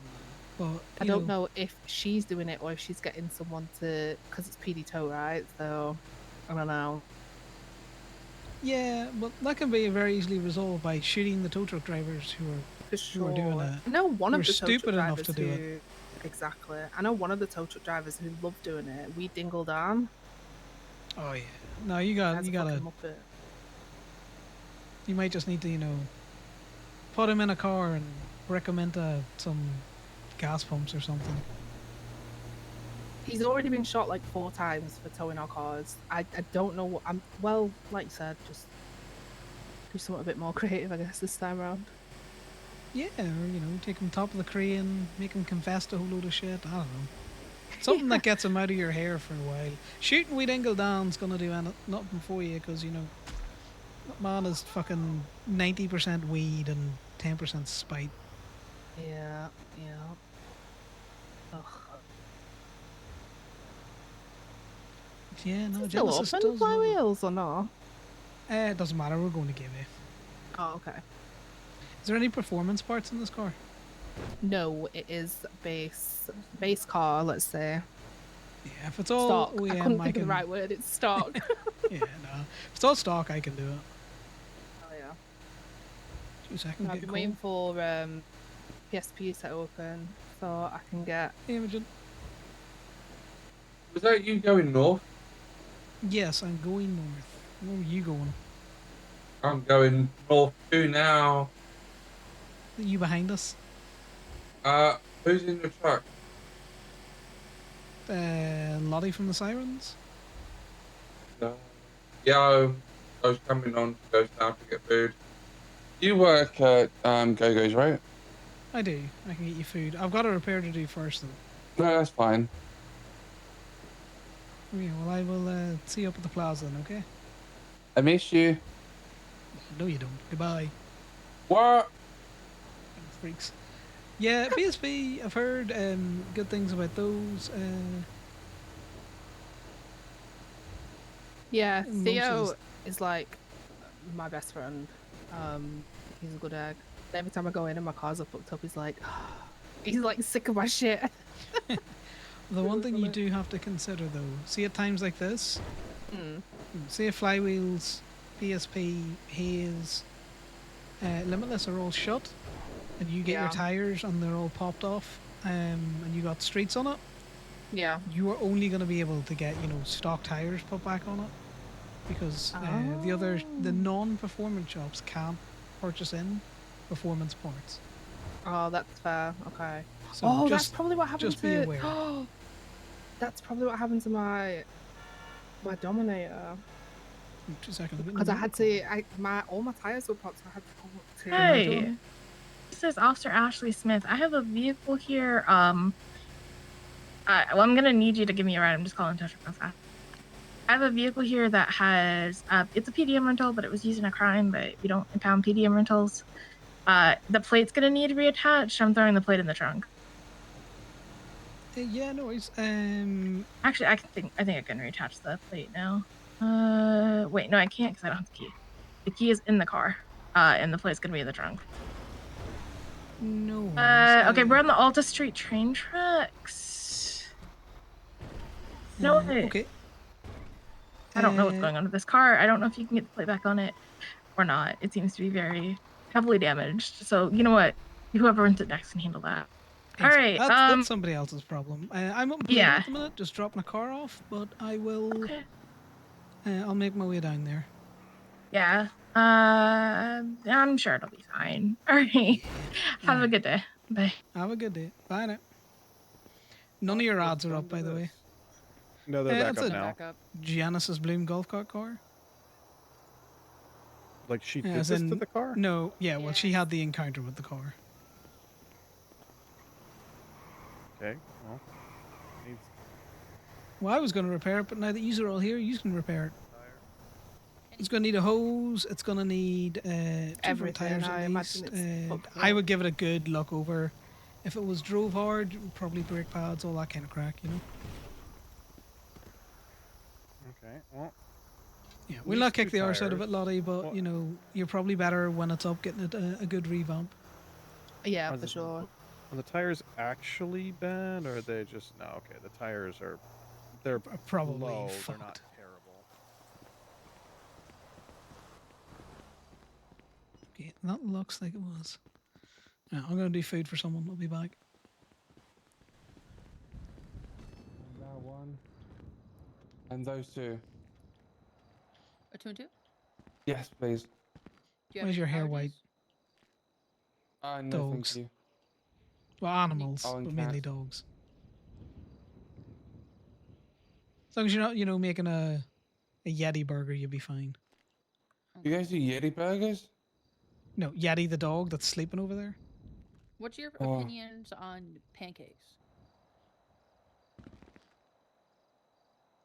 But I you don't know if she's doing it or if she's getting someone to, because it's PD tow, right? So I don't know. Yeah, but that can be very easily resolved by shooting the tow truck drivers who For are doing sure. it. I know one who of are the tow truck stupid enough drivers to do it. who. Exactly. I know one of the tow truck drivers who love doing it. We dingle down. Oh yeah. No, you got As you a gotta. fucking muppet. You might just need to put him in a car and recommend some gas pumps or something. He's already been shot like 4 times for towing our cars. I don't know what I'm. Well, like you said, just do something a bit more creative, I guess, this time around. Yeah, or take him top of the crane, make him confess to a whole load of shit. I don't know. Something that gets him out of your hair for a while. Shooting Weed Dingle Down's gonna do nothing for you because that man is fucking 90% weed and 10% spite. Yeah, yeah. Ugh. Yeah, no, Is it still Genesis open, does love it. flywheels or not? It doesn't matter. We're going to give you. Oh, okay. Is there any performance parts in this car? No, it is base car, let's say. Yeah, if it's all Stock. OEM, I couldn't think of the right word. It's stock. Yeah, no. If it's all stock, I can do it. Oh yeah. 2 seconds. I've been waiting for PSP to open so I can get. Imogen. Was that you going north? Yes, I'm going north. Where are you going? I'm going north too now. Are you behind us? Who's in the truck? Lottie from the Sirens? Yeah, I was coming on to go south to get food. You work at Go-Go's, right? I do. I can get you food. I've got a repair to do first, though. No, that's fine. Yeah, well, I will see you up at the plaza then, okay? I miss you. No, you don't. Goodbye. What? Freaks. Yeah, PSP, I've heard good things about those. Yeah, Most Theo of is like my best friend. He's a good egg. Every time I go in and my car's up hooked up, he's like sick of my shit. The one thing you do have to consider, though, see at times like this, say if Flywheels, PSP, Haze, Limitless are all shut, and you get your tires and they're all popped off, and you got streets on it. Yeah. You are only going to be able to get stock tires put back on it, because the non-performance shops can't purchase in performance parts. Oh, that's fair. Okay. So that's probably what happened just be to. aware. That's probably what happened to my Dominator. 2 seconds. Because I had to. All my tires were popped. So I had to. Hey, this is Officer Ashley Smith. I have a vehicle here. Well, I'm gonna need you to give me a ride. I'm just calling touch real fast. I have a vehicle here that has. It's a PDM rental, but it was used in a crime. But we don't impound PDM rentals. The plate's gonna need reattached. I'm throwing the plate in the trunk. Yeah, no worries. Actually, I think I can reattach the plate now. Wait, no, I can't because I don't have the key. The key is in the car, and the plate's gonna be in the trunk. No. Okay, we're on the Alta Street train tracks. No way. Okay. I don't know what's going on with this car. I don't know if you can get the plate back on it or not. It seems to be very heavily damaged. So you know what? Whoever runs it next can handle that. All right. That's somebody else's problem. I'm up Yeah. at the minute, just dropping a car off, but I will. Okay. I'll make my way down there. Yeah. I'm sure it'll be fine. All right. Have a good day. Bye. Have a good day. Bye now. None of your ads are up, by the way. No, they're back it's up a now. Genesis Bloom golf cart car. Like she did As this in, to the car? No, yeah, well, she had the encounter with the car. Okay, well. Well, I was going to repair it, but now that you are all here, you can repair it. It's going to need a hose. It's going to need 2 front tires I at least. imagine it's fucked I up. would give it a good look over. If it was drove hard, probably brake pads, all that kind of crack, Okay, well. Yeah, At we'll not least kick two the arse out of tires. it, Lottie, but Well, you know, you're probably better when it's up, getting it a good revamp. Yeah, are for the, sure. are the tires actually bad, or are they just no? Okay, the tires are they're Probably low. They're not fucked. terrible. Okay, that looks like it was. Yeah, I'm gonna do food for someone. I'll be back. That one. And those two. A 2 and 2? Yes, please. Do you have Why is any your hair allergies? white? No, thank Dogs. you. Well, animals, Oh, and but mainly cats. dogs. As long as you're not, you know, making a Yeti burger, you'll be fine. You guys do Yeti burgers? No, Yeti the dog that's sleeping over there. What's your Oh. opinions on pancakes?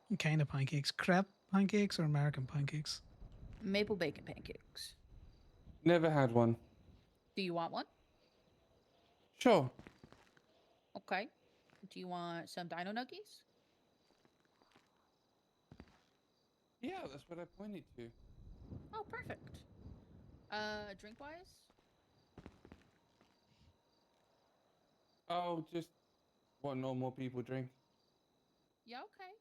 What kind of pancakes? Crepe pancakes or American pancakes? Maple bacon pancakes. Never had one. Do you want one? Sure. Okay. Do you want some dino nuggies? Yeah, that's what I pointed to. Oh, perfect. Drink wise? Oh, just what normal people drink. Yeah, okay.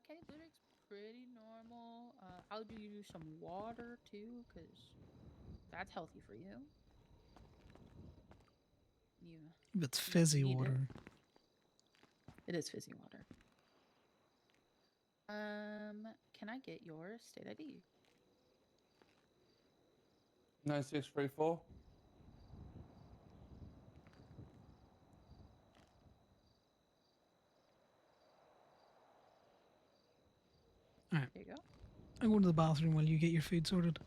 Kenny Blue Drink's pretty normal. I'll do you some water too, because that's healthy for you. It's fizzy need water. It is fizzy water. Can I get your state ID? 9634. Alright. There you go. I'm going to the bathroom while you get your food sorted.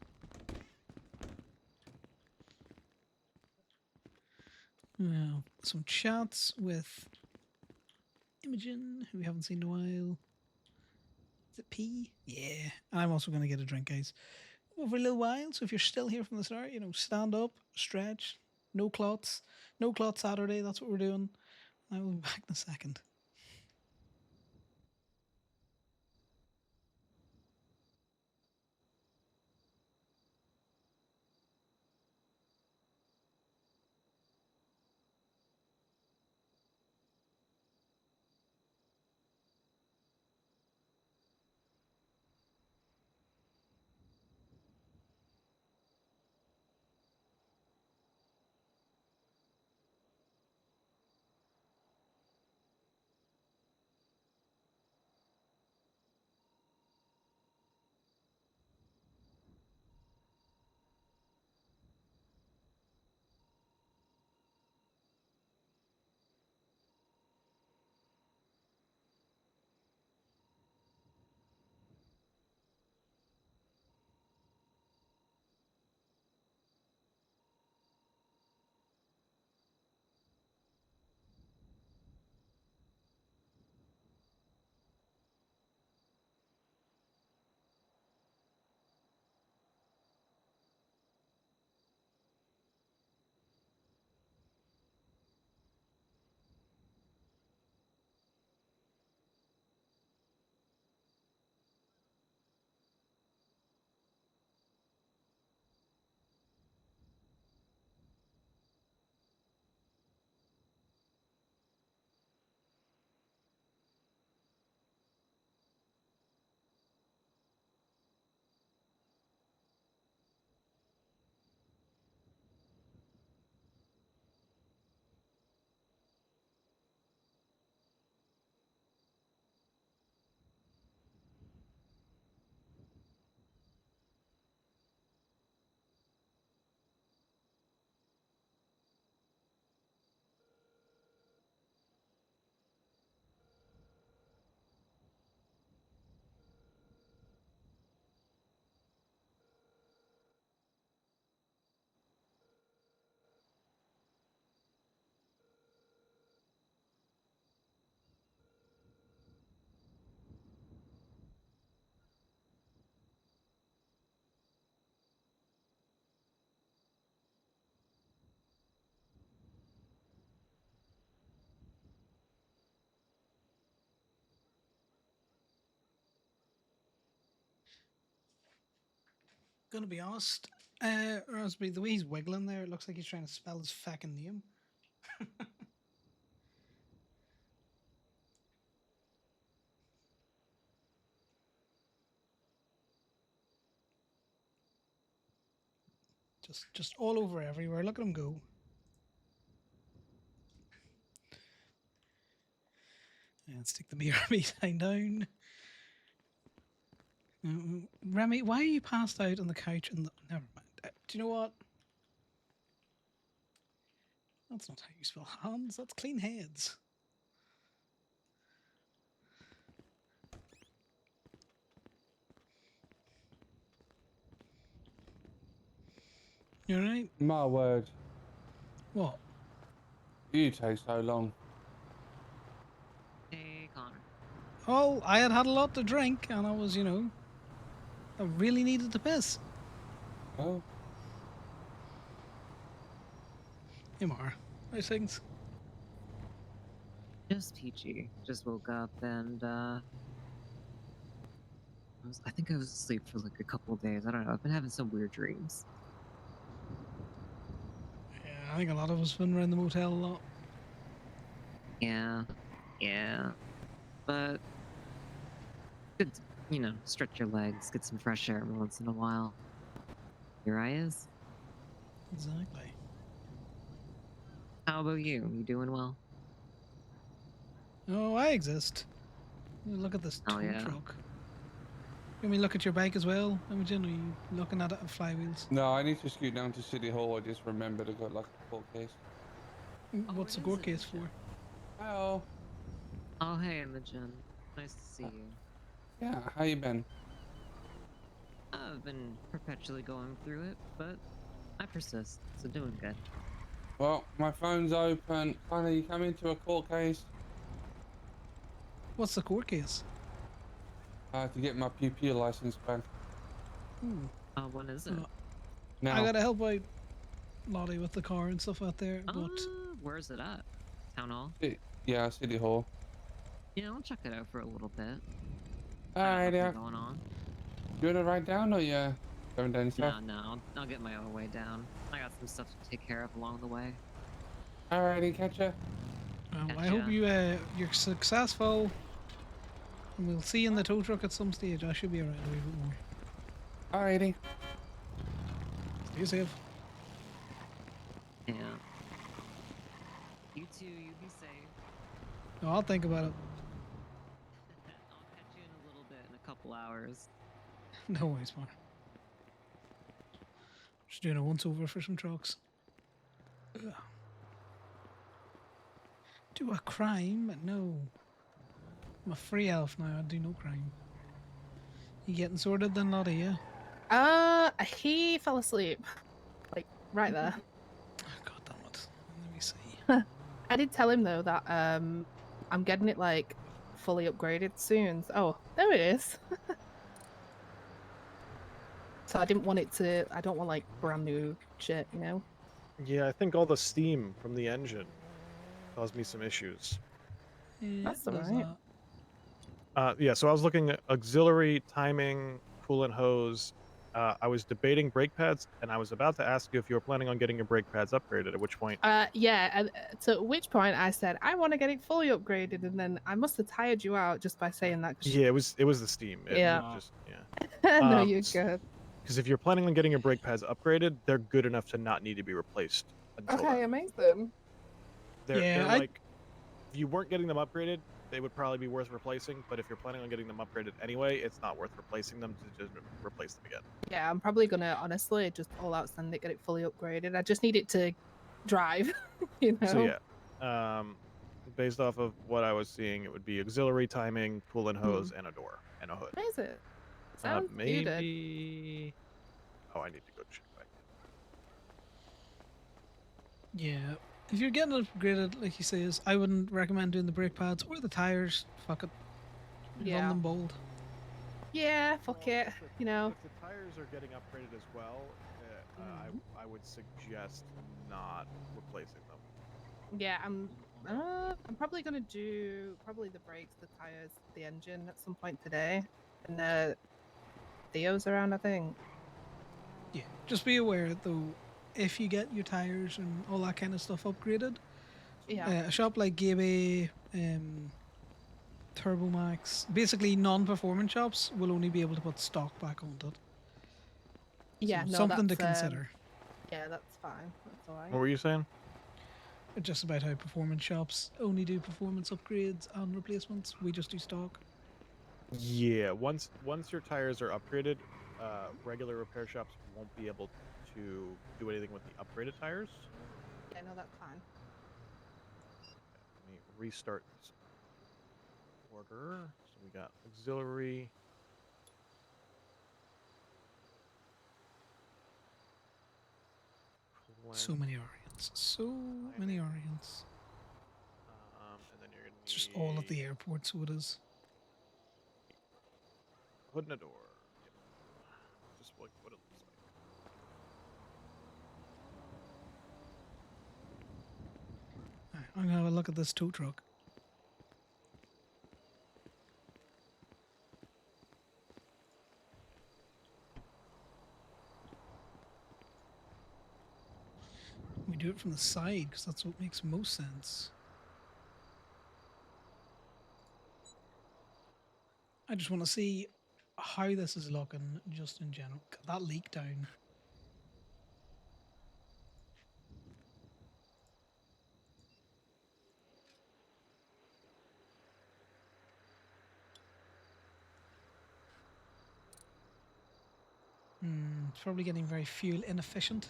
Now, some chats with Imogen, who we haven't seen in a while. Is it P? Yeah. And I'm also going to get a drink, guys. Over a little while, so if you're still here from the start, you know, stand up, stretch, no clots. No clot Saturday, that's what we're doing. I will be back in a second. Gonna be honest, Raspberry, the way he's wiggling there, it looks like he's trying to spell his fucking name. Just all over everywhere. Look at him go. Let's take the BRB sign down. Remy, why are you passed out on the couch? Never mind. Do you know what? That's not how you spell hands. That's clean heads. You alright? My word. What? You take so long. Hey, Connor. Oh, I had a lot to drink, and I was, I really needed to piss. Oh. Imar, how's things? Just peachy. Just woke up and I think I was asleep for like a couple of days. I don't know. I've been having some weird dreams. Yeah, I think a lot of us been around the motel a lot. Yeah, yeah. But good, to, stretch your legs, get some fresh air once in a while. Your eyes? Exactly. How about you? You doing well? Oh, I exist. Look at this tow yeah. truck. You want me to look at your bike as well, Imogen? Are you looking at it on flywheels? No, I need to scoot down to City Hall. I just remembered I got like a court case. What's the court case for? Oh. Oh, hey, Imogen. Nice to see you. Yeah, how you been? I've been perpetually going through it, but I persist, so doing good. Well, my phone's open. Connor, you come into a court case? What's the court case? To get my PP license back. When is it? Now. I gotta help out Lottie with the car and stuff out there, but... Where's it at? Town Hall? Yeah, City Hall. Yeah, I'll check it out for a little bit. Alright, yeah. Going on? You wanna ride down or you going down yourself? No, I'll get my own way down. I got some stuff to take care of along the way. Alrighty, catch ya. I hope you're successful. And we'll see you in the tow truck at some stage. I should be around a wee bit more. Alrighty. Stay safe. Yeah. You too, you be safe. No, I'll think about it. I'll catch you in a little bit, in a couple hours. No worries, man. Just doing a once over for some trucks. Ugh. Do a crime? No. I'm a free elf now. I do no crime. You getting sorted then, Lottie? Yeah. He fell asleep, like right there. God damn it. Let me see. I did tell him though that I'm getting it like fully upgraded soon. Oh, there it is. So I didn't want it to. I don't want like brand new shit, you know. Yeah, I think all the steam from the engine caused me some issues. Yeah, That's alright. Yeah, so I was looking at auxiliary, timing, coolant hose. I was debating brake pads, and I was about to ask you if you were planning on getting your brake pads upgraded, at which point... Yeah, so at which point I said, I want to get it fully upgraded, and then I must have tired you out just by saying that. Yeah, it was the steam. Yeah. Yeah. No, you're good. Because if you're planning on getting your brake pads upgraded, they're good enough to not need to be replaced until Okay, then. amazing. They're like, if you weren't getting them upgraded, they would probably be worth replacing, but if you're planning on getting them upgraded anyway, it's not worth replacing them to just replace them again. Yeah, I'm probably gonna honestly just all out send it, get it fully upgraded. I just need it to drive, you know. So yeah, based off of what I was seeing, it would be auxiliary, timing, coolant hose, and a door and a hood. Amazing. Sounds Maybe. Oh, I need to go check back. Yeah. If you're getting it upgraded, like he says, I wouldn't recommend doing the brake pads or the tires. Fuck it. Yeah. Run them bold. Yeah, fuck it. You know. If the tires are getting upgraded as well, I would suggest not replacing them. Yeah, I'm probably gonna do the brakes, the tires, the engine at some point today, and Theo's around, I think. Yeah, just be aware though, if you get your tires and all that kind of stuff upgraded, Yeah. a shop like Gabe, Turbomax, basically non-performance shops will only be able to put stock back onto it. Yeah, So no, something to that's consider. yeah, that's fine. That's all right. What were you saying? Just about how performance shops only do performance upgrades and replacements. We just do stock. Yeah, once your tires are upgraded, regular repair shops won't be able to do anything with the upgraded tires. Yeah, no, that's fine. Let me restart this order. So we got auxiliary. So many Orions. So many Orions. And then you're gonna It's just all at the airport, so it is. hood and a door. Yep. Just like what it looks like. Alright, I'm gonna have a look at this tow truck. We do it from the side because that's what makes most sense. I just want to see how this is looking just in general. Got that leak down. It's probably getting very fuel inefficient.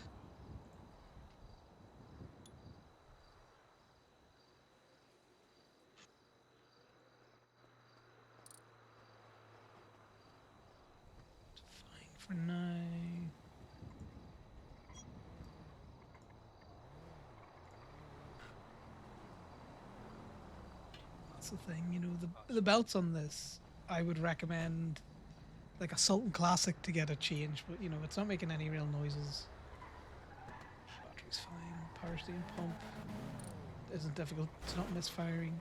Fine for now. That's the thing, you know, the belts on this, I would recommend like a Sultan Classic to get a change, but you know, it's not making any real noises. Battery's fine. Power steering pump isn't difficult, it's not misfiring.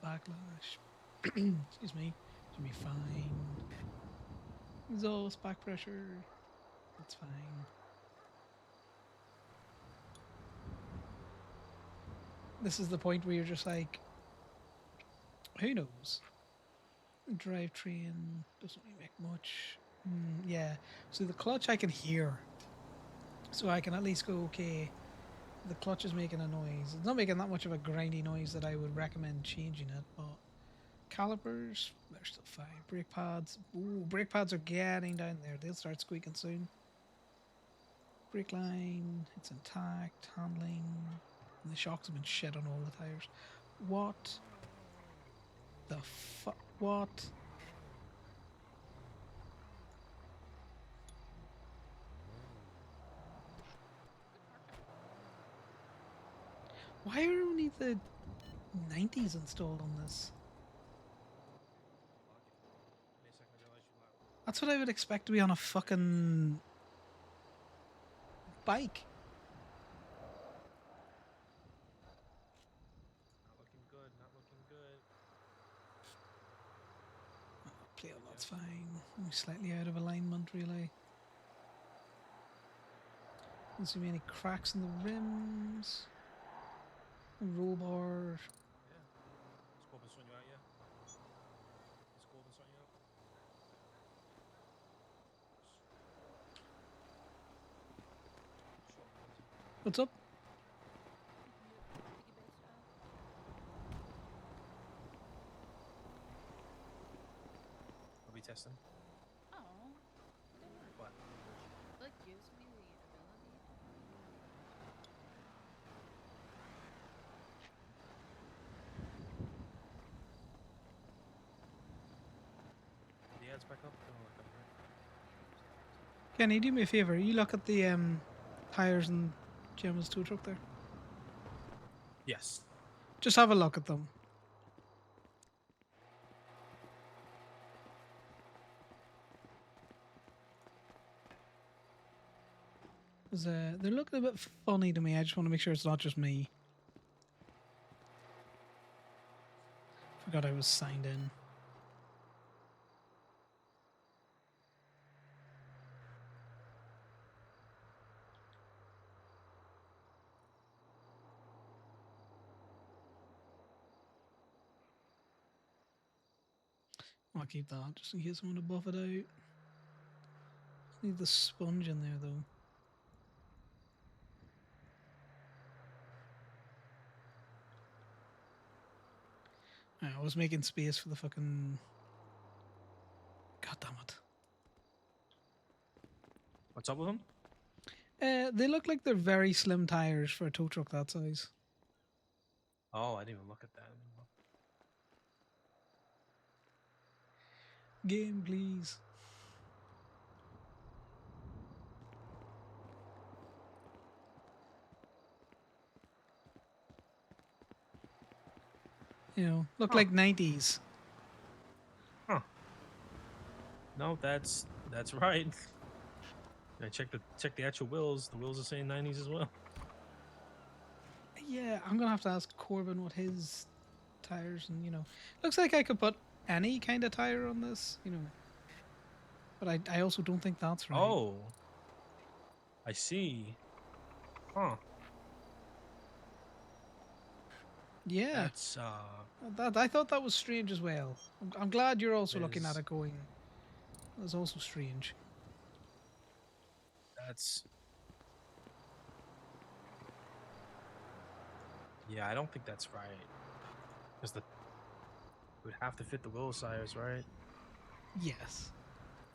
Backlash. Excuse me. Should be fine. Exhaust, back pressure. That's fine. This is the point where you're just like, who knows? Drivetrain doesn't really make much. Yeah. So the clutch I can hear. So I can at least go, okay, the clutch is making a noise. It's not making that much of a grindy noise that I would recommend changing it, but calipers, they're still fine. Brake pads, ooh, brake pads are getting down there. They'll start squeaking soon. Brake line, it's intact. Handling, the shocks have been shit on all the tires. What the fuck? What? Why are only the 90s installed on this? That's what I would expect to be on a fucking bike. Not looking good. Not looking good. Play on that's fine. Only slightly out of alignment, really. Don't see any cracks in the rims. Roll bar. Yeah. Is Corbin sorting you out, yeah? Is Corbin sorting you out? What's up? Are we testing? Oh. What? It like gives me the ability. The ads back up? Oh, okay. Kenny, do me a favor. You look at the tires and Gemma's tow truck there. Yes. Just have a look at them. They're looking a bit funny to me. I just want to make sure it's not just me. Forgot I was signed in. I'll keep that just in case I want to buff it out. Need the sponge in there though. I was making space for the fucking. God damn it. What's up with them? They look like they're very slim tires for a tow truck that size. Oh, I didn't even look at that. Game, please. You know, look like 90s. Huh. No, that's right. I check the actual wheels. The wheels are saying 90s as well. Yeah, I'm gonna have to ask Corbin what his tires and looks like I could put any kind of tire on this, but I also don't think that's right. Oh, I see. Huh. Yeah, That's that I thought that was strange as well. I'm glad you're also looking at is- it going. That's also strange. that's yeah. I don't think that's right. Because it would have to fit the wheel size, right? Yes.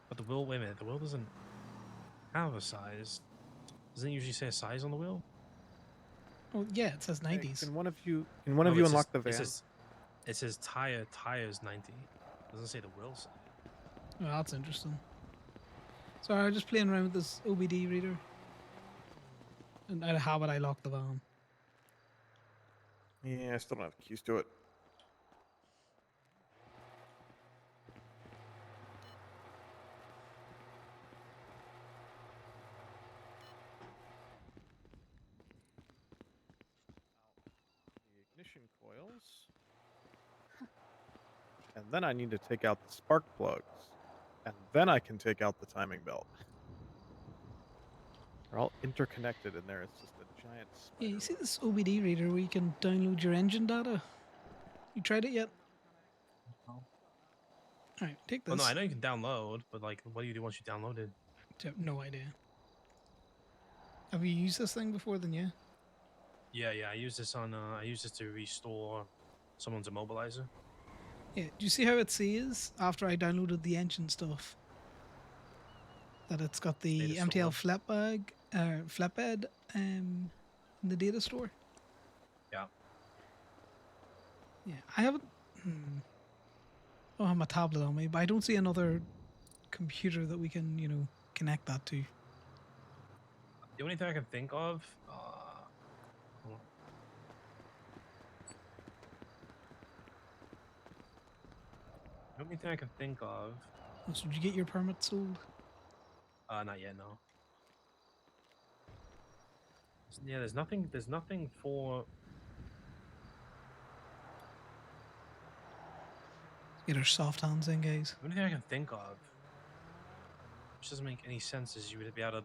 But the wheel. Wait a minute. The wheel doesn't have a size. Doesn't it usually say a size on the wheel? Oh yeah, it says Hey, 90s. can one of you No, but unlock the van? It says tires 90. It doesn't say the wheel size. Oh, that's interesting. Sorry, I'm just playing around with this OBD reader. And how would I lock the van? Yeah, I still don't have keys to it. The ignition coils. And then I need to take out the spark plugs. And then I can take out the timing belt. They're all interconnected in there. It's just a giant Yeah, spider you see web. this OBD reader where you can download your engine data? You tried it yet? No. Alright, take this. Well, no, I know you can download, but like, what do you do once you download it? I have no idea. Have you used this thing before then, yeah? Yeah. I use this to restore someone's immobilizer. Yeah, do you see how it says after I downloaded the engine stuff that it's got the Data MTL store. flatbed in the data store? Yeah. Yeah, I haven't. I don't have my tablet on me, but I don't see another computer that we can, connect that to. The only thing I can think of, hold on. The only thing I can think of, So did you get your permit sold? not yet, no. Yeah, there's nothing for. Get our soft hands in, guys. The only thing I can think of, which doesn't make any sense, is you would be able to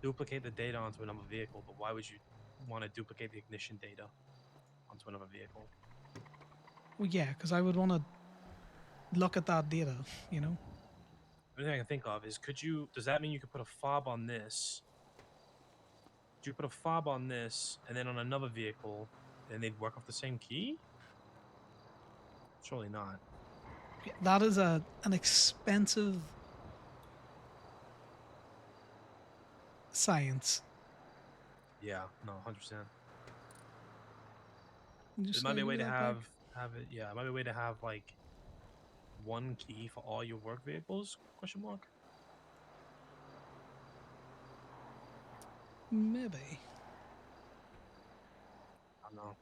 duplicate the data onto another vehicle, but why would you want to duplicate the ignition data onto another vehicle? Well, yeah, because I would want to look at that data, The only thing I can think of is, does that mean you could put a fob on this? Could you put a fob on this and then on another vehicle, and they'd work off the same key? Surely not. That is an expensive science. Yeah, no, 100%. Just It might be a slide way to that back. have it. Yeah, it might be a way to have like one key for all your work vehicles? Question mark. Maybe. I don't know.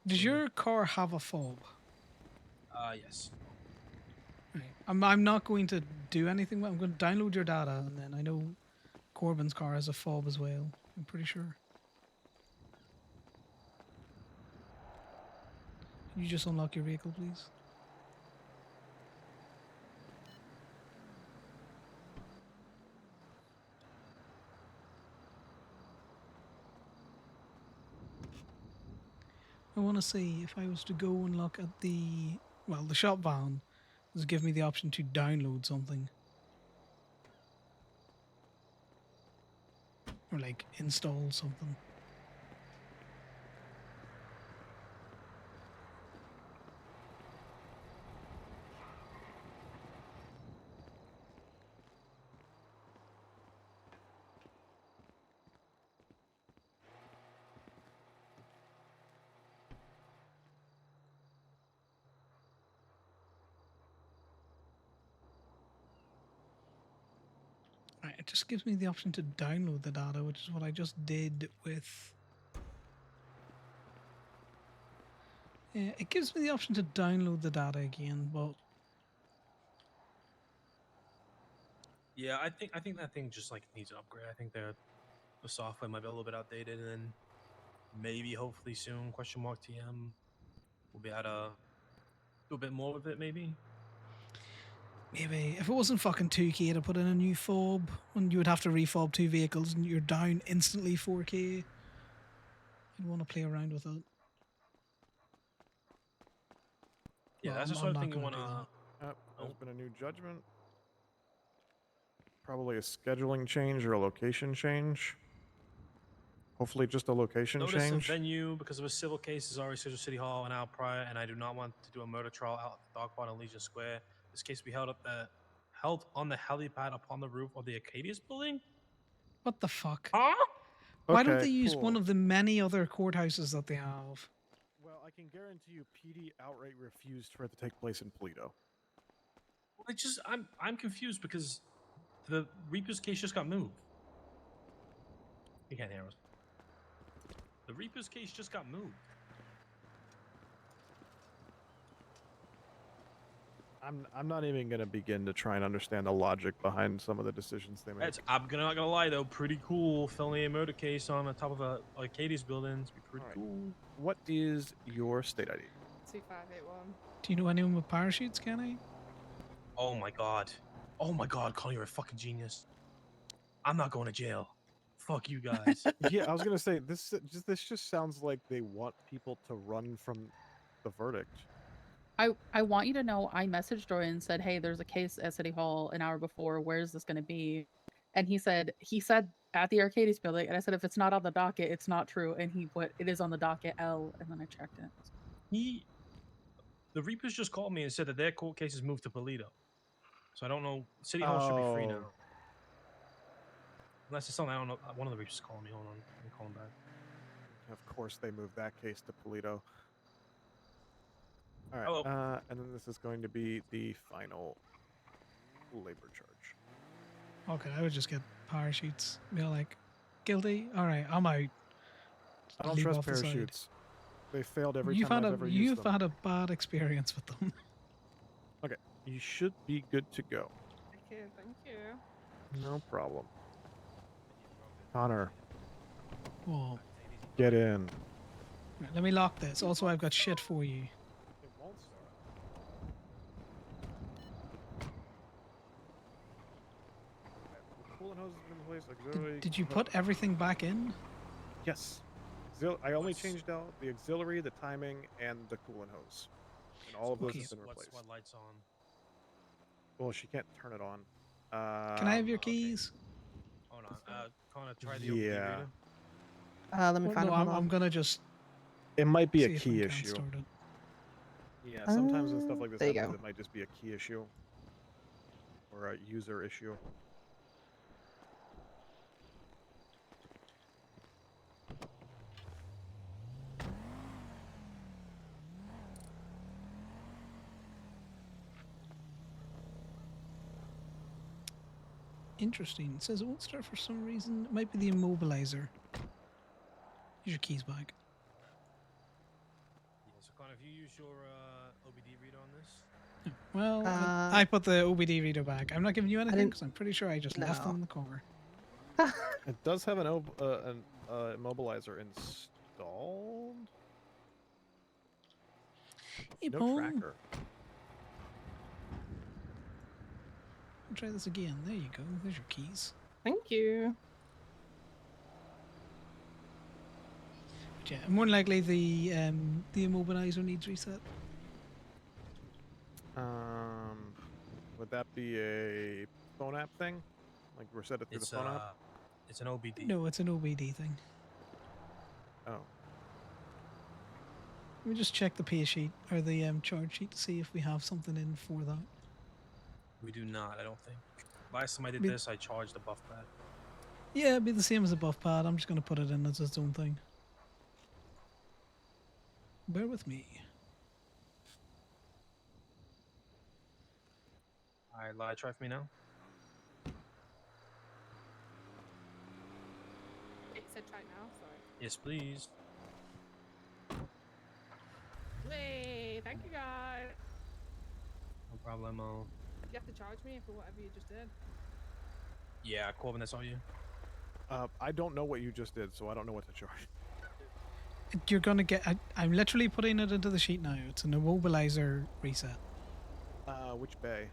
Does your car have a fob? Yes. Right. I'm not going to do anything. I'm going to download your data, and then I know Corbin's car has a fob as well. I'm pretty sure. Can you just unlock your vehicle, please? I want to see if I was to go and look at the well, the shop van was give me the option to download something. Or like install something. Right, it just gives me the option to download the data, which is what I just did with... Yeah, it gives me the option to download the data again, but... Yeah, I think that thing just like needs an upgrade. I think the software might be a little bit outdated, and then maybe hopefully soon TM will be able to do a bit more with it. Maybe. Maybe if it wasn't fucking 2K to put in a new fob, and you would have to refob 2 vehicles and you're down instantly 4K, I'd want to play around with it. Yeah, Well, that's the I'm sort of not thing you gonna want do to. that. There's been a new judgment. Probably a scheduling change or a location change. Hopefully just a location Notice of change. venue because of a civil case is already scheduled City Hall an hour prior, and I do not want to do a murder trial out at the dog park on Legion Square. This case will be held on the helipad upon the roof of the Acadius building. What the fuck? Huh? Why don't Okay, they use cool. one of the many other courthouses that they have? Well, I can guarantee you PD outright refused for it to take place in Toledo. Well, I'm confused because the Reaper's case just got moved. You can't hear us. The Reaper's case just got moved. I'm not even going to begin to try and understand the logic behind some of the decisions they make. I'm not gonna lie though, pretty cool. Felony murder case on the top of a Arcadius building. It's be pretty cool. What is your state ID? 2581. Do you know anyone with parachutes, Kenny? Oh my god. Oh my god, Connie, you're a fucking genius. I'm not going to jail. Fuck you guys. Yeah, I was going to say this just sounds like they want people to run from the verdict. I want you to know I messaged Roy and said, "Hey, there's a case at City Hall an hour before. Where is this going to be?" And he said at the Arcadius building, and I said, "If it's not on the docket, it's not true." And he put, "It is on the docket L," and then I checked it. The Reapers just called me and said that their court case is moved to Polito. So I don't know. City Hall should be free now. Unless it's something I don't know. One of the Reapers is calling me. Hold on. Let me call him back. Of course, they moved that case to Polito. All right, Hello. And then this is going to be the final labor charge. Okay, I would just get parachutes. Be like, guilty? Alright, I'm out. I don't Leave trust off the side. parachutes. They failed every You've time had I've ever used You've them. had a bad experience with them. Okay, you should be good to go. Okay, thank you. No problem. Connor, Whoa. get in. Right, let me lock this. Also, I've got shit for you. It won't start. Coolant hose has been in place. Auxiliary. Did you put everything back in? Yes. I only changed out the auxiliary, the timing, and the coolant hose. And all of those have been replaced. What lights on? Well, she can't turn it on. Can I have your keys? Hold on. Connor, try the Yeah. OBD reader. Let me Well, find no, it. Hold on. I'm gonna just. It might be see a if I key can't issue. start it. Yeah, sometimes when stuff like this there you happens, go. it might just be a key issue. Or a user issue. Interesting. It says it won't start for some reason. It might be the immobilizer. Here's your keys back. Yeah, so Connor, if you use your OBD reader on this. Well, I put the OBD reader back. I'm not giving you anything didn't- because I'm pretty sure I just left them in the car. It does have an immobilizer installed. Hey, No Paul. tracker. I'll try this again. There you go. There's your keys. Thank you. But yeah, more than likely the immobilizer needs reset. Would that be a phone app thing? Like we're set it through the phone app? It's an OBD. No, it's an OBD thing. Oh. Let me just check the pay sheet or the charge sheet to see if we have something in for that. We do not, I don't think. Last time I did Me- this, I charged the buff pad. Yeah, it'd be the same as a buff pad. I'm just going to put it in as its own thing. Bear with me. Alright, lie, try for me now. It said try now, sorry. Yes, please. Wait, thank you guys. No problemo. You have to charge me for whatever you just did. Yeah, Corbin, that's all you. I don't know what you just did, so I don't know what to charge. You're going to get... I'm literally putting it into the sheet now. It's an immobilizer reset. Which bay?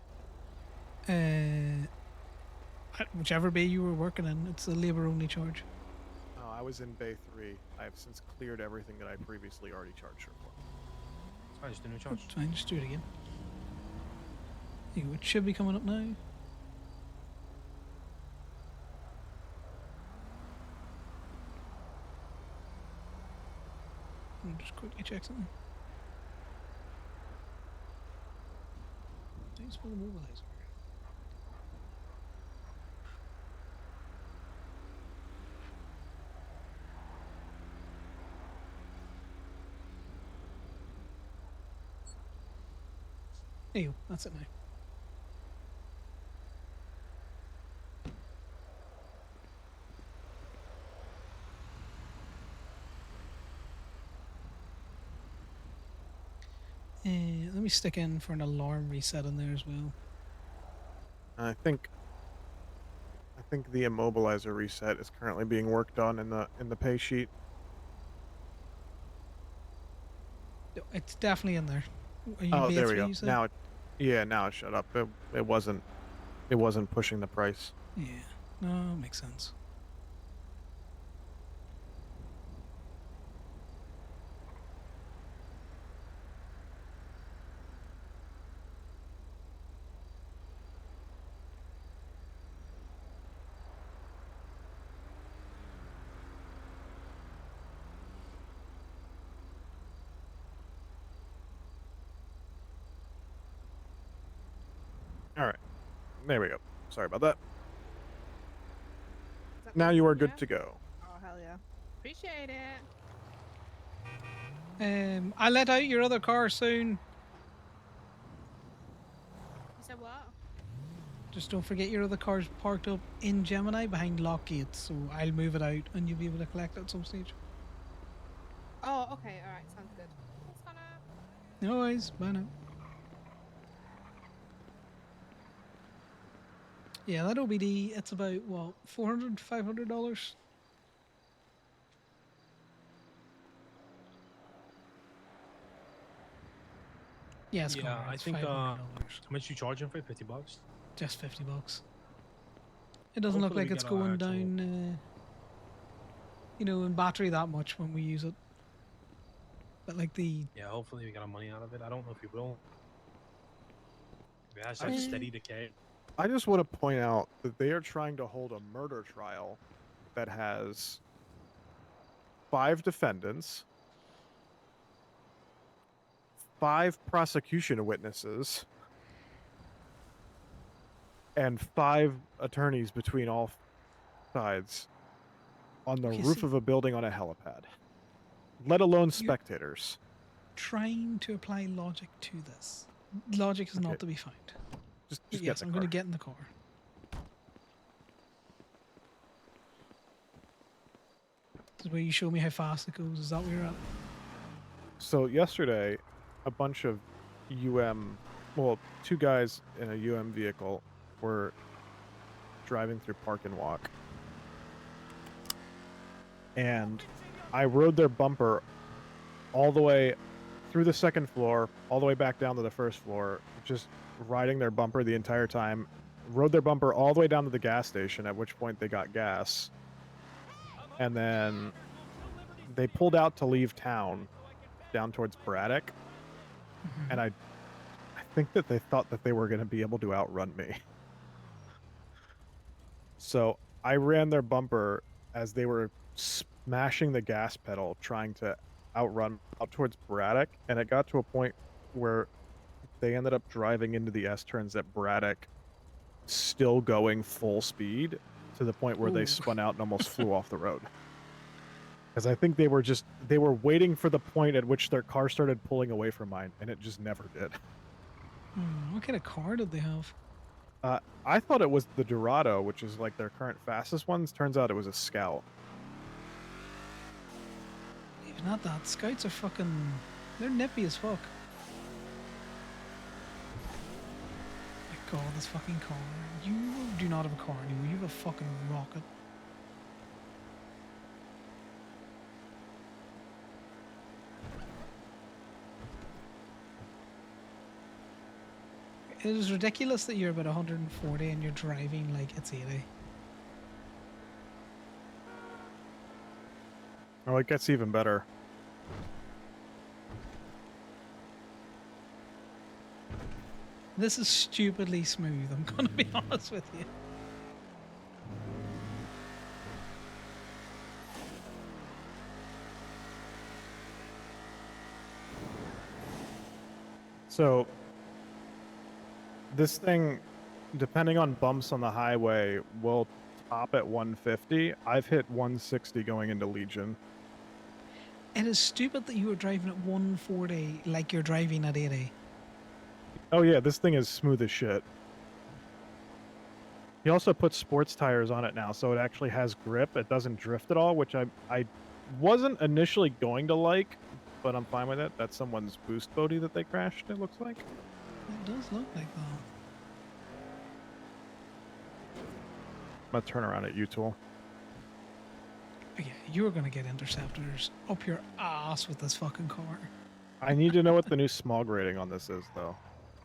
Whichever bay you were working in, it's a labor-only charge. Oh, I was in bay 3. I have since cleared everything that I previously already charged her for. It's fine, just do no charge. It's fine, just do it again. There you go, it should be coming up now. Let me just quickly check something. Thanks for the mobilizer. There you go, that's it now. Let me stick in for an alarm reset in there as well. I think the immobilizer reset is currently being worked on in the pay sheet. It's definitely in there. Are you Oh, bay there we 3, go. you said? Now it shut up. It wasn't pushing the price. Yeah, no, makes sense. All right. There we go. Sorry about that. Is that Now good? you are Yeah? good to go. Oh, hell yeah. Appreciate it. I'll let out your other car soon. You said what? Just don't forget your other car's parked up in Gemini behind lock gates, so I'll move it out and you'll be able to collect it at some stage. Oh, okay, alright, sounds good. Thanks, Connor. No worries, bye now. Yeah, that OBD, it's about, what, $400, $500? Yeah, it's Yeah, Connor, I it's think, $500. how much you charging for it? $50? Just $50. It doesn't look Hopefully like we it's get our going actual- down, in battery that much when we use it. But like the... Yeah, hopefully we got our money out of it. I don't know if we will. It has I such just- steady decay. I just want to point out that they are trying to hold a murder trial that has 5 defendants, 5 prosecution witnesses, and 5 attorneys between all sides on the Okay, roof see- of a building on a helipad, let alone spectators. Trying to apply logic to this. Logic is not Okay. to be found. Just But get yes, in I'm the going to car. get in the car. This is where you show me how fast it goes. Is that where you're at? So yesterday, a bunch of 2 guys in a UM vehicle were driving through Park and Walk. And I rode their bumper all the way through the second floor, all the way back down to the first floor, just riding their bumper the entire time. Rode their bumper all the way down to the gas station, at which point they got gas. And then they pulled out to leave town down towards Braddock. And I think that they thought that they were going to be able to outrun me. So I ran their bumper as they were smashing the gas pedal, trying to outrun out towards Braddock, and it got to a point where they ended up driving into the S-turns at Braddock, still going full speed, to the point where they Ooh. spun out and almost flew off the road. Because I think they were waiting for the point at which their car started pulling away from mine, and it just never did. What kind of car did they have? I thought it was the Dorado, which is like their current fastest ones. Turns out it was a Scout. Even not that. Scouts are fucking... They're nippy as fuck. My god, this fucking car. You do not have a car anymore. You have a fucking rocket. It is ridiculous that you're about 140 and you're driving like it's 80. Oh, it gets even better. This is stupidly smooth, I'm gonna be honest with you. So, this thing, depending on bumps on the highway, will top at 150. I've hit 160 going into Legion. It is stupid that you were driving at 140 like you're driving at 80. Oh yeah, this thing is smooth as shit. He also puts sports tires on it now, so it actually has grip. It doesn't drift at all, which I wasn't initially going to like, but I'm fine with it. That's someone's boost Bodhi that they crashed, it looks like. It does look like that. I'm gonna turn around at you, Tool. But yeah, you're gonna get interceptors up your ass with this fucking car. I need to know what the new smog rating on this is, though.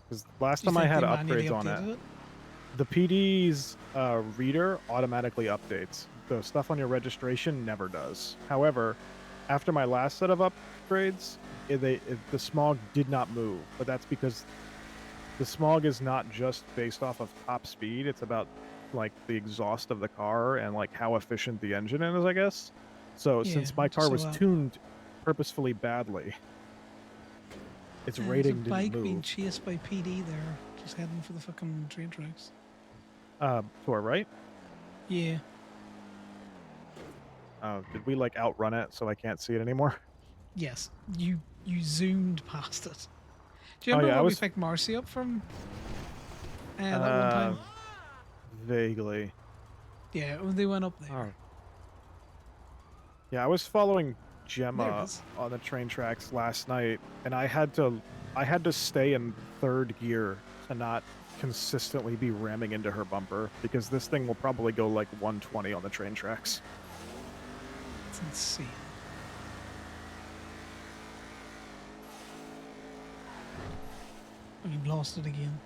Because last Do you time I think had they manually upgrades on updated it, the PD's reader automatically updates. The stuff on your registration never does. However, after my last set of upgrades, the smog did not move. But that's because the smog is not just based off of top speed. It's about like the exhaust of the car and like how efficient the engine is, I guess. So Yeah, since my car so was that- tuned purposefully badly, its There's rating a didn't bike move. being chased by PD there, just heading for the fucking train tracks. To our right? Yeah. Did we like outrun it so I can't see it anymore? Yes, you zoomed past it. Do you Oh, remember yeah, I where was- we picked Marcy up from? That one time. Vaguely. Yeah, when they went up there. Oh. Yeah, I was following There it Gemma is. on the train tracks last night, and I had to stay in third gear to not consistently be ramming into her bumper, because this thing will probably go like 120 on the train tracks. It's insane. We've lost it again.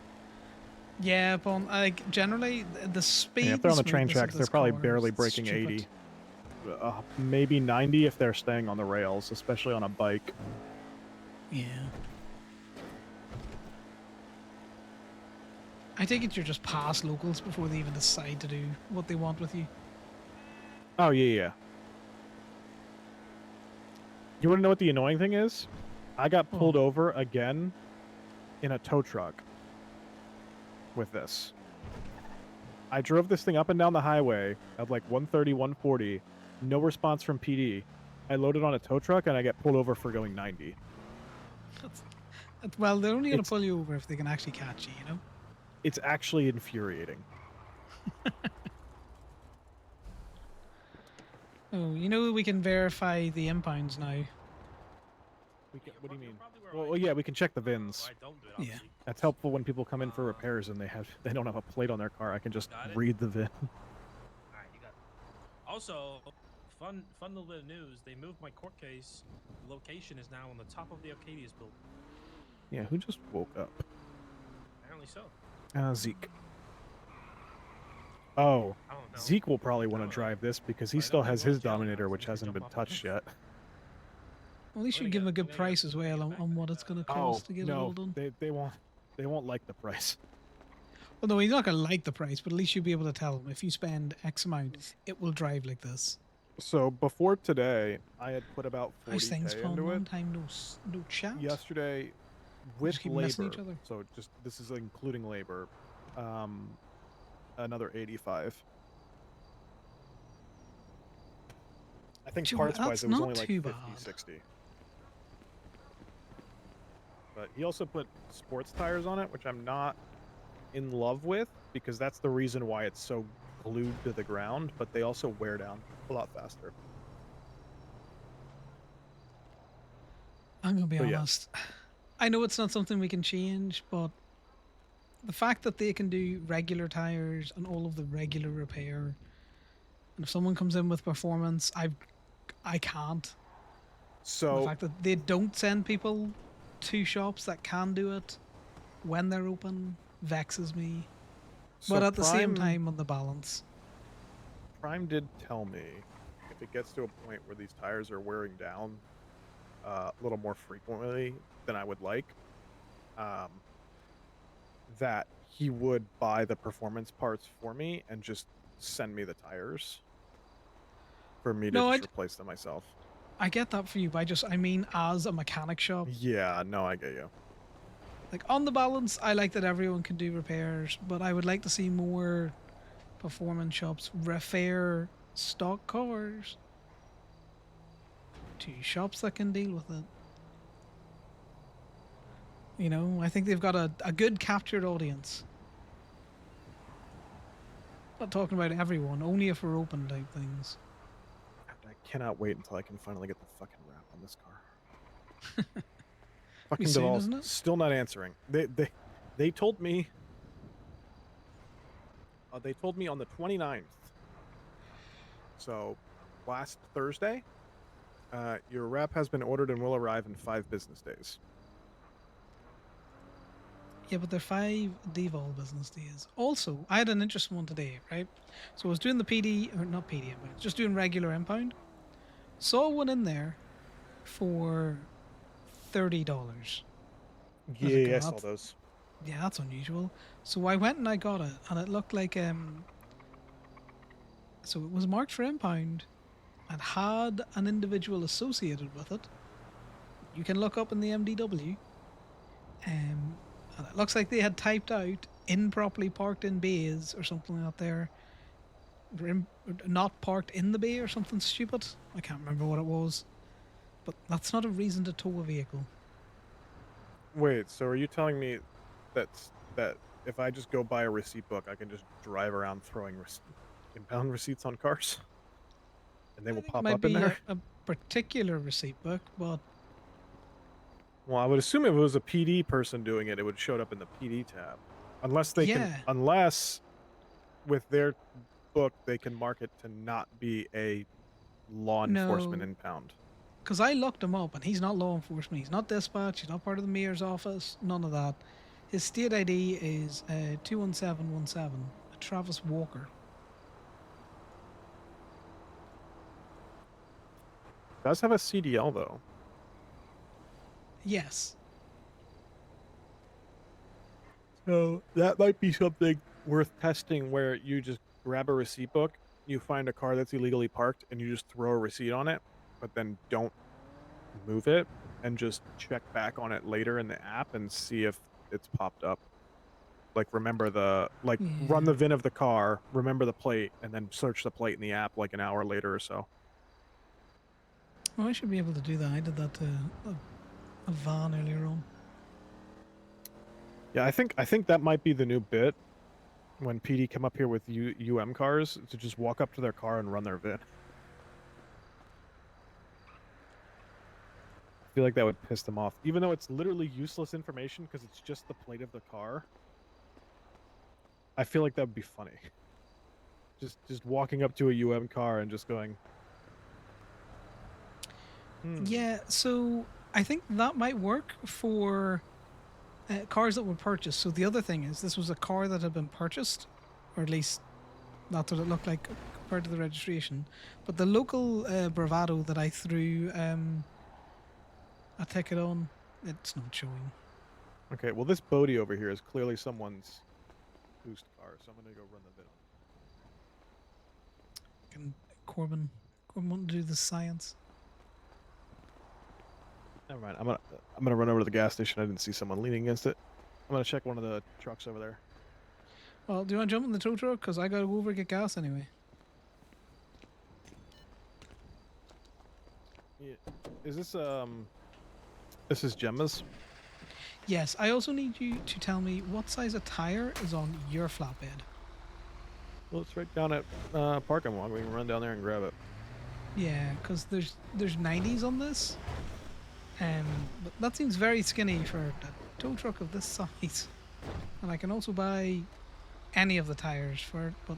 Yeah, but like generally the speed. Yeah, if they're on the and train smoothness of tracks, they're this probably car barely is breaking stupid. 80. Maybe 90 if they're staying on the rails, especially on a bike. Yeah. I take it you're just past locals before they even decide to do what they want with you. Oh, yeah. You want to know what the annoying thing is? I got pulled over again in a tow truck with this. I drove this thing up and down the highway at like 130, 140. No response from PD. I loaded on a tow truck and I get pulled over for going 90. Well, they're only going to pull you over if they can actually catch you, you know? It's actually infuriating. Oh, you know we can verify the impounds now. What do you mean? Well, yeah, we can check the VINs. Yeah. That's helpful when people come in for repairs and they don't have a plate on their car. I can just read the VIN. Alright, you got it. Also, fun little bit of news. They moved my court case. The location is now on the top of the Arcadius building. Yeah, who just woke up? Apparently so. Zeke. Oh, I don't know. Zeke will probably want to drive this because he still has his Dominator, which hasn't been touched yet. Well, at least you give them a good price as well on what it's going to cost to get it all no, done. they They won't like the price. Well, no, he's not going to like the price, but at least you'll be able to tell him if you spend X amount, it will drive like this. So before today, I had put about How's things 40K going? into it. Long time no chat. Yesterday, We with just keep missing labor, each other. so just this is including labor, another 85. I think Gee, parts wise that's it was not only like too 50, bad. 60. But he also put sports tires on it, which I'm not in love with because that's the reason why it's so glued to the ground, but they also wear down a lot faster. I'm going to be So, yeah. honest. I know it's not something we can change, but the fact that they can do regular tires and all of the regular repair, and if someone comes in with performance, I can't. So the fact that they don't send people to shops that can do it when they're open vexes me. But So at the same Prime- time, on the balance, Prime did tell me if it gets to a point where these tires are wearing down a little more frequently than I would like, that he would buy the performance parts for me and just send me the tires for me to No, just I'd- replace them myself. I get that for you, but I mean as a mechanic shop. Yeah, no, I get you. Like on the balance, I like that everyone can do repairs, but I would like to see more performance shops repair stock cars to shops that can deal with it. You know, I think they've got a good captured audience. Not talking about everyone, only if we're open type things. I cannot wait until I can finally get the fucking wrap on this car. Fucking soon, Devol's isn't it? still not answering. They told me on the 29th. So last Thursday, your wrap has been ordered and will arrive in 5 business days. Yeah, but they're 5 Devol business days. Also, I had an interesting one today, right? So I was doing the PD, or not PD impound, just doing regular impound. Saw one in there for $30. Yeah, I saw those. Yeah, that's unusual. So I went and I got it, and it looked like so it was marked for impound and had an individual associated with it. You can look up in the MDW. And it looks like they had typed out improperly parked in bays or something out there. Not parked in the bay or something stupid. I can't remember what it was. But that's not a reason to tow a vehicle. Wait, so are you telling me that if I just go buy a receipt book, I can just drive around throwing impound receipts on cars, and they will pop Might up in be there? a particular receipt book, but Well, I would assume if it was a PD person doing it, it would show up in the PD tab, unless they Yeah. unless with their book they can mark it to not be a law enforcement No. impound. because I looked him up and he's not law enforcement. He's not dispatch. He's not part of the mayor's office. None of that. His state ID is 21717. Travis Walker. Does have a CDL though. Yes. So that might be something worth testing where you just grab a receipt book, you find a car that's illegally parked, and you just throw a receipt on it, but then don't move it and just check back on it later in the app and see if it's popped up. Like remember run the VIN of the car, remember the plate, and then search the plate in the app like an hour later or so. Oh, I should be able to do that. I did that to a van earlier on. Yeah, I think that might be the new bit when PD come up here with UM cars to just walk up to their car and run their VIN. I feel like that would piss them off, even though it's literally useless information because it's just the plate of the car. I feel like that would be funny. Just walking up to a UM car and just going. Yeah, so I think that might work for cars that were purchased. So the other thing is, this was a car that had been purchased, or at least that's what it looked like compared to the registration. But the local Bravado that I threw a ticket on, it's not showing. Okay, well, this Bodie over here is clearly someone's boost car, so I'm gonna go run the vid on. Can Corbin wanting to do the science. Never mind. I'm gonna run over to the gas station. I didn't see someone leaning against it. I'm gonna check one of the trucks over there. Well, do you want to jump in the tow truck? Because I got to go over and get gas anyway. Yeah. Is this This is Gemma's. Yes, I also need you to tell me what size of tire is on your flatbed. Well, it's right down at parking lot. We can run down there and grab it. Yeah, because there's 90s on this. But that seems very skinny for a tow truck of this size. And I can also buy any of the tires for it, but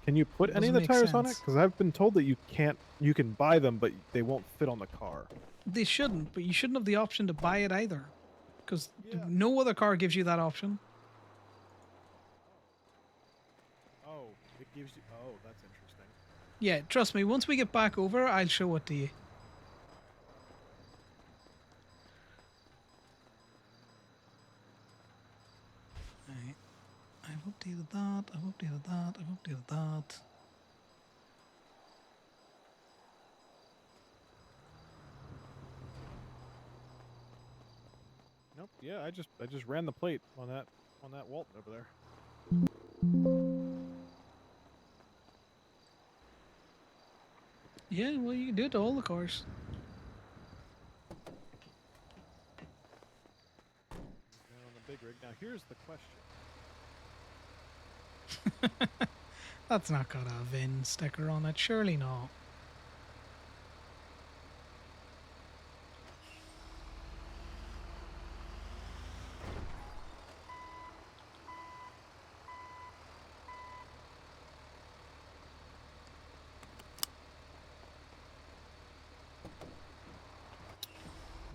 Can you put any of the doesn't make tires on it? sense. Because I've been told that you can't. You can buy them, but they won't fit on the car. they shouldn't. But you shouldn't have the option to buy it either, because no other car gives you that option. Oh, it gives you. Oh, that's interesting. Yeah, trust me. Once we get back over, I'll show it to you. Right. I've updated that. I've updated that. I've updated that. Nope. Yeah, I just ran the plate on that Walton over there. Yeah, well, you can do it to all the cars. Down on the big rig. Now here's the question. That's not got a VIN sticker on it, surely not.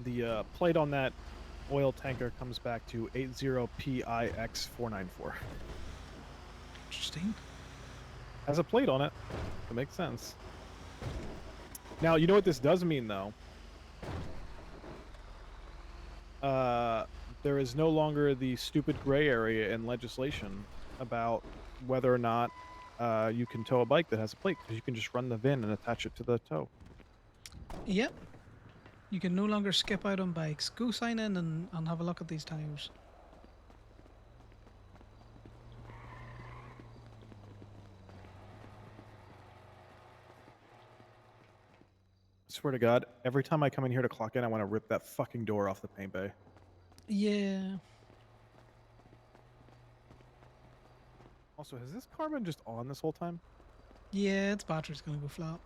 The plate on that oil tanker comes back to 80PIX494. Interesting. Has a plate on it. That makes sense. Now, you know what this does mean, though? There is no longer the stupid gray area in legislation about whether or not you can tow a bike that has a plate, because you can just run the VIN and attach it to the tow. Yep. You can no longer skip out on bikes. Go sign in and have a look at these tires. Swear to God, every time I come in here to clock in, I want to rip that fucking door off the paint bay. Yeah. Also, has this car been just on this whole time? Yeah, its battery's gonna go flat.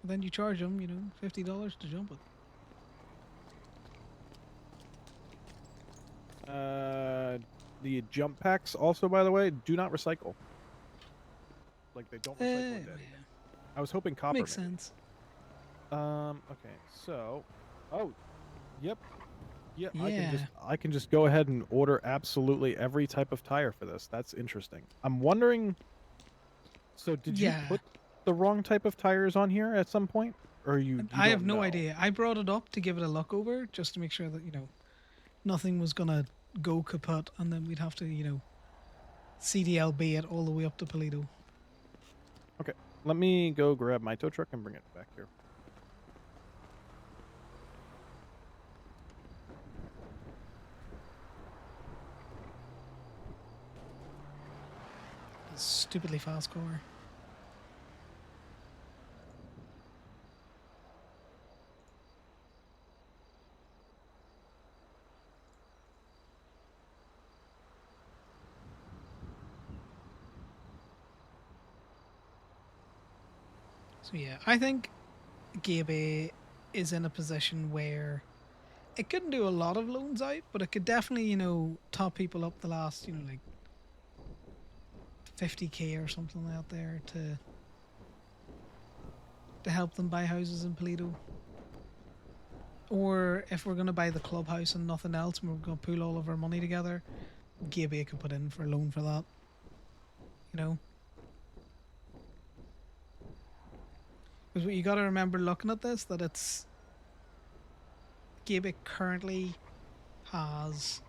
But then you charge them, you know, $50 to jump it. The jump packs also, by the way, do not recycle. Like, they don't recycle into anything. I was hoping copper. Makes maybe. sense. Okay, so, yep, yeah. Yeah. I can just go ahead and order absolutely every type of tire for this. That's interesting. I'm wondering. So, did you Yeah. put the wrong type of tires on here at some point, or you I have don't no know? idea. I brought it up to give it a look over, just to make sure that, you know, nothing was gonna go kaput, and then we'd have to, you know, CDLB it all the way up to Toledo. Okay, let me go grab my tow truck and bring it back here. Stupidly fast car. So yeah, I think Gabe is in a position where it couldn't do a lot of loans out, but it could definitely, you know, top people up the last, you know, like 50k or something out there to help them buy houses in Toledo. Or if we're going to buy the clubhouse and nothing else, and we're going to pool all of our money together, Gabe could put in for a loan for that. You know? Because what you got to remember looking at this, that it's Gabe currently has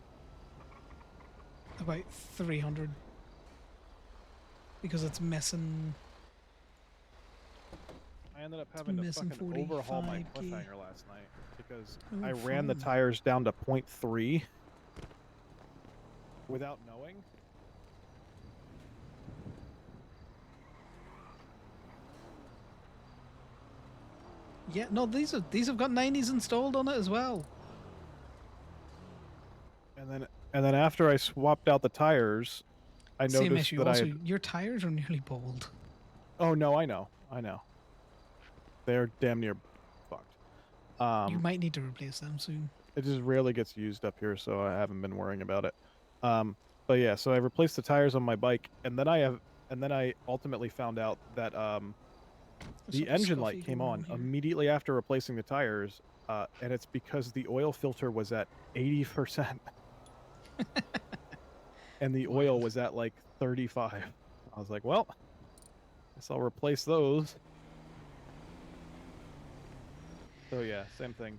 about 300 because it's missing. I ended up having to missing fucking overhaul my 45K. cliffhanger last night because Oh, I ran the fun. tires down to 0.3 without knowing. Yeah, no, these have got 90s installed on it as well. And then after I swapped out the tires, I Same noticed issue. that Also, your tires are nearly bald. Oh no, I know. They're damn near fucked. You might need to replace them soon. It just rarely gets used up here, so I haven't been worrying about it. But yeah, so I replaced the tires on my bike, and then I ultimately found out that the something engine scuffy light came going on on here. immediately after replacing the tires, and it's because the oil filter was at 80%, and the oil was at like 35. I was like, well, guess I'll replace those. So yeah, same thing.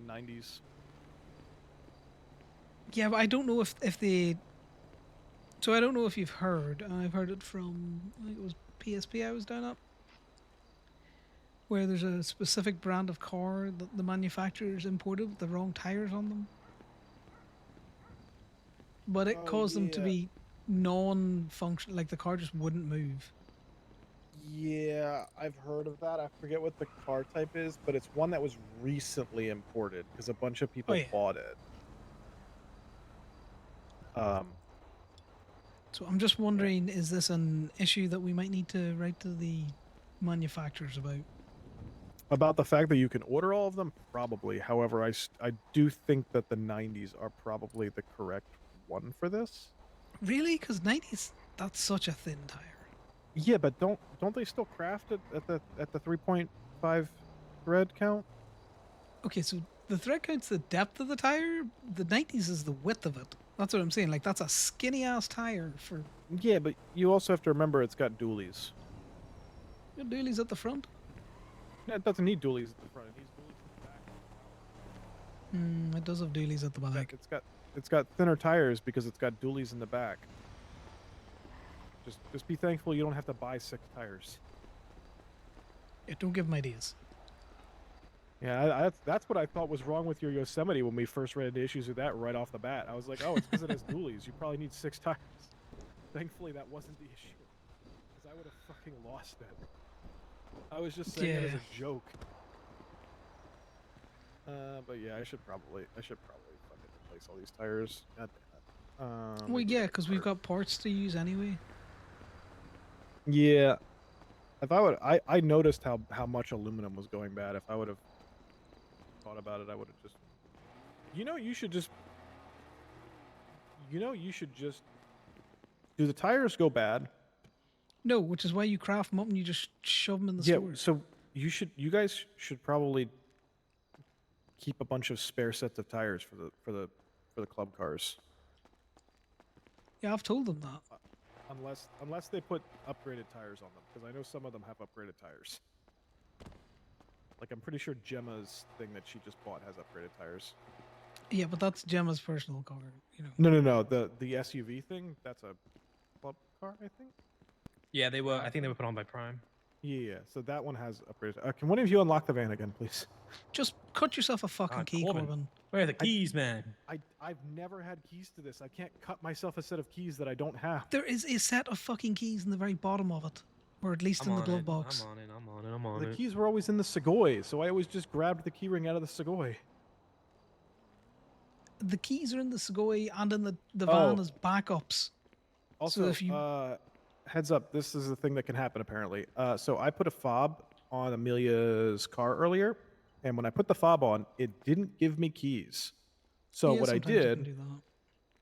90s. Yeah, but I don't know if they. So I don't know if you've heard. I've heard it from, I think it was PSP I was down at, where there's a specific brand of car that the manufacturers imported with the wrong tires on them. But it caused them to be non-functional, like the car just wouldn't move. Yeah, I've heard of that. I forget what the car type is, but it's one that was recently imported because a bunch of people yeah. bought it. So I'm just wondering, is this an issue that we might need to write to the manufacturers about? About the fact that you can order all of them, probably. However, I do think that the 90s are probably the correct one for this. Really? Because 90s, that's such a thin tire. Yeah, but don't they still craft it at the 3.5 thread count? Okay, so the thread count's the depth of the tire. The 90s is the width of it. That's what I'm saying. Like, that's a skinny ass tire for. Yeah, but you also have to remember it's got dualies. Your dualies at the front. Yeah, it doesn't need dualies at the front. It needs dualies at the back. It does have dualies at the back. It's got thinner tires because it's got dualies in the back. Just be thankful you don't have to buy 6 tires. Yeah, don't give them ideas. Yeah, that's what I thought was wrong with your Yosemite when we first ran into issues with that right off the bat. I was like, oh, it's because it has dualies. You probably need 6 tires. Thankfully, that wasn't the issue, because I would have fucking lost it. I was just saying it as a joke. But yeah, I should probably fucking replace all these tires. God damn it. Well, yeah, because we've got parts to use anyway. Yeah. If I noticed how much aluminum was going bad. If I would have thought about it, I would have just. You should just. Do the tires go bad? No, which is why you craft them up and you just shove them in the store. So you guys should probably keep a bunch of spare sets of tires for the club cars. Yeah, I've told them that. Unless they put upgraded tires on them, because I know some of them have upgraded tires. Like, I'm pretty sure Gemma's thing that she just bought has upgraded tires. Yeah, but that's Gemma's personal car, you know. No. The SUV thing, that's a club car, I think. Yeah, they were. I think they were put on by Prime. Yeah. So that one has upgraded. Can one of you unlock the van again, please? Just cut yourself a fucking key, Corbin. Where are the keys, man? I've never had keys to this. I can't cut myself a set of keys that I don't have. There is a set of fucking keys in the very bottom of it, or at least in the glove box. I'm on it. The keys were always in the Segoy, so I always just grabbed the keyring out of the Segoy. The keys are in the Segoy and in the van as backups. Also, so if you heads up, this is the thing that can happen apparently. So I put a fob on Amelia's car earlier, and when I put the fob on, it didn't give me keys. So yeah, what I sometimes you can did do that.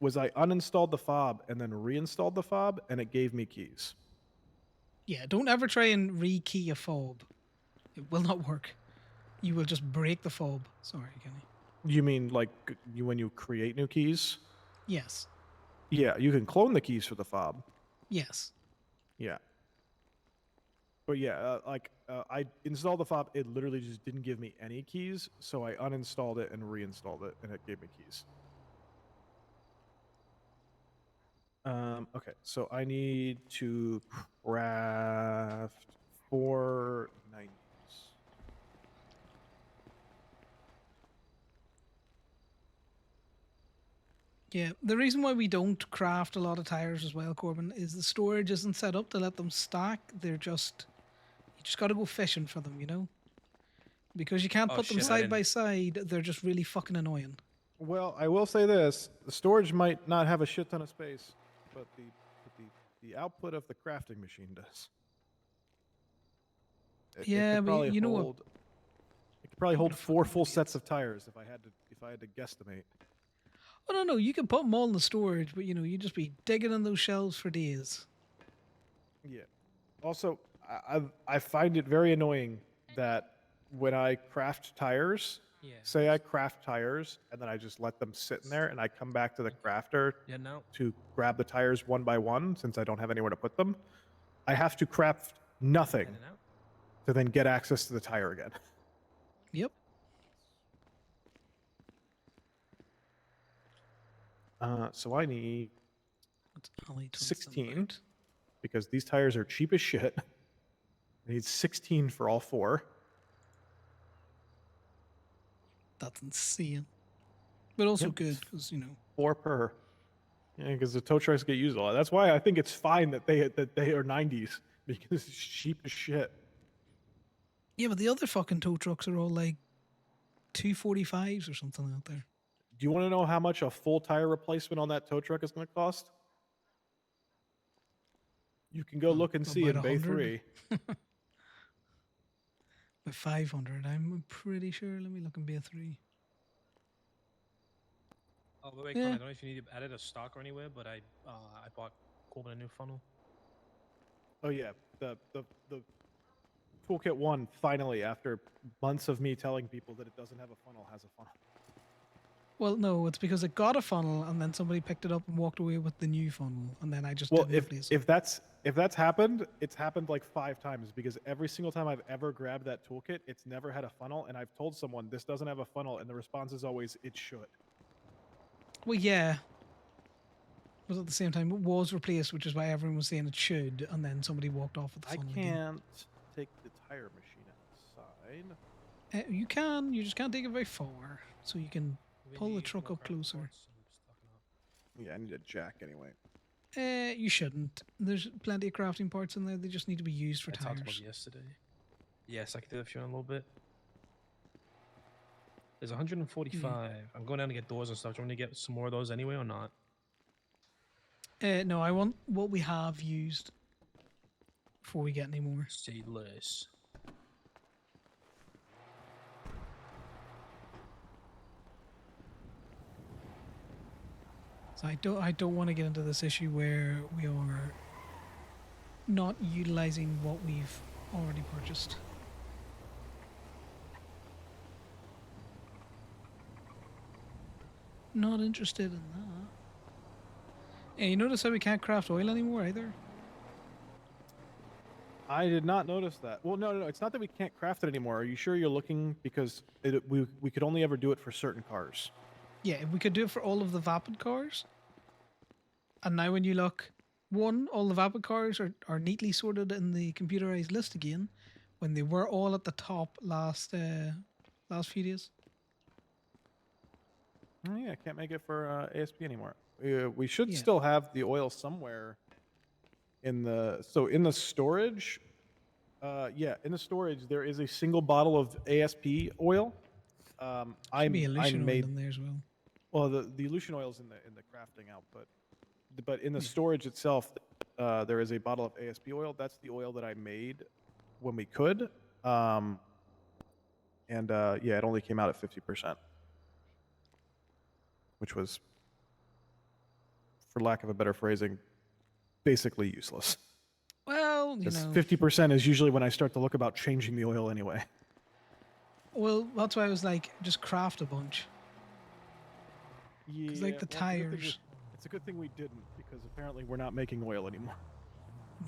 was I uninstalled the fob and then reinstalled the fob, and it gave me keys. Yeah, don't ever try and rekey a fob. It will not work. You will just break the fob. Sorry, Kenny. You mean like when you create new keys? Yes. Yeah, you can clone the keys for the fob. Yes. Yeah. But yeah, I installed the fob. It literally just didn't give me any keys, so I uninstalled it and reinstalled it, and it gave me keys. Okay, so I need to craft 4 90s. Yeah, the reason why we don't craft a lot of tires as well, Corbin, is the storage isn't set up to let them stack. They're just, you just got to go fishing for them, you know? Because you can't Oh, put them shit, I side didn't- by side, they're just really fucking annoying. Well, I will say this: the storage might not have a shit ton of space, but the output of the crafting machine does. It Yeah, could but probably you know what? hold. It could probably What hold a 4 fucking full sets of tires if I had to guesstimate. Oh, no, you can put them all in the storage, but, you know, you just be digging in those shelves for days. Yeah. Also, I find it very annoying that when I craft tires, say I craft tires and then I just let them sit in there and I come back to the crafter Yeah, no. to grab the tires one by one since I don't have anywhere to put them, I have to craft nothing In and out. to then get access to the tire again. Yep. So I need What's Ali Thompson 16 about? because these tires are cheap as shit. I need 16 for all 4. That's insane. But also Yep. good, because, you know. 4 per. Yeah, because the tow trucks get used a lot. That's why I think it's fine that they are 90s because it's cheap as shit. Yeah, but the other fucking tow trucks are all like 245s or something out there. Do you want to know how much a full tire replacement on that tow truck is going to cost? You can go look and see about in Bay 100? 3. By 500, I'm pretty sure. Let me look in BA3. Oh, wait, Yeah. Con, I don't know if you need to edit a stock or anywhere, but I bought Corbin a new funnel. Oh yeah, the Toolkit 1 finally, after months of me telling people that it doesn't have a funnel, has a funnel. Well, no, it's because it got a funnel and then somebody picked it up and walked away with the new funnel, and then I just Well, didn't replace it. if that's happened, it's happened like 5 times because every single time I've ever grabbed that toolkit, it's never had a funnel, and I've told someone this doesn't have a funnel, and the response is always it should. Well, yeah. But at the same time, it was replaced, which is why everyone was saying it should, and then somebody walked off with the I funnel again. can't take the tire machine outside. You can, you just can't take it very far, so you can pull the truck up closer. Yeah, I need a jack anyway. You shouldn't. There's plenty of crafting parts in there. They just need to be used for I talked about tires. it yesterday. Yes, I can do that for you in a little bit. There's 145. I'm going down to get doors and stuff. Do you want me to get some more of those anyway or not? No, I want what we have used before we get any more. Say less. So I don't want to get into this issue where we are not utilizing what we've already purchased. Not interested in that. Yeah, you notice how we can't craft oil anymore either? I did not notice that. Well, no. It's not that we can't craft it anymore. Are you sure you're looking? Because we could only ever do it for certain cars. Yeah, we could do it for all of the Vapid cars. And now when you look, one, all the Vapid cars are neatly sorted in the computerized list again, when they were all at the top last few days. Oh, yeah, I can't make it for ASP anymore. We should still have the oil somewhere in the storage. In the storage there is a single bottle of ASP oil. Should be Illusion oil in there as well. Well, the Illusion oil is in the crafting output, but in the storage itself, there is a bottle of ASP oil. That's the oil that I made when we could, it only came out at 50%, which was, for lack of a better phrasing, basically useless. Well, you Because know. 50% is usually when I start to look about changing the oil anyway. Well, that's why I was like, just craft a bunch. Yeah, Because like the tires. It's a good thing we didn't, because apparently we're not making oil anymore.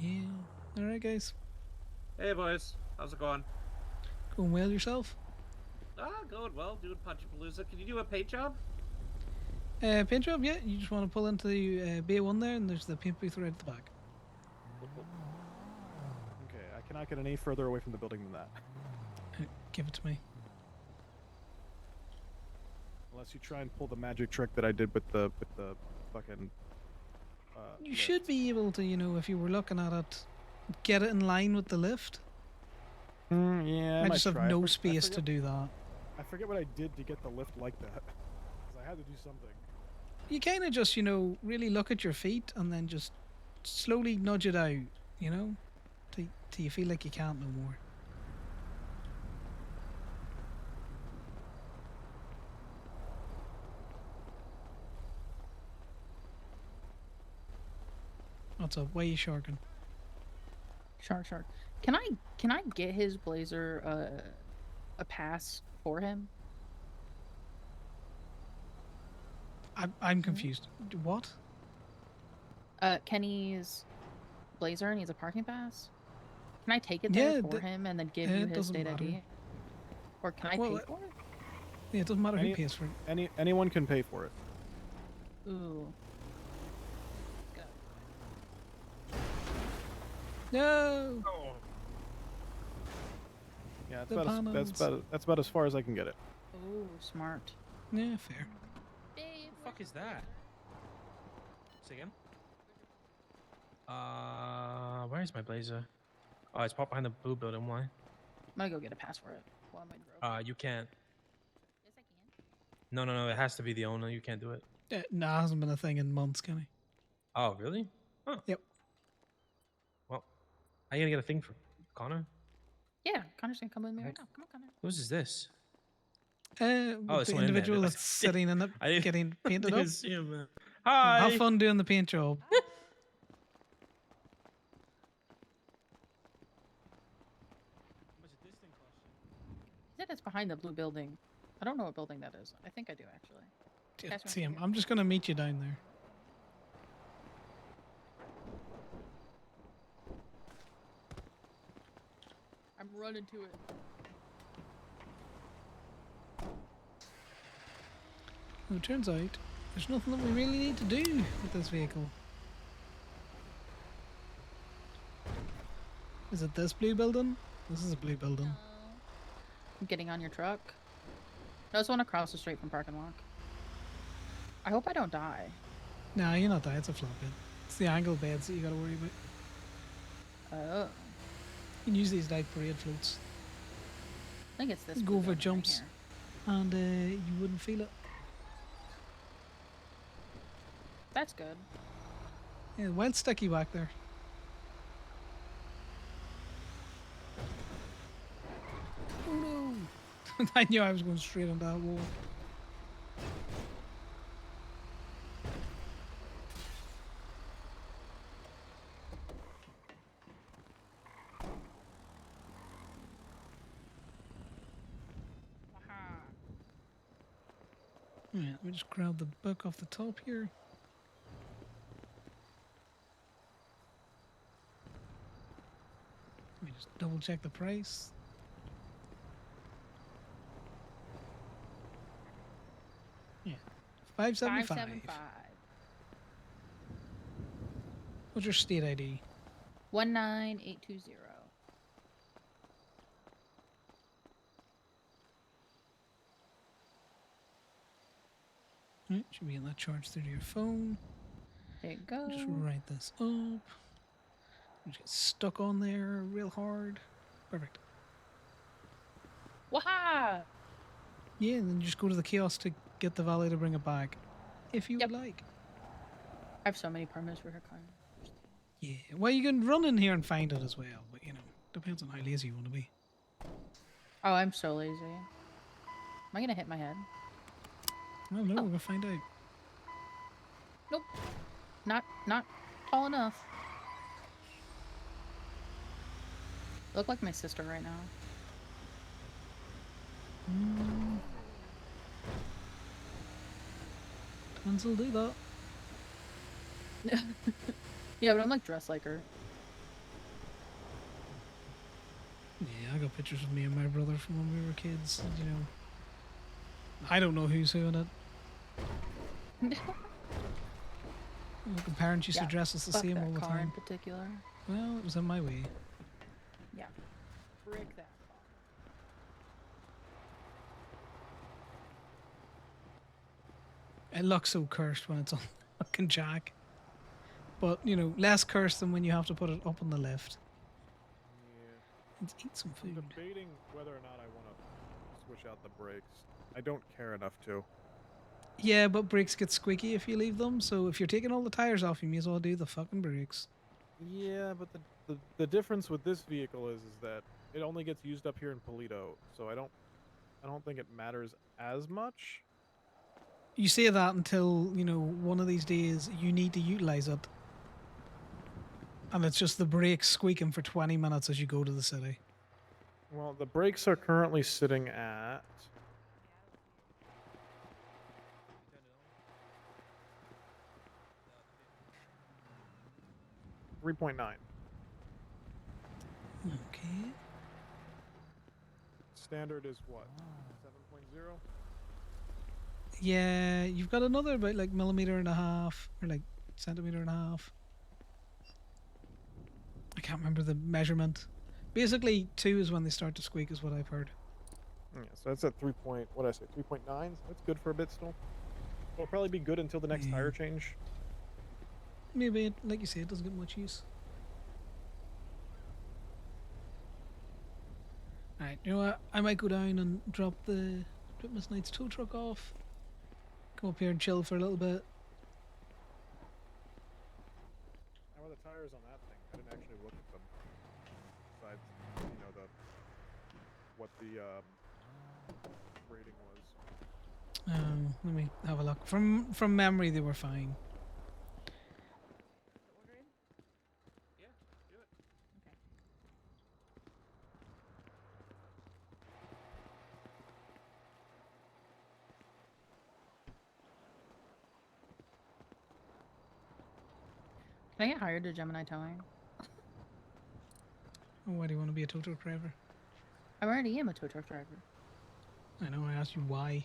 Yeah. All right, guys. Hey, boys. How's it going? Going well yourself? Going well. Doing Punchapalooza. Can you do a paint job? Paint job, yeah. You just want to pull into the B1 there, and there's the paint booth right at the back. Okay, I cannot get any further away from the building than that. Give it to me. Unless you try and pull the magic trick that I did with the fucking. You should be able to, you know, if you were looking at it, get it in line with the lift. Yeah, I might just have try. I no for- I space to forget- do that. I forget what I did to get the lift like that. Because I had to do something. You kind of just, you know, really look at your feet and then just slowly nudge it out, you know, till you feel like you can't no more. What's up? Why are you sharking? Shark. Can I get his blazer a pass for him? I'm confused. What? Kenny's blazer needs a parking pass. Can I take it there for him and then give you it his doesn't state matter. ID? Or can I Well, pay for it? Yeah, it doesn't matter who pays for it. Anyone can pay for it. Ooh. No. Yeah, that's The that's about as far as I can get it. Ooh, smart. Yeah, fair. The fuck is that? Say again? Where is my blazer? Oh, it's popped behind the blue building. Why? I'm gonna go get a pass for it while I'm in row. You can't. Yes, I can. No. It has to be the owner. You can't do it. No, it hasn't been a thing in months, Kenny. Oh, really? Huh. Yep. Well, are you gonna get a thing for Connor? Yeah, Connor's gonna come with me right now. Come on, Connor. Whose is this? Oh, it's the someone in there. individual that's sitting in it, I didn't- getting I painted didn't up. see him, man. Hi. Have fun doing the paint job. He said it's behind the blue building. I don't know what building that is. I think I do actually. Guys, wanna See him. it? I'm just gonna meet you down there. I'm running to it. Well, it turns out there's nothing that we really need to do with this vehicle. Is it this blue building? This is a blue building. I'm getting on your truck. No, it's one across the street from Park and Walk. I hope I don't die. No, you're not that. It's a flat bed. It's the angle beds that you gotta worry about. Oh. You can use these like parade floats. I think it's this. Go blue over building jumps, right here. and you wouldn't feel it. That's good. Yeah, wild sticky back there. Oh no! I knew I was going straight on that wall. Alright, let me just grab the book off the top here. Let me just double check the price. Yeah, $575. $575. What's your state ID? 19820. Right, should be in that charge through to your phone. There you go. Just write this up. Just get stuck on there real hard. Perfect. Waha! Yeah, and then just go to the kiosk to get the valet to bring it back, if you would like. I have so many permits for her car. Yeah, well, you can run in here and find it as well, but you know, depends on how lazy you want to be. Oh, I'm so lazy. Am I gonna hit my head? I don't know, we're gonna find out. Nope. Not tall enough. Look like my sister right now. Tons will do that. Yeah, but I'm like dressed like her. Yeah, I got pictures of me and my brother from when we were kids, and, you know. I don't know who's who in it. Look, the parents used to Yeah, dress us the fuck same that all the car in time. particular. Well, it was in my way. Yeah. Frick that car. It looks so cursed when it's on fucking jack. But, you know, less cursed than when you have to put it up on the lift. Yeah. Let's eat some I'm food. debating whether or not I want to switch out the brakes. I don't care enough to. Yeah, but brakes get squeaky if you leave them, so if you're taking all the tires off, you may as well do the fucking brakes. Yeah, but the difference with this vehicle is that it only gets used up here in Polito, so I don't think it matters as much. You say that until, you know, one of these days you need to utilize it. And it's just the brakes squeaking for 20 minutes as you go to the city. Well, the brakes are currently sitting at 3.9. Okay. Standard is what? 7.0? Yeah, you've got another about like millimeter and a half, or like centimeter and a half. I can't remember the measurement. Basically, 2 is when they start to squeak, is what I've heard. Yeah, so that's at 3 point, what did I say, 3.9? So that's good for a bit still. It'll probably be good until the next tire change. Maybe, like you say, it doesn't get much use. Alright, you know what? I might go down and drop Miss Knight's tow truck off. Come up here and chill for a little bit. How are the tires on that thing? I didn't actually look at them. Besides, you know, what the rating was. Let me have a look. From memory, they were fine. Can I get hired to Gemini Towing? Why do you want to be a tow truck driver? I already am a tow truck driver. I know, I asked you why.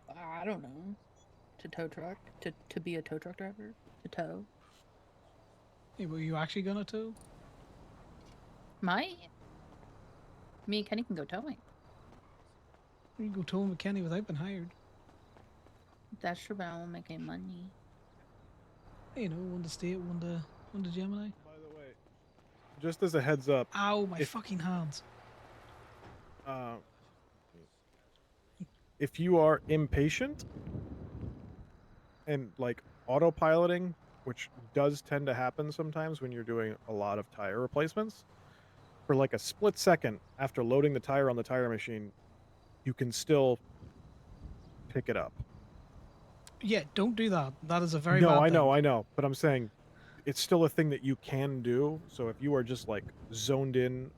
I don't know. To tow truck? To be a tow truck driver? To tow? Hey, were you actually gonna tow? Might. Me and Kenny can go towing. You can go towing with Kenny without being hired. That's true, but I won't make any money. You know, one to state, one to Gemini. By the way, just as a heads up. Ow, my fucking hands. If you are impatient and like autopiloting, which does tend to happen sometimes when you're doing a lot of tire replacements, for like a split second after loading the tire on the tire machine, you can still pick it up. Yeah, don't do that. That is a very No, bad I thing. know, I know, but I'm saying it's still a thing that you can do. So if you are just like zoned in,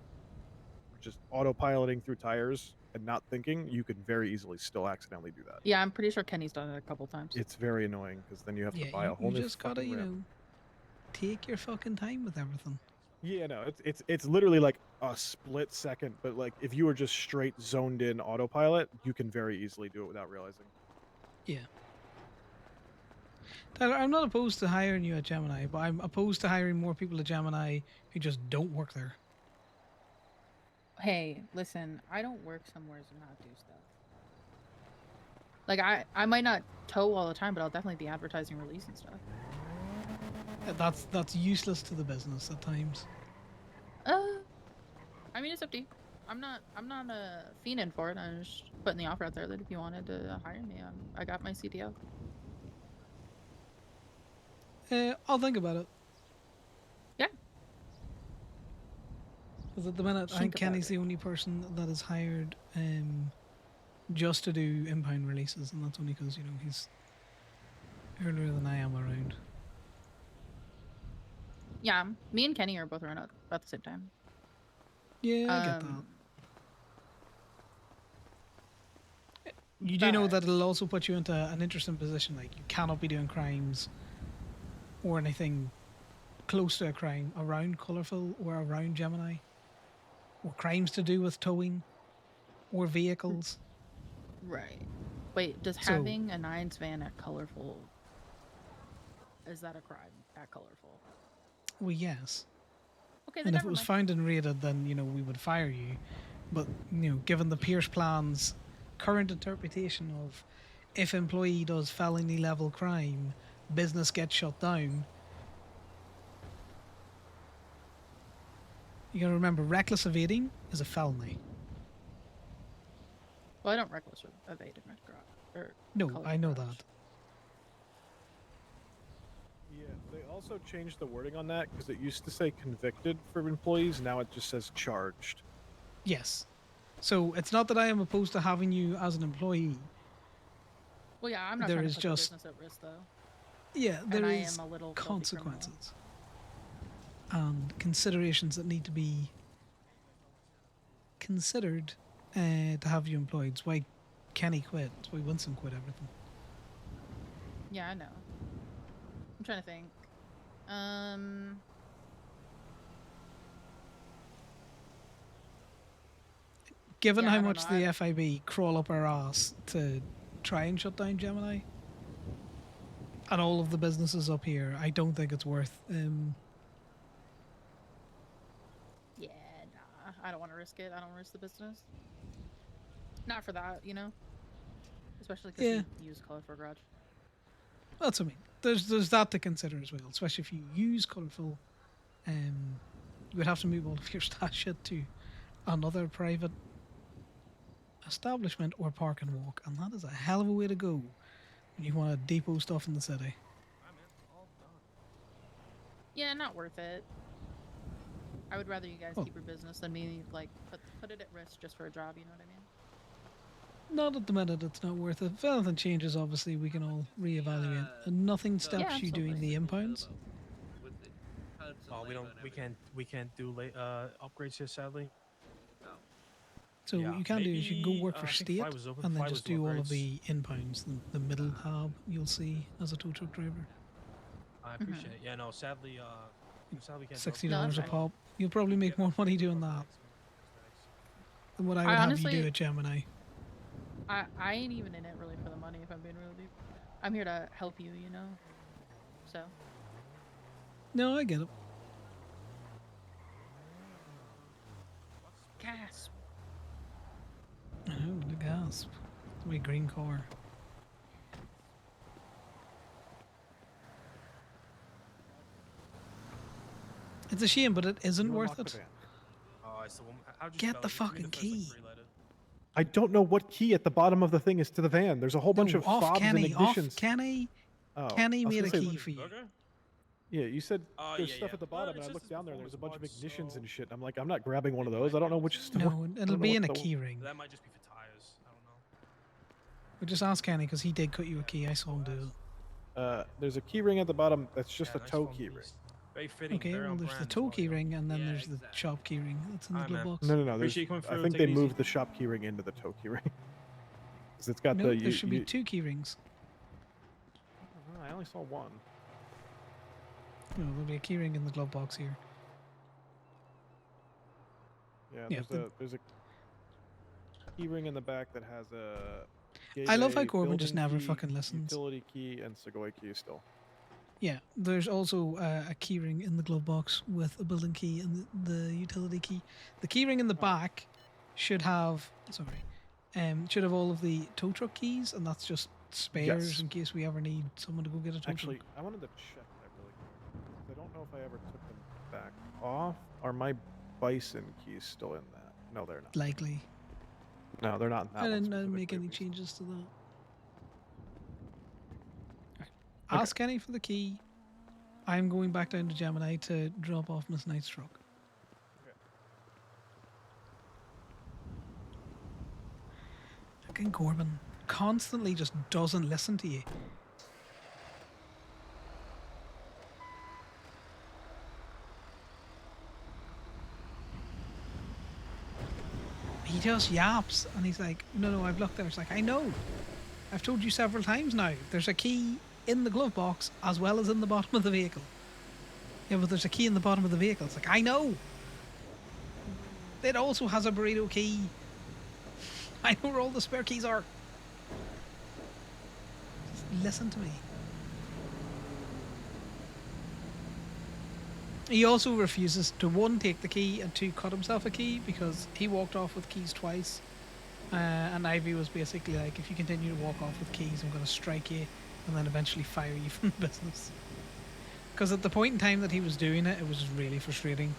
just autopiloting through tires and not thinking, you could very easily still accidentally do that. Yeah, I'm pretty sure Kenny's done it a couple times. It's very annoying because then you have Yeah, to buy a whole you new just gotta, fucking you rim. know, take your fucking time with everything. Yeah, no, it's literally like a split second, but like if you were just straight zoned in autopilot, you can very easily do it without realizing. Yeah. Tyler, I'm not opposed to hiring you at Gemini, but I'm opposed to hiring more people at Gemini who just don't work there. Hey, listen, I don't work somewhere to not do stuff. Like, I might not tow all the time, but I'll definitely be advertising, releasing stuff. That's useless to the business at times. I mean, it's up to you. I'm not fiending for it. I'm just putting the offer out there that if you wanted to hire me, I got my CDL. I'll think about it. Yeah. Because at the minute, I think Kenny's the only person that is hired just to do impound releases, and that's only because, you know, he's earlier than I am around. Yeah, me and Kenny are both around at about the same time. Yeah, I get that. You do know that it'll also put you into an interesting position. Like, you cannot be doing crimes or anything close to a crime around Colourful or around Gemini, or crimes to do with towing or vehicles. Right. Wait, does So- having a Nines van at Colorful, is that a crime at Colorful? Well, yes. Okay, then And if never it was mind. found and raided, then we would fire you. But given the Pierce plan's current interpretation of if employee does felony level crime, business gets shut down. You gotta remember, reckless evading is a felony. Well, I don't reckless evade in Red Garage. Or No, Colorful I know Garage. that. Yeah, they also changed the wording on that because it used to say convicted for employees. Now it just says charged. Yes. So it's not that I am opposed to having you as an employee. Well, yeah, I'm not There trying is to put just- the business at risk, though. Yeah, there and I is am a little filthy criminal. consequences and considerations that need to be considered to have you employed. It's why Kenny quit. It's why Winston quit everything. Yeah, I know. I'm trying to think. Given Yeah, I how don't much know, the FIB crawl up our ass to try and shut down Gemini and all of the businesses up here, I don't think it's worth. Yeah, nah. I don't want to risk it. I don't risk the business. Not for that, Especially because Yeah. you use Colorful Garage. That's what I mean. There's that to consider as well, especially if you use colourful. You would have to move all of your stash shit to another private establishment or park and walk, and that is a hell of a way to go when you want to depot stuff in the city. Yeah, not worth it. I would rather you guys Well- keep your business than me, put it at risk just for a job, you know what I mean? Not at the minute, it's not worth it. If anything changes, obviously, we can all reevaluate. And nothing stops you doing the impounds. Oh, we can't do upgrades here, sadly. So Yeah, what you can do is you can go work maybe, for I think State Fly was open. and then Fly just was do all of upgrades. the impounds, the middle hub you'll see as a tow truck driver. I appreciate it. Yeah, no, sadly, sadly can't. do $60 a upgrades. pop. You'll probably make more money doing that than what I would have you do honestly- at Gemini. I ain't even in it really for the money, if I'm being real deep. I'm here to help you, So. No, I get it. Gasp. Oh, the gasp. It's my green car. It's a shame, but it isn't You worth unlock it. the van. Oh, it's the one. How'd you Get spell the it? Give me fucking first, like, key. 3 letters. I don't know what key at the bottom of the thing is to the van. There's a whole bunch No, of off fobs Kenny, and ignitions. off Kenny. Oh, Kenny I was made a gonna say- key for you. Burger? Yeah, you said Oh, there's yeah, stuff yeah. at the Well, bottom, and it's I just looked its down there, and there's a bunch of performance ignitions parts, and shit. I'm like, I'm not grabbing one of those. I don't know which is the No, one. I it'll don't know be what in a the- key ring. That might just be for tires. I don't know. But just ask Kenny because he did cut you a key. I saw him do it. There's a key ring at the bottom that's just Yeah, a nice tow phone key piece. ring. Very fitting. Okay, very well, on there's the brand as tow well, key you know? ring, and then Yeah, there's the shop key ring. That's in the Alright, glove man. box. No, there's. Appreciate you coming I through, think take they it easy. moved the shop key ring into the tow key ring. 'Cause it's got No, the. there should be 2 key rings. I only saw one. No, there'll be a key ring in the glove box here. Yeah, Yeah, there's a key ring in the back that has a. I love how gateway, Corbin just building never key, fucking listens. Utility key and Segoy key still. Yeah, there's also a key ring in the glove box with a building key and the utility key. The key ring in the back should have should have all of the tow truck keys, and that's just spares Yes. in case we ever need someone to go get a tow Actually, truck. I wanted to check that really quick. 'Cause I don't know if I ever took them back off. Are my bison keys still in that? No, they're not. Likely. No, they're not in that I one didn't make specifically. any changes to that. Ask Kenny for the key. I'm going back down to Gemini to drop off Miss Knight's truck. Fucking Corbin constantly just doesn't listen to you. He just yaps and he's like, no, I've looked there. It's like, I know. I've told you several times now. There's a key in the glove box as well as in the bottom of the vehicle. Yeah, but there's a key in the bottom of the vehicle. It's like, I know. It also has a burrito key. I know where all the spare keys are. listen to me. He also refuses to, one, take the key, and two, cut himself a key, because he walked off with keys twice. And Ivy was basically like, if you continue to walk off with keys, I'm going to strike you and then eventually fire you from the business. Because at the point in time that he was doing it, it was just really frustrating.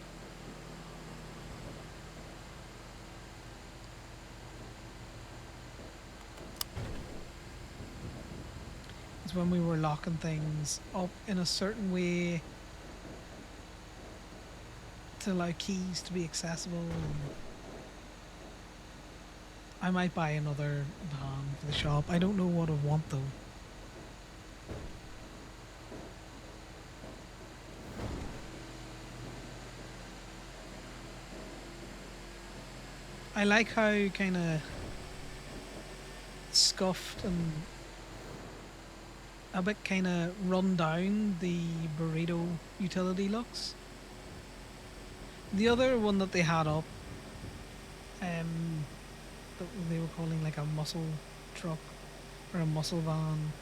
It's when we were locking things up in a certain way to allow keys to be accessible. I might buy another van for the shop. I don't know what I want though. I like how kind of scuffed and a bit kind of run down the burrito utility looks. The other one that they had up, that they were calling like a muscle truck or a muscle van,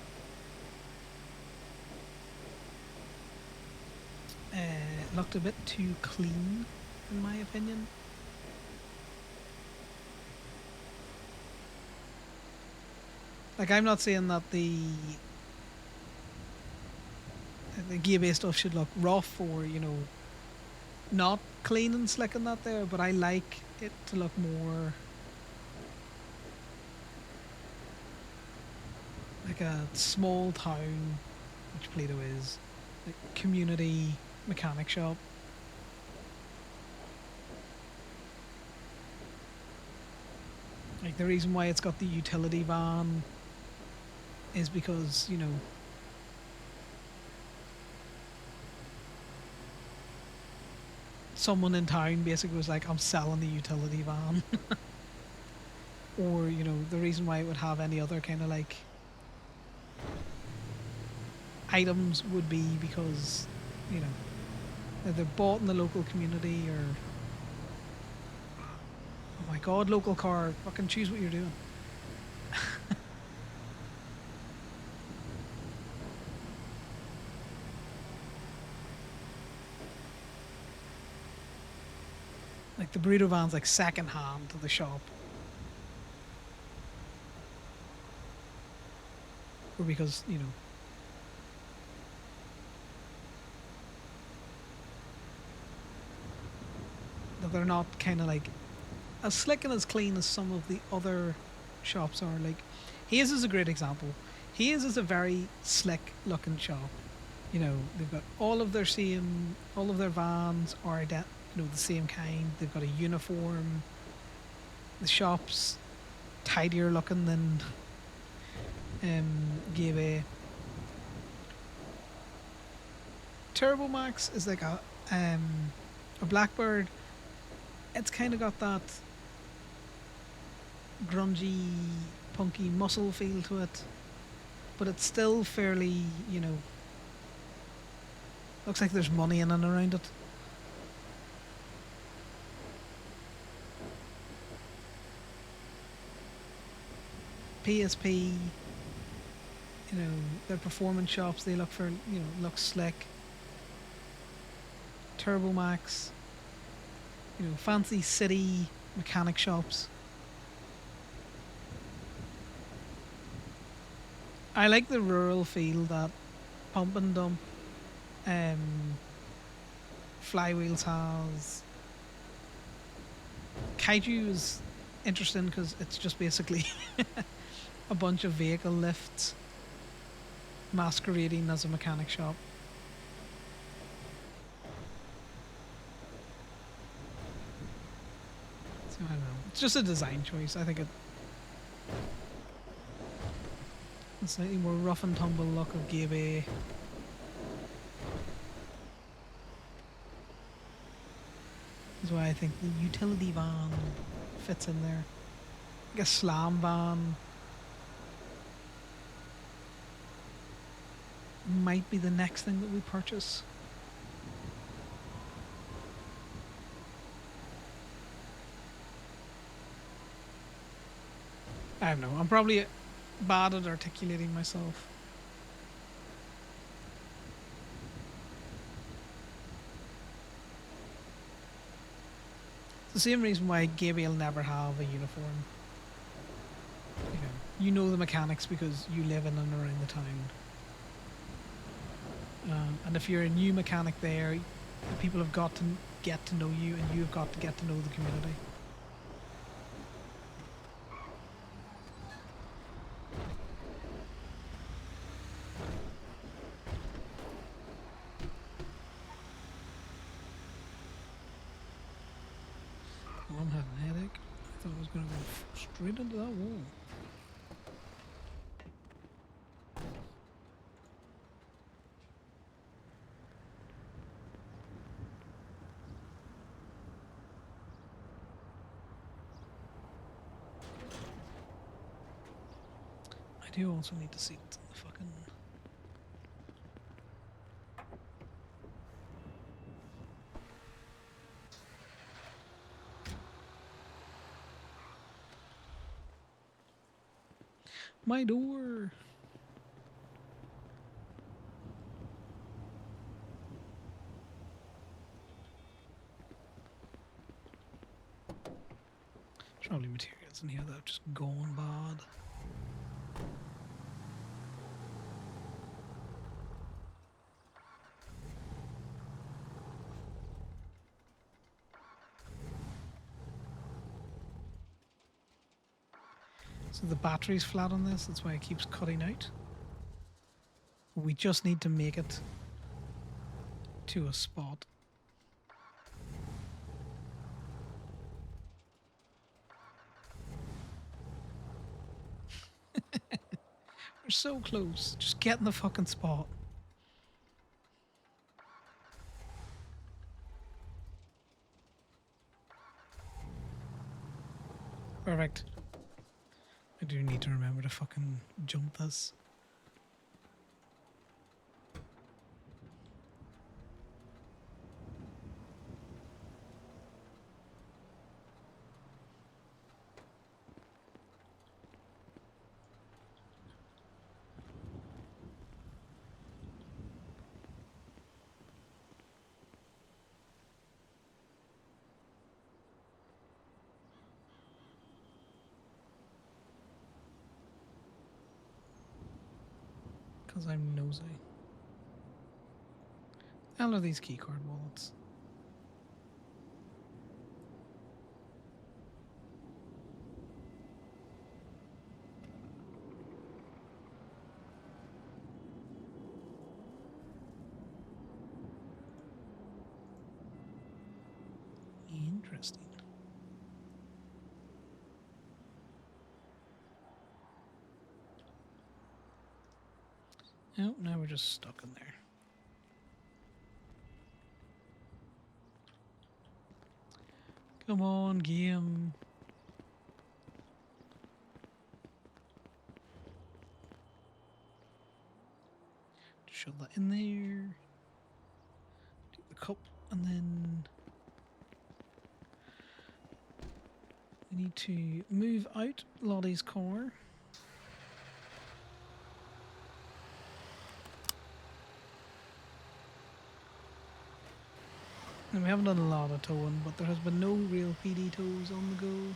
looked a bit too clean, in my opinion. Like, I'm not saying that the gear-based stuff should look rough or, you know, not clean and slick and that there, but I like it to look more like a small town, which Plato is, like community mechanic shop. Like, the reason why it's got the utility van is because, you know, someone in town basically was like, I'm selling the utility van. Or, you know, the reason why it would have any other kind of like items would be because, you know, they're bought in the local community or, oh my god, local car, fucking choose what you're doing. Like, the burrito van's like second hand to the shop. Or because, you know, that they're not kind of like as slick and as clean as some of the other shops are. Like, Hayes is a great example. Hayes is a very slick looking shop. You know, they've got all of their vans are you know, the same kind. They've got a uniform. The shop's tidier looking than Gateway. Turbo Max is like a Blackbird. It's kind of got that grungy, punky muscle feel to it, but it's still fairly, you know, looks like there's money in and around it. PSP, you know, their performance shops, they look for, you know, look slick. Turbo Max, you know, fancy city mechanic shops. I like the rural feel that Pump and Dump Flywheels has. Kaiju is interesting because it's just basically a bunch of vehicle lifts masquerading as a mechanic shop. So I don't know. It's just a design choice. I think it's slightly more rough and tumble look of Gabe. That's why I think the utility van fits in there. Like a slam van might be the next thing that we purchase. I don't know. I'm probably bad at articulating myself. the same reason why Gaby will never have a uniform. You know the mechanics because you live in and around the town. And if you're a new mechanic there, the people have got to get to know you, and you've got to get to know the community. Oh, I'm having a headache. I thought I was going to go straight into that wall. I do also need to see the fucking... My door! There's probably materials in here that have just gone bad. So the battery's flat on this, that's why it keeps cutting out. We just need to make it to a spot. We're so close. Just get in the fucking spot. Perfect. I do need to remember to fucking jump this. Because I'm nosy. I love these keycard wallets. Interesting. Oh, now we're just stuck in there. Come on, game. Shove that in there. Take the cup, and then we need to move out Lottie's car. And we haven't done a lot of towing, but there has been no real PD tows on the go.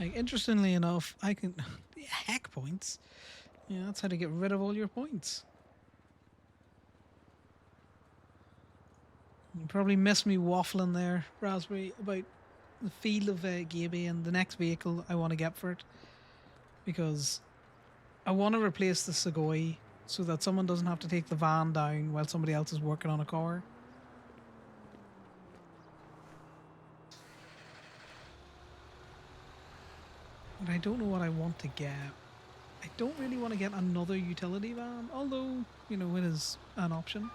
Like, interestingly enough, I can... Heck points. Yeah, that's how to get rid of all your points. You probably missed me waffling there, Raspberry, about the feel of Gaby and the next vehicle I want to get for it. Because I want to replace the Segoy so that someone doesn't have to take the van down while somebody else is working on a car. But I don't know what I want to get. I don't really want to get another utility van, although, you know, it is an option.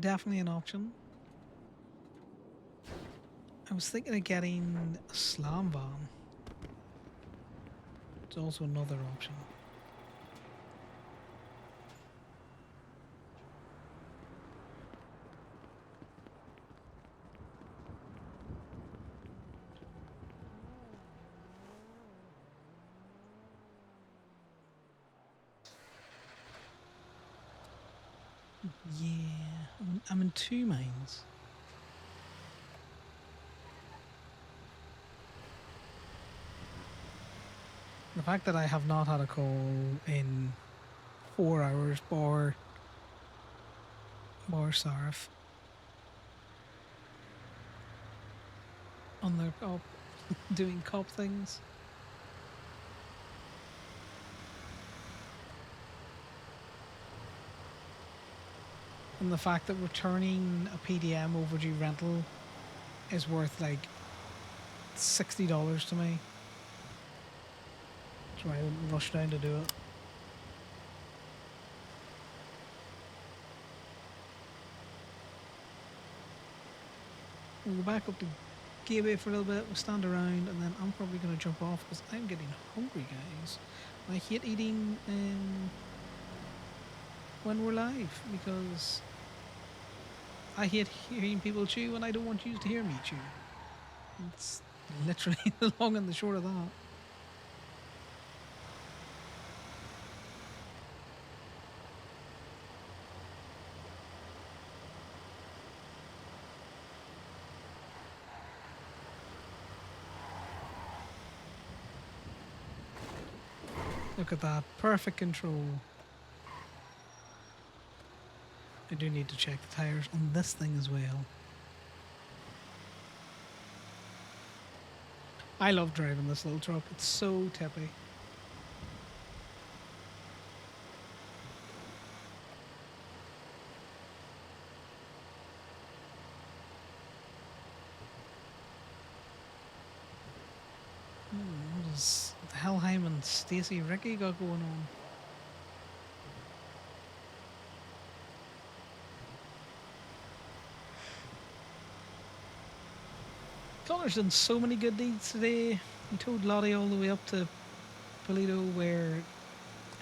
definitely an option. I was thinking of getting a slam van. It's also another option. Yeah, I'm in two minds. The fact that I have not had a call in 4 hours, bar Sarif, on their cop, doing cop things. And the fact that returning a PDM overdue rental is worth like $60 to me. So I wouldn't rush down to do it. We'll go back up to Gateway for a little bit, we'll stand around, and then I'm probably going to jump off because I'm getting hungry, guys. I hate eating when we're live because I hate hearing people chew and I don't want you to hear me chew. It's literally the long and the short of that. Look at that, perfect control. I do need to check the tires on this thing as well. I love driving this little truck, it's so tippy. What is the Helheim and Stacy Ricky got going on? Connor's done so many good deeds today. He towed Lottie all the way up to Polito, where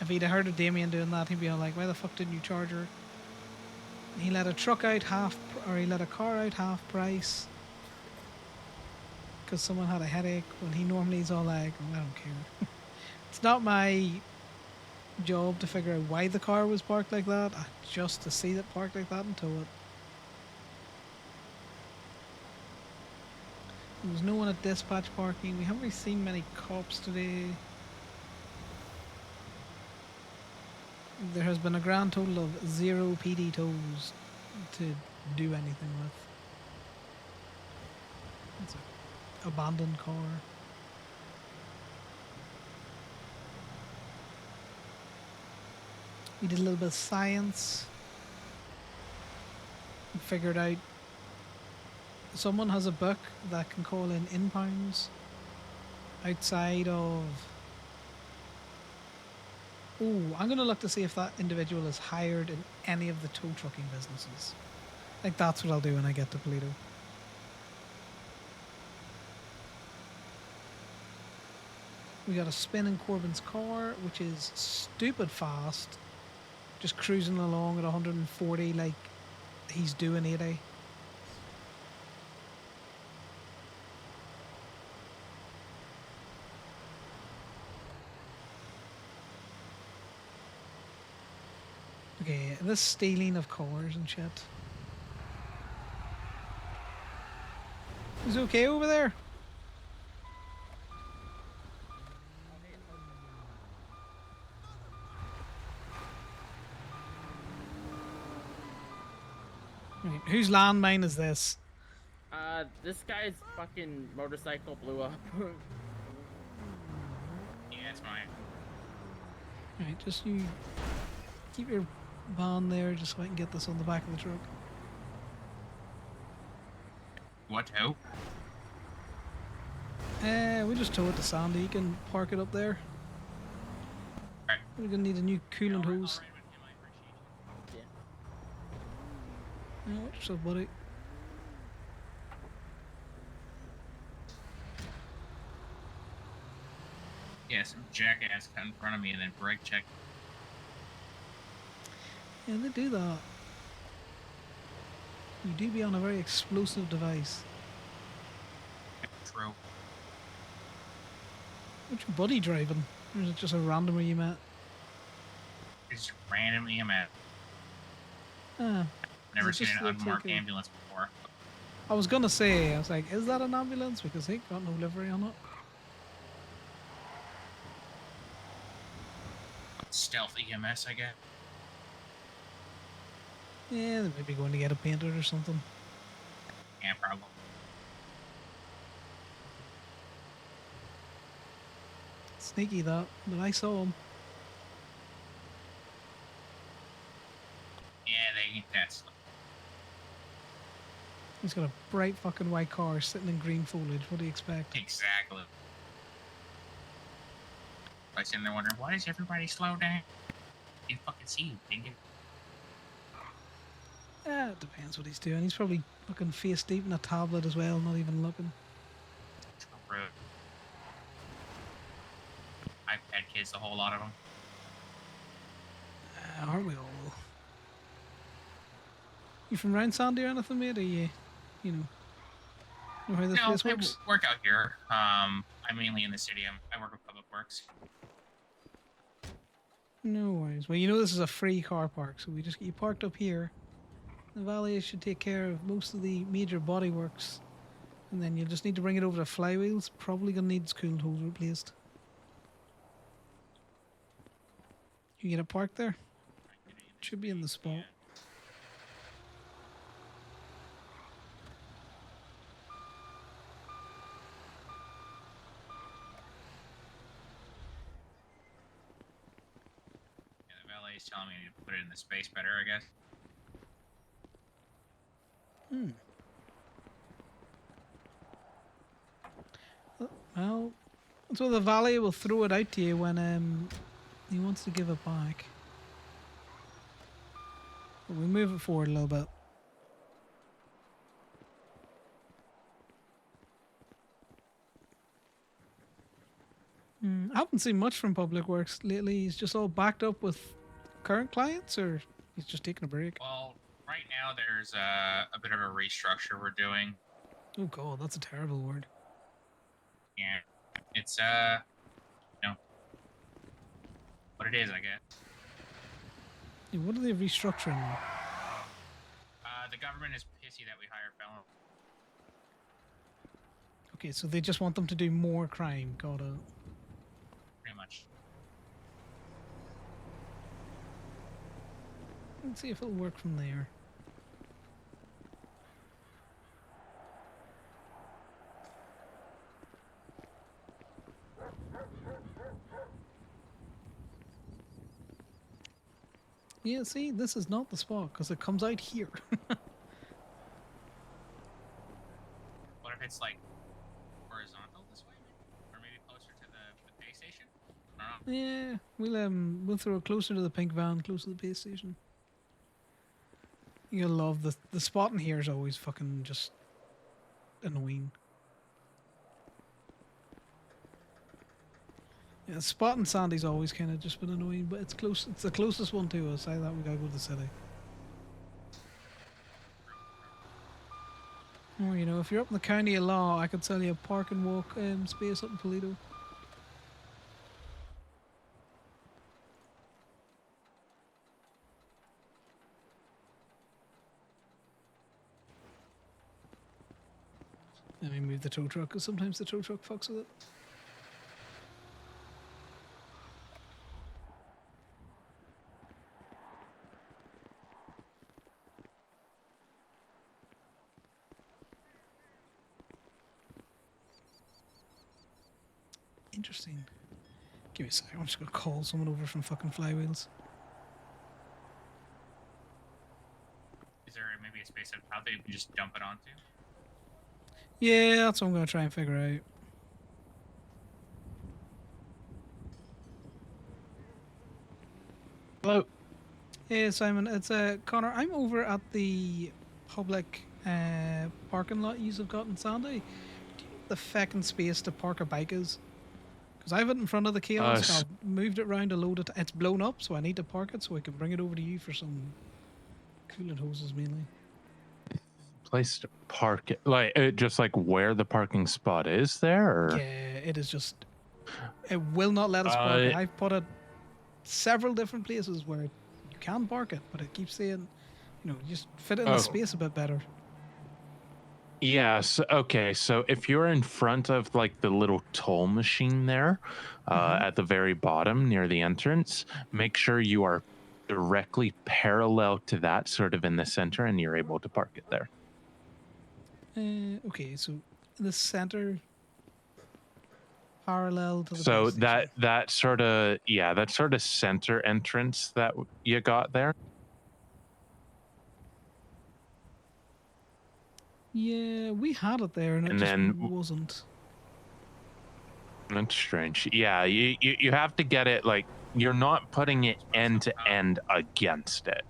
if he'd heard of Damien doing that, he'd be all like, why the fuck didn't you charge her? He let a truck out he let a car out half price because someone had a headache, when he normally is all like, oh, I don't care. It's not my job to figure out why the car was parked like that, just to see it parked like that and tow it. There was no one at dispatch parking. We haven't really seen many cops today. There has been a grand total of 0 PD tows to do anything with. It's an abandoned car. We did a little bit of science. We figured out someone has a book that can call in impounds outside of... Ooh, I'm going to look to see if that individual is hired in any of the tow trucking businesses. Like, that's what I'll do when I get to Polito. We got a spin in Corbin's car, which is stupid fast. Just cruising along at 140 like he's doing 80. Okay, this stealing of cars and shit. Is it okay over there? Right, whose landmine is this? This guy's fucking motorcycle blew up. Yeah, it's mine. Right, just you keep your van there just so I can get this on the back of the truck. What now? We just tow it to Sandy. You can park it up there. Right. We're gonna need a new coolant hose. Oh, what's up, buddy? Yeah, some jackass cut in front of me and then brake checked. Yeah, they do that. You do be on a very explosive device. True. What's your buddy driving? Or is it just a randomer you met? It's random EMS. Ah, Never it seen just an looks unmarked like a- ambulance before. I was gonna say, I was like, is that an ambulance? Because they got no livery on it. Stealth EMS, I guess. Yeah, they might be going to get it painted or something. Yeah, probably. Sneaky that, but I saw him. Yeah, they ain't that slow. He's got a bright fucking white car sitting in green foliage. What do you expect? Exactly. I was sitting there wondering, why does everybody slow down? You fucking see you, didn't you? Yeah, it depends what he's doing. He's probably fucking face deep in a tablet as well, not even looking. True. I've had kids, a whole lot of them. Aren't we all? You from round Sandy or anything, mate? Or you know how this No, place I works? work out here. I'm mainly in the city. I work with Public Works. No worries. Well, you know this is a free car park, so we just get you parked up here. The valet should take care of most of the major body works. And then you'll just need to bring it over to flywheels. Probably gonna need its coolant hose replaced. You get it parked there? Should be in the spot. Yeah, the valet's telling me to put it in the space better, I guess. Hmm. Well, so the valet will throw it out to you when he wants to give it back. But we move it forward a little bit. I haven't seen much from Public Works lately. He's just all backed up with current clients, or he's just taking a break. Well, right now there's a bit of a restructure we're doing. Oh god, that's a terrible word. Yeah, it's what it is, I guess. Yeah, what are they restructuring? The government is pissy that we hire felons. Okay, so they just want them to do more crime. Got it. Pretty much. Let's see if it'll work from there. Yeah, see, this is not the spot because it comes out here. What if it's like horizontal this way, or maybe closer to the pay station? I don't know. Yeah, we'll throw it closer to the pink van, close to the base station. You'll love the spot in here is always fucking just annoying. Yeah, the spot in Sandy's always kind of just been annoying, but it's close. It's the closest one to us. I thought we gotta go to the city. Or you know, if you're up in the county of Law, I could sell you a park and walk space up in Toledo. Let me move the tow truck, because sometimes the tow truck fucks with it. Interesting. Give me a second, I'm just gonna call someone over from fucking Flywheels. Is there maybe a space out there you can just dump it onto? Yeah, that's what I'm gonna try and figure out. Hello. Hey Simon, it's Connor. I'm over at the public parking lot you've got in Sandy, do you have the feckin' space to park a bike is? Because I have it in front of the kiosk. s- I've moved it around a load of it's blown up, so I need to park it so I can bring it over to you for some coolant hoses mainly. Place to park it, like just like where the parking spot is there. Or? Yeah, it is just. It will not let us park it. I've put it several different places where you can park it, but it keeps saying, just fit it in the space a bit better. Yes. Okay. So if you're in front of like the little toll machine there, at the very bottom near the entrance, make sure you are directly parallel to that, sort of in the center, and you're able to park it there. Okay, so the center, parallel to the. So that sort of center entrance that you got there. Yeah, we had it there, and it just wasn't. That's strange. Yeah, you have to get it like you're not putting it end to end against it.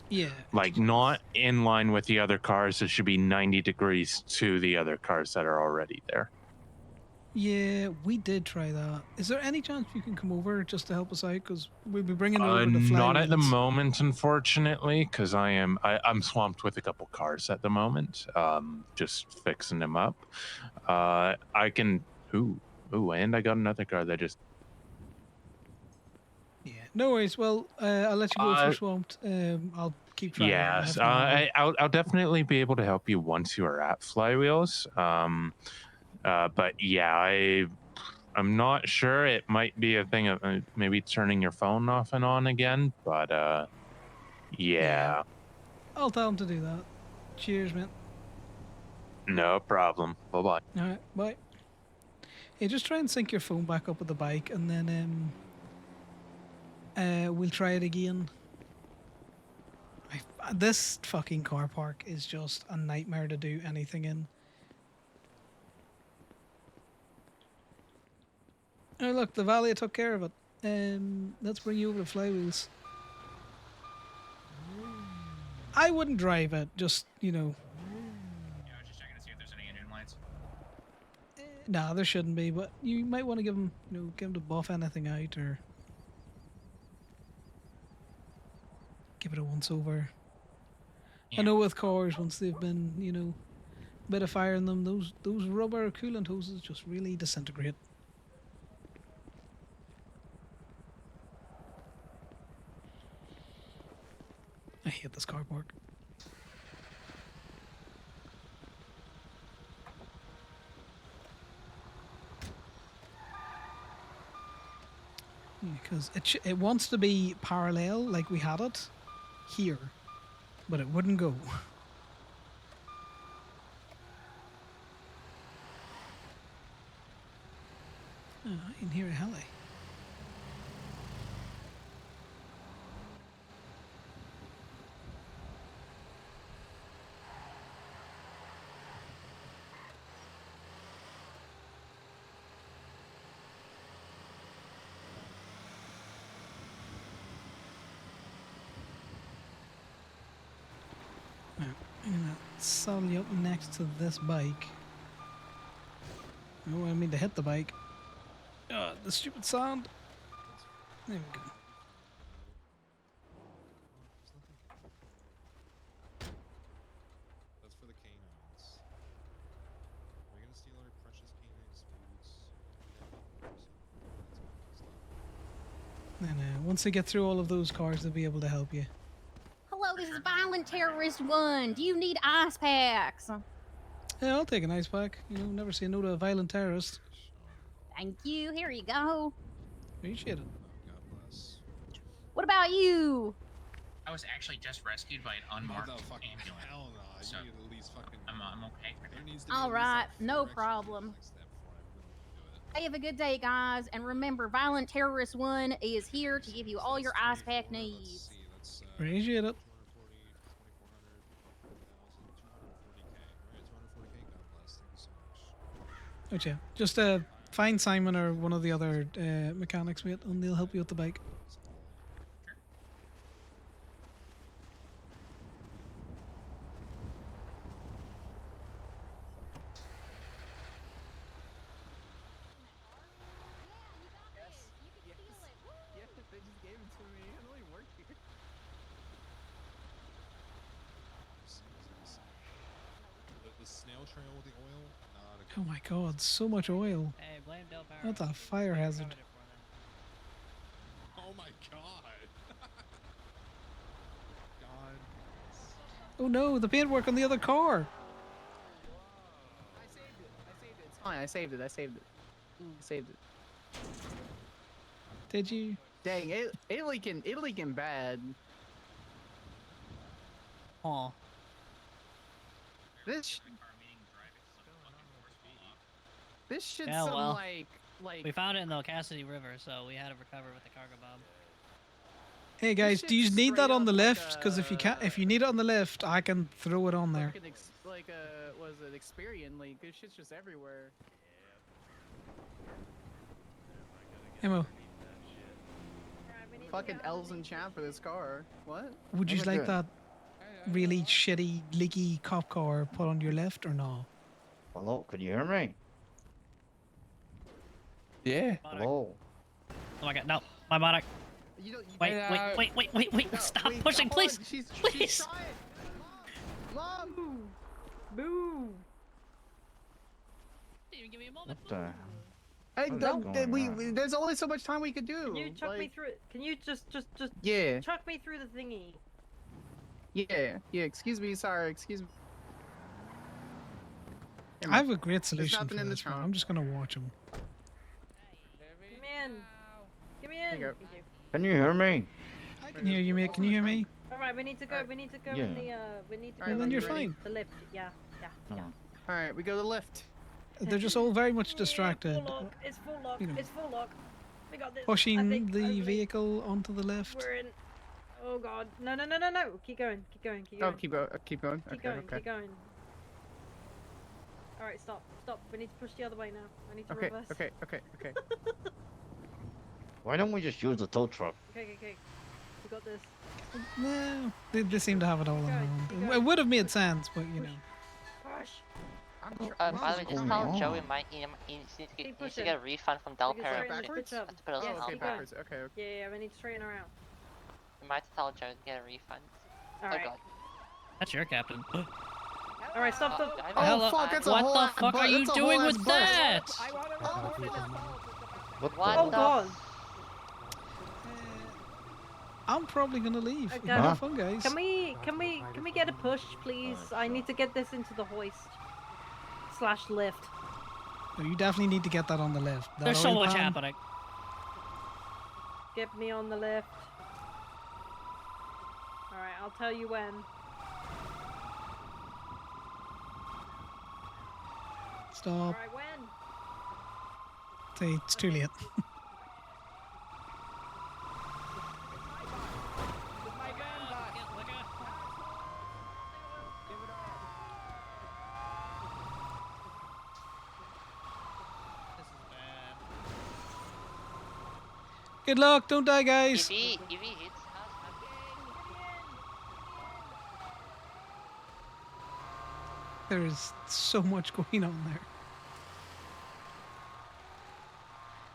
Yeah. Like not in line with the other cars. It should be 90 degrees to the other cars that are already there. Yeah, we did try that. Is there any chance you can come over just to help us out? Because we'll be bringing over the flywheels. Not at the moment, unfortunately, because I'm swamped with a couple cars at the moment. Just fixing them up. I can. Ooh, and I got another car that just. Yeah, no worries. Well, I'll let you go if you're swamped. I'll keep trying. Yes, I'll definitely be able to help you once you are at Flywheels. But yeah, I'm not sure. It might be a thing of maybe turning your phone off and on again. But yeah. I'll tell him to do that. Cheers, man. No problem. Bye bye. All right, bye. Hey, just try and sync your phone back up with the bike, and then we'll try it again. This fucking car park is just a nightmare to do anything in. Oh look, the Valet took care of it. Let's bring you over to Flywheels. I wouldn't drive it, just, Yeah, I was just checking to see if there's any engine lights. Nah, there shouldn't be, but you might want to give him, give him to buff anything out or give it a once over. I know with cars, once they've been, a bit of fire in them, those rubber coolant hoses just really disintegrate. I hate this car park. Because it wants to be parallel like we had it here, but it wouldn't go. Oh, I can hear a heli. Now, I'm gonna saddle you up next to this bike. Oh, I mean to hit the bike. The stupid sound. There we go. That's for the canines. Are we gonna steal our precious canines' foods? And once they get through all of those cars, they'll be able to help you. Hello, this is Violent Terrorist 1. Do you need ice packs? Yeah, I'll take an ice pack. Never say no to a violent terrorist. Thank you. Here you go. Appreciate it. God bless. What about you? I was actually just rescued by an unmarked ambulance. Hell no, So you need at least fucking. I'm okay for now. All right, no problem. Hey, have a good day, guys. And remember, Violent Terrorist 1 is here to give you all your ice pack needs. Appreciate it. Oh, yeah. Just find Simon or one of the other mechanics, mate, and they'll help you with the bike. snail trail with the oil. Not a Oh my god, so much oil. Hey, blame Del Perro. That's a fire hazard. Oh my god. God. Oh no, the paintwork on the other car. I saved it. It's fine. I saved it. I saved it. Did you? Dang, it leaking bad. Aw. This shit's Yeah, some well, like we found it in the Cassidy River, so we had to recover with the cargo bomb. Hey guys, do you need that on the lift? Because if you need it on the lift, I can throw it on there. like was it Experian? Like this shit's just everywhere. Emo, Fucking L's and champ for this car. What? would you like that really shitty, leaky cop car put on your lift or no? Hello, can you hear me? Yeah. Hello. Oh my god, no, my monarch. Wait, stop pushing, please. Please. Mom! Move! Didn't even give me a moment. What the? Hey, What is don't, going on? there's only so much time we could do. Can you chuck me like- through? Can you just Yeah. chuck me through the thingy? Yeah. Excuse me. Sorry. Excuse me. I have a great There's solution nothing for in the this, but trunk. I'm just gonna watch him. Come in. Come in. you go. Thank you. Can you hear me? I can hear you, mate. Can you hear me? All right, we need to go. We need to go in Yeah. the. We need to go. Well, then in you're the, fine. The lift. Yeah. Oh. All right, we go to the lift. They're just all very much distracted, Full lock. It's full lock. You know. It's full lock. We got this. I pushing think, the hopefully, vehicle onto the lift. We're in. Oh god. No. Keep going. Keep going. Keep Oh, going. keep going. Keep going. Keep Okay. going. Okay. Keep going. All right. Stop. We need to push the other way now. I need to Okay. reverse. Okay. Why don't we just use the tow truck? Okay. We got this. No, they seem to have it all in hand. It would have made sense, but you know. Push. What's By the way, just going tell on? Joey he needs to get a refund from Del Because Perro. we're in the pitch up. To put us Yes, on keep back. going. Okay. Yeah, we need to straighten her out. You might have to tell Joey to get a refund. All Oh right. god. That's your captain. All right, stop. Oh fuck! It's a What whole the ass fuck butt. are you It's a doing whole with ass that? What What Oh the? god. I'm probably gonna leave. Okay. Have fun, guys. Can we get a push, please? I need to get this into the hoist / lift. No, you definitely need to get that on the lift. That There's so oil much pan- happening. Get me on the lift. All right, I'll tell you when. All Stop. right, when? Say it's too late. Good luck. Don't die, guys. If he hits There is so much going on there.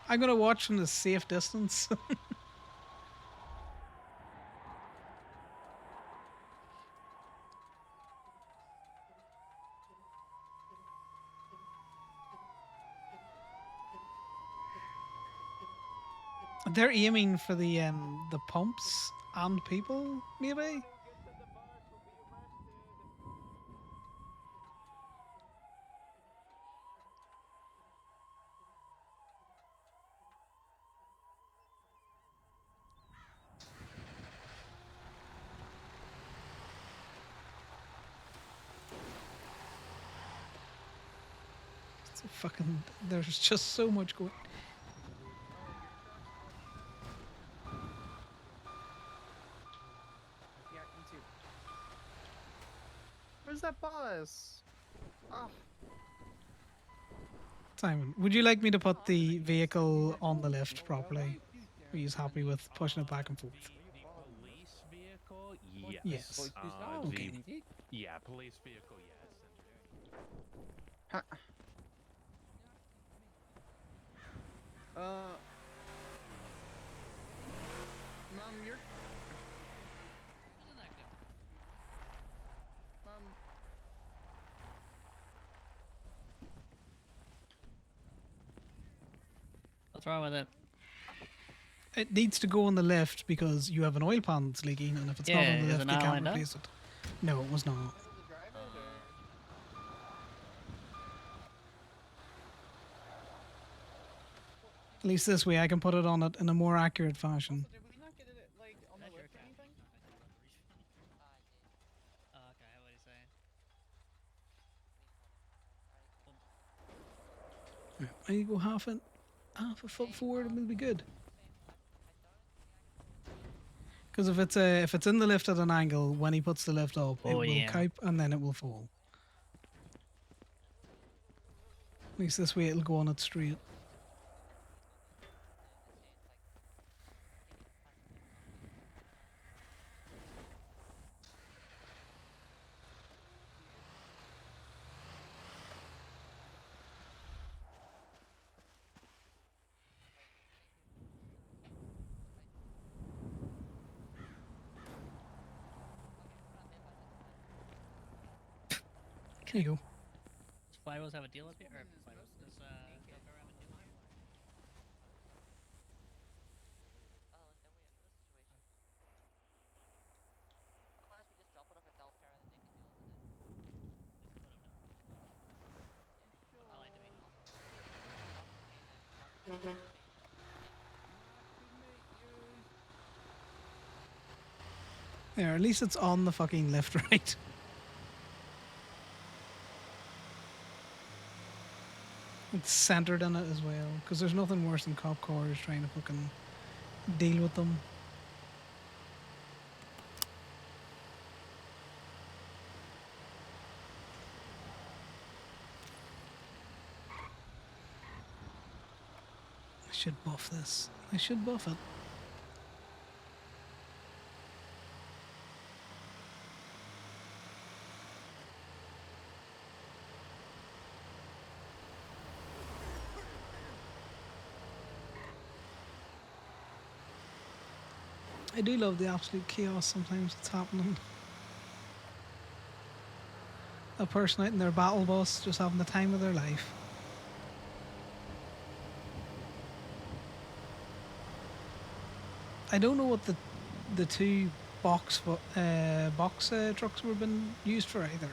I'm gonna watch from a safe distance. They're aiming for the pumps and people, maybe. It's a fucking. There's just so much going. Yeah, me too. Where's that bus? Oh. Simon, would you like me to put the vehicle on the lift properly? Are you happy with pushing it back and forth? Police vehicle? Yes. Yes. Okay. Yeah, police vehicle, yes. Mom, you're. Mom. What's wrong with it? It needs to go on the left because you have an oil pan that's leaking, and if it's not Yeah, on the is it left, you not can't lined up? replace it. No, it was not. At least this way I can put it on it in a more accurate fashion. Did we not get it like on the lift or anything? Oh, okay, what are you saying? Right, you go half a foot forward, and we'll be good. Because if it's in the lift at an angle, when he puts the lift up, it Oh, will yeah. cope and then it will fall. At least this way it'll go on it straight. There you go. Does Flywheels have a deal up here? Or Flywheels, does Delco have a deal here? There, at least it's on the fucking lift, right? It's centered in it as well, because there's nothing worse than cop cars trying to fucking deal with them. I should buff this. I should buff it. I do love the absolute chaos sometimes that's happening. A person out in their battle bus just having the time of their life. I don't know what the two box trucks were been used for either.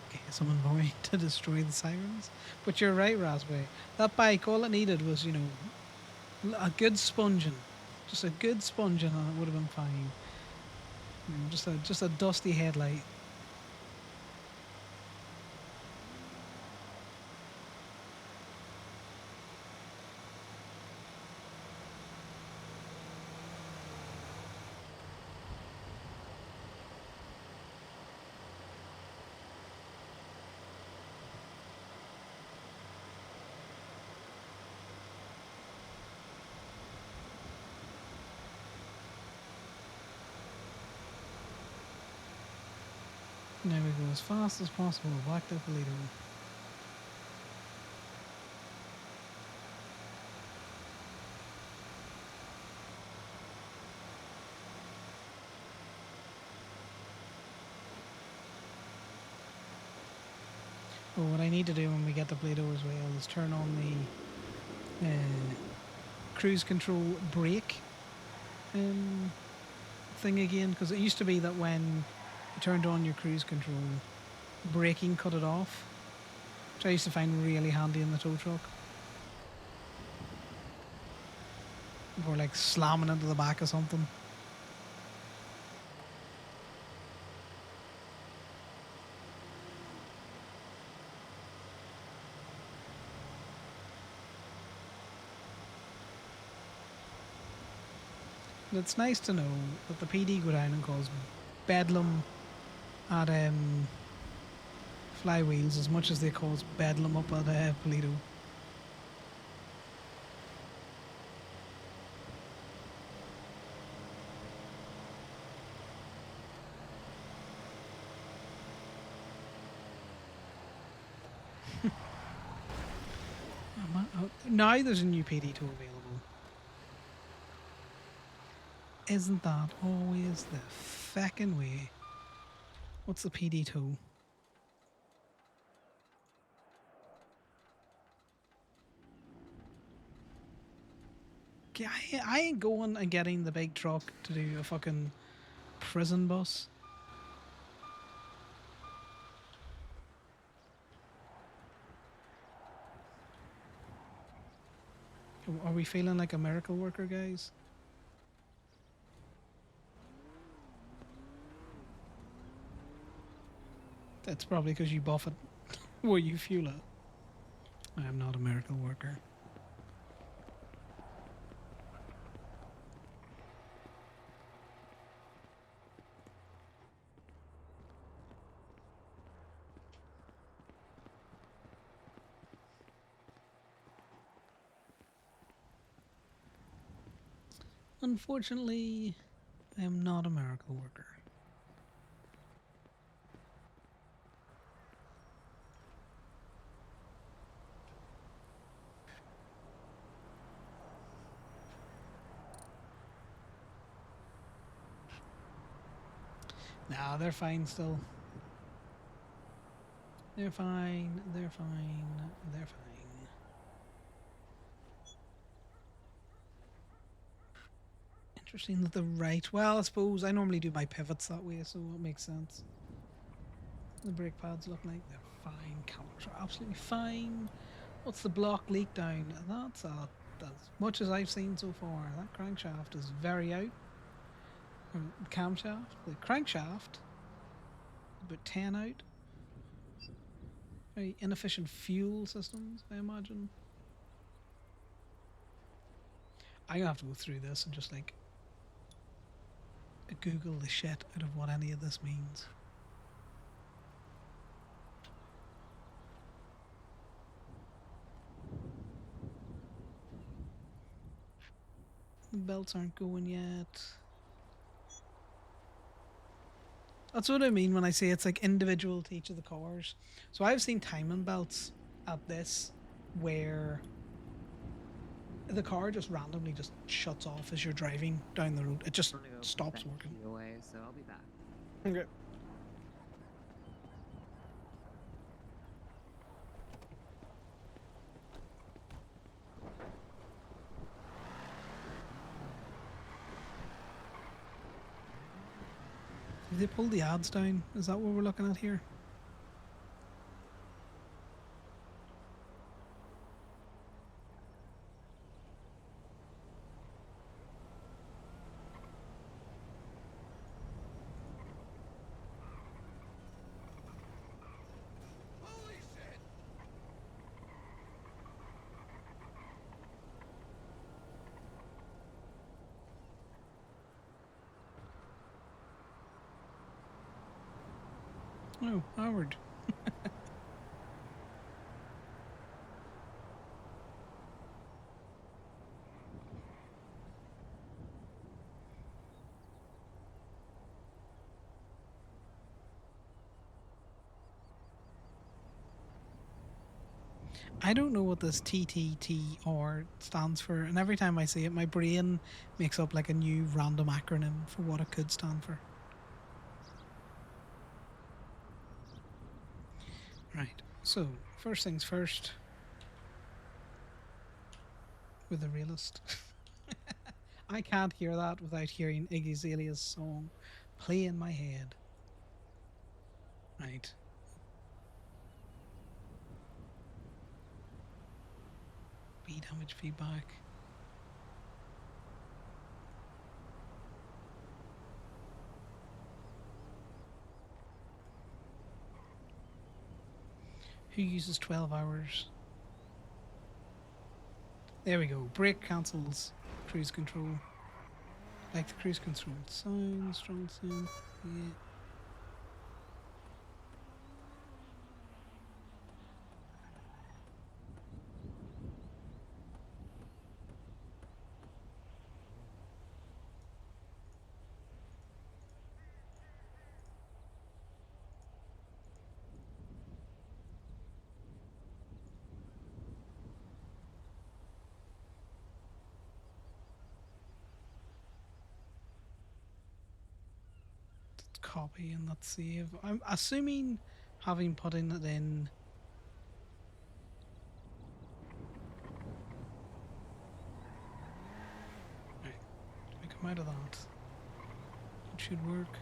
Okay, someone going to destroy the sirens. But you're right, Raspberry. That bike, all it needed was, you know, a good sponging. Just a good sponging and it would have been fine. You know, just a dusty headlight. Now we go as fast as possible back to Toledo. Well, what I need to do when we get to Toledo as well is turn on the cruise control brake thing again, because it used to be that when you turned on your cruise control, braking cut it off, which I used to find really handy in the tow truck. Or like slamming into the back of something. And it's nice to know that the PD go down and cause bedlam at Flywheels as much as they cause bedlam up at Toledo. Oh, now there's a new PD2 available. Isn't that always the feckin' way? What's the PD2? Okay, I ain't going and getting the big truck to do a fucking prison bus. Are we feeling like a miracle worker, guys? That's probably because you buff it where you fuel it. I am not a miracle worker. Unfortunately, I am not a miracle worker. Nah, they're fine still. They're fine, they're fine, they're fine. Interesting that the right... Well, I suppose I normally do my pivots that way, so it makes sense. The brake pads look like they're fine. Calipers are absolutely fine. What's the block leak down? That's as much as I've seen so far. That crankshaft is very out. Camshaft. The crankshaft, about 10 out. Very inefficient fuel systems, I imagine. I'm gonna have to go through this and just like Google the shit out of what any of this means. The belts aren't going yet. That's what I mean when I say it's like individual to each of the cars. So I've seen timing belts at this where the car just randomly just shuts off as you're driving down the road. It just stops working. Away, so I'll be back. Okay. Did they pull the ads down? Is that what we're looking at here? Oh, Howard. I don't know what this TTTR stands for, and every time I say it, my brain makes up like a new random acronym for what it could stand for. Right, so first things first, with the realist. I can't hear that without hearing Iggy Azalea's song play in my head. Right. B damage feedback. Who uses 12 hours? There we go. Brake cancels. Cruise control. Like the cruise control. Sound, strong sound. Yeah. copy in that save. I'm assuming, having put in it in. Right, we come out of that. It should work.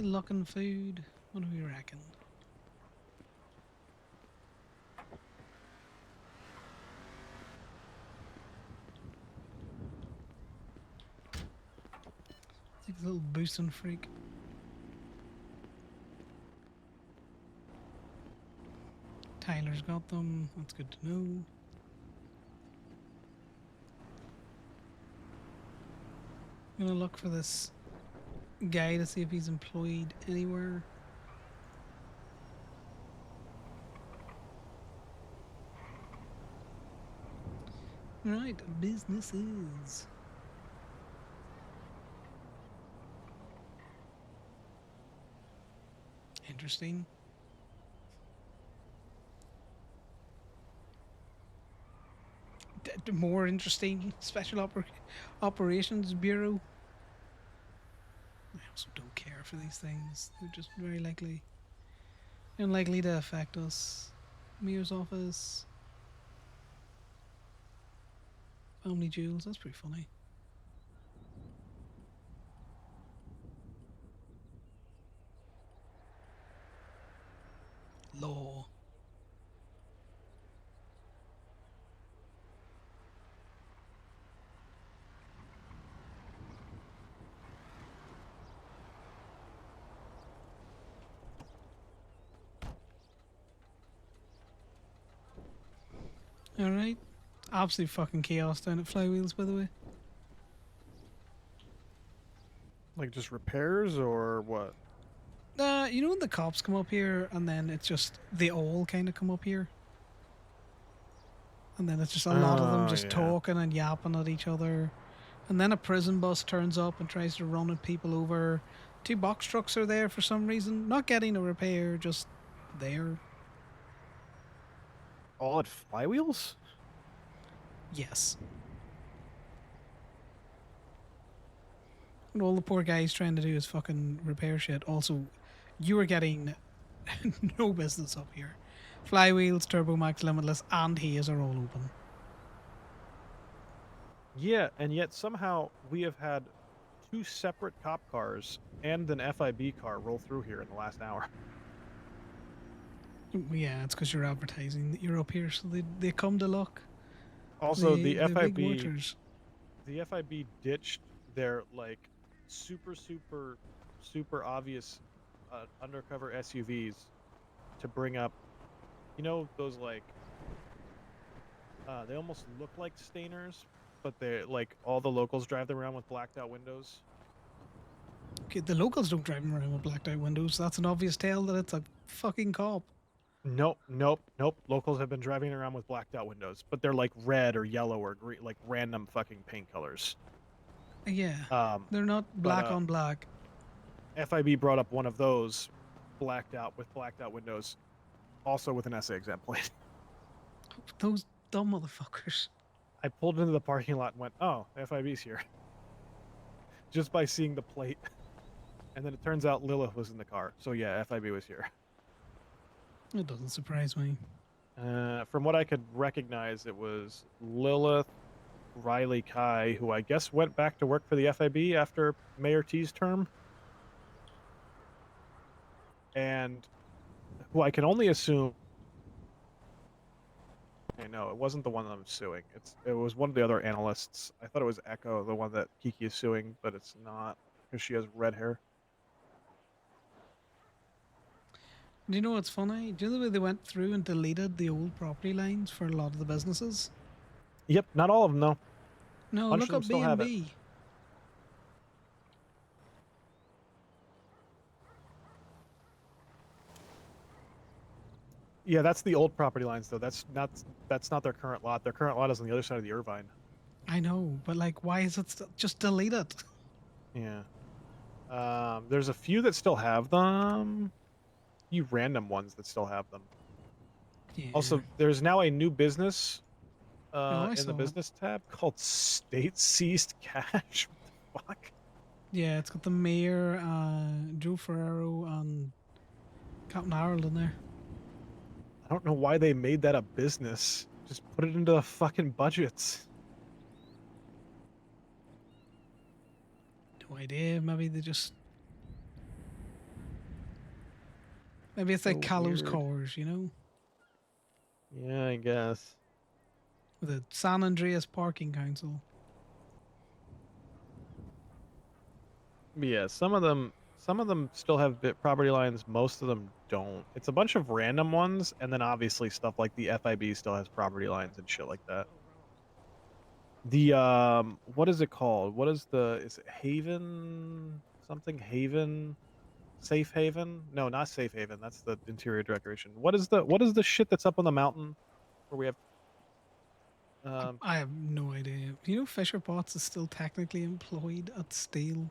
Looking food. What do we reckon? Take a little boosting freak. Tyler's got them. That's good to know. I'm gonna look for this guy to see if he's employed anywhere. Right, businesses. Interesting. More interesting, Special Operations Bureau. I also don't care for these things. They're just very unlikely to affect us. Mayor's office. Family jewels, that's pretty funny. Law. Alright. Absolute fucking chaos down at Flywheels, by the way. Like just repairs or what? You know when the cops come up here and then it's just they all kind of come up here? And then it's just a lot of them just talking and yapping at each other. And then a prison bus turns up and tries to run at people over. 2 box trucks are there for some reason. Not getting a repair, just there. All at Flywheels? Yes. And all the poor guy's trying to do is fucking repair shit. Also, you are getting no business up here. Flywheels, Turbo Max, Limitless, and Haze are all open. Yeah, and yet somehow we have had 2 separate cop cars and an FIB car roll through here in the last hour. Yeah, it's because you're advertising that you're up here, so they come to look. Also, the They're big FIB, watchers. the FIB ditched their like super obvious undercover SUVs to bring up, you know, those like they almost look like Stainers, but they're like all the locals drive them around with blacked out windows. Okay, the locals don't drive them around with blacked out windows. That's an obvious tell that it's a fucking cop. Nope. Locals have been driving around with blacked out windows, but they're like red or yellow or green, like random fucking paint colors. Yeah. They're not black on black. FIB brought up one of those blacked out windows, also with an SA exempt plate. Those dumb motherfuckers. I pulled into the parking lot and went, "Oh, FIB's here," just by seeing the plate. And then it turns out Lilith was in the car, so yeah, FIB was here. It doesn't surprise me. From what I could recognize, it was Lilith, Riley Kai, who I guess went back to work for the FIB after Mayor T's term, and who I can only assume. Okay, no, it wasn't the one that I'm suing. It was one of the other analysts. I thought it was Echo, the one that Kiki is suing, but it's not because she has red hair. Do you know what's funny? Do you know the way they went through and deleted the old property lines for a lot of the businesses? Yep, not all of them though. No, Bunch look of them up still have it. B&B. Yeah, that's the old property lines though. That's not their current lot. Their current lot is on the other side of the Irvine. I know, but like, why is it just delete it? Yeah. There's a few that still have them. Few random ones that still have them. Yeah. Also, there's now a new business No, I in the saw it. business tab called State Seized Cash. What the fuck? Yeah, it's got the mayor, Joe Ferrero, and Captain Harold in there. I don't know why they made that a business. Just put it into the fucking budgets. No idea. Maybe they just. Maybe it's like So Callow's weird. Cores, you know? Yeah, I guess. The San Andreas Parking Council. But yeah, some of them still have bit property lines. Most of them don't. It's a bunch of random ones, and then obviously stuff like the FIB still has property lines and shit like that. The what is it called? Is it Haven something? Haven? Safe Haven? No, not Safe Haven. That's the interior decoration. What is the shit that's up on the mountain where we have I have no idea. You know, Fisher Potts is still technically employed at Steel.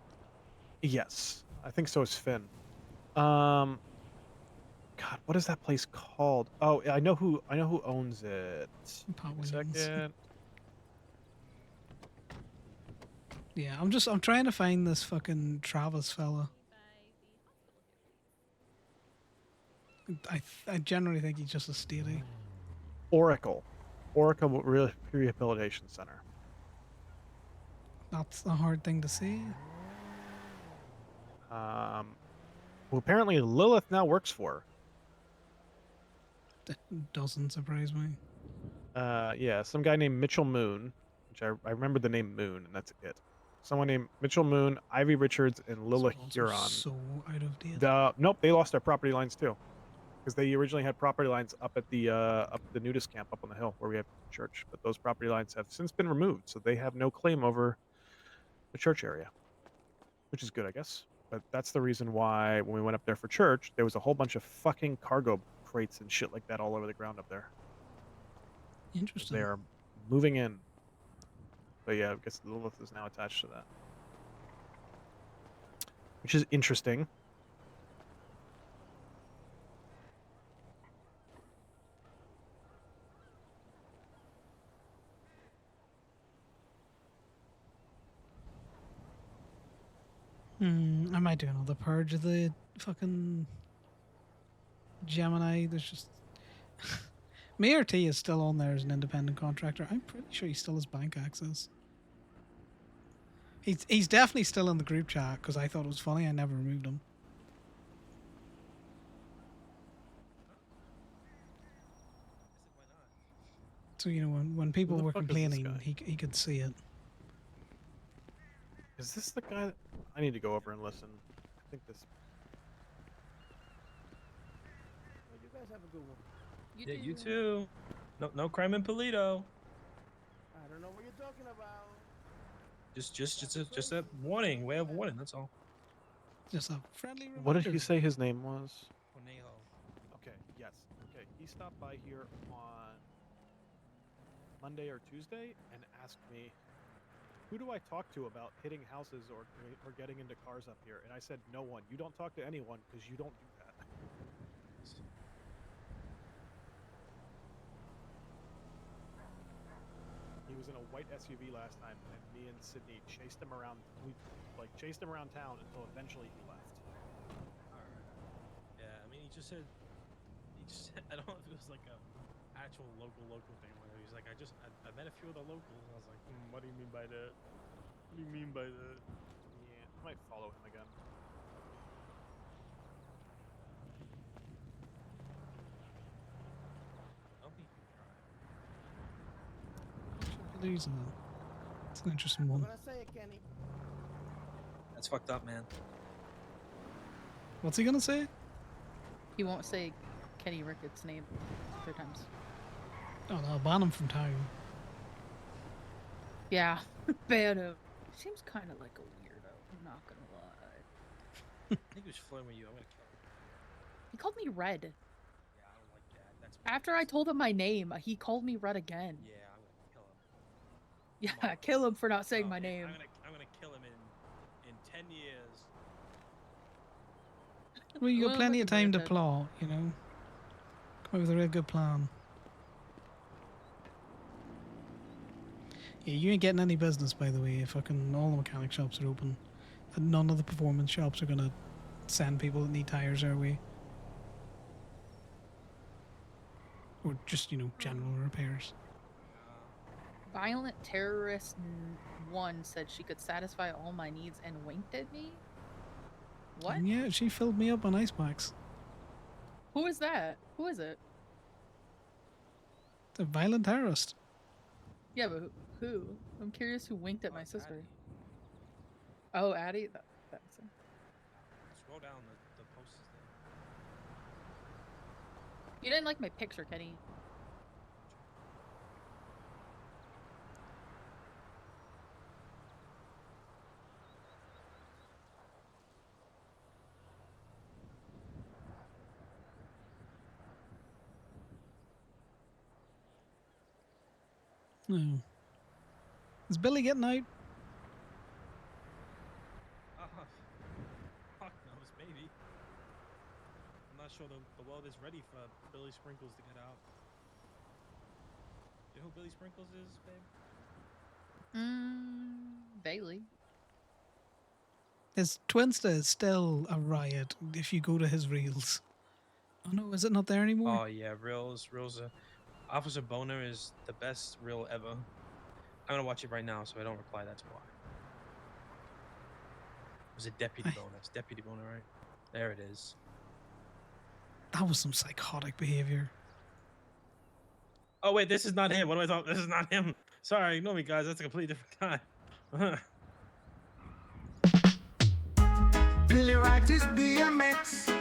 yes. I think so is Finn. God, what is that place called? Oh, I know who owns it. Pat Give me a Williams. second. Yeah, I'm trying to find this fucking Travis fella. I generally think he's just a statey. Oracle Rehabilitation Center. That's a hard thing to say. Who apparently Lilith now works for. That doesn't surprise me. Yeah, some guy named Mitchell Moon, which I remember the name Moon, and that's it. Someone named Mitchell Moon, Ivy Richards, and Lila Huron. So out of date. Nope, they lost their property lines too, because they originally had property lines up at the nudist camp up on the hill where we have the church, but those property lines have since been removed, so they have no claim over the church area, which is good, I guess. But that's the reason why when we went up there for church, there was a whole bunch of fucking cargo crates and shit like that all over the ground up there. Interesting. They're moving in. But yeah, I guess Lilith is now attached to that. Which is interesting. I might do another purge of the fucking Gemini. There's just Mayor T is still on there as an independent contractor. I'm pretty sure he still has bank access. He's definitely still in the group chat because I thought it was funny. I never removed him. So you know when people Who the were fuck is this complaining, guy? he could see it. Is this the guy? I need to go over and listen. I think this. You guys have a good one. Yeah, you too. No crime in Polito. I don't know what you're talking about. Just a warning, way of warning. That's all. Just a friendly reminder. What did he say his name was? Conejo. Okay, yes. Okay, he stopped by here on Monday or Tuesday and asked me, who do I talk to about hitting houses or getting into cars up here? And I said, no one. You don't talk to anyone because you don't do that. He was in a white SUV last time, and me and Sydney chased him around. We chased him around town until eventually he left. Yeah, I mean, he just said, I don't know if it was like a actual local thing. Where he's like, I met a few of the locals, and I was like, what do you mean by that? What do you mean by that? Yeah, I might follow him again. It's an interesting one. Say it, Kenny. That's fucked up, man. What's he gonna say? He won't say Kenny Ricketts' name 3 times. Oh, they'll ban him from town. Yeah, ban him. Seems kind of like a weirdo. I'm not gonna lie. I think he was flirting with you. I'm gonna kill him. He called me Red. Yeah, I don't like that. That's After I told him my name, he called me Red again. yeah. I'm gonna kill him. Yeah, kill him for not saying my name. I'm gonna kill him in 10 years. Well, you got Well, plenty of looking time to good. plot, you know. Come up with a real good plan. Yeah, you ain't getting any business, by the way. Fucking all the mechanic shops are open, and none of the performance shops are gonna send people that need tires our way, or just general repairs. Violent Terrorist 1 said she could satisfy all my needs and winked at me. What? And yeah, she filled me up on ice packs. Who is that? Who is it? The violent terrorist. Yeah, but who? I'm curious who winked at my sister. Oh, Addie? That's it. Scroll down. The post is there. You didn't like my picture, Kenny. No. Is Billy getting out? Fuck knows, maybe. I'm not sure the world is ready for Billy Sprinkles to get out. You know who Billy Sprinkles is, babe? Bailey. His Twinster is still a riot if you go to his reels. Oh no, is it not there anymore? Oh yeah, Reels. Officer Boner is the best reel ever. I'm gonna watch it right now, so I don't reply. That's why. Was it Deputy Boner? It's Deputy Boner, right? There it is. That was some psychotic behavior. Oh wait, this is not him. What do I thought? This is not him. Sorry, ignore me, guys. That's a completely different guy. Billy rides his BMX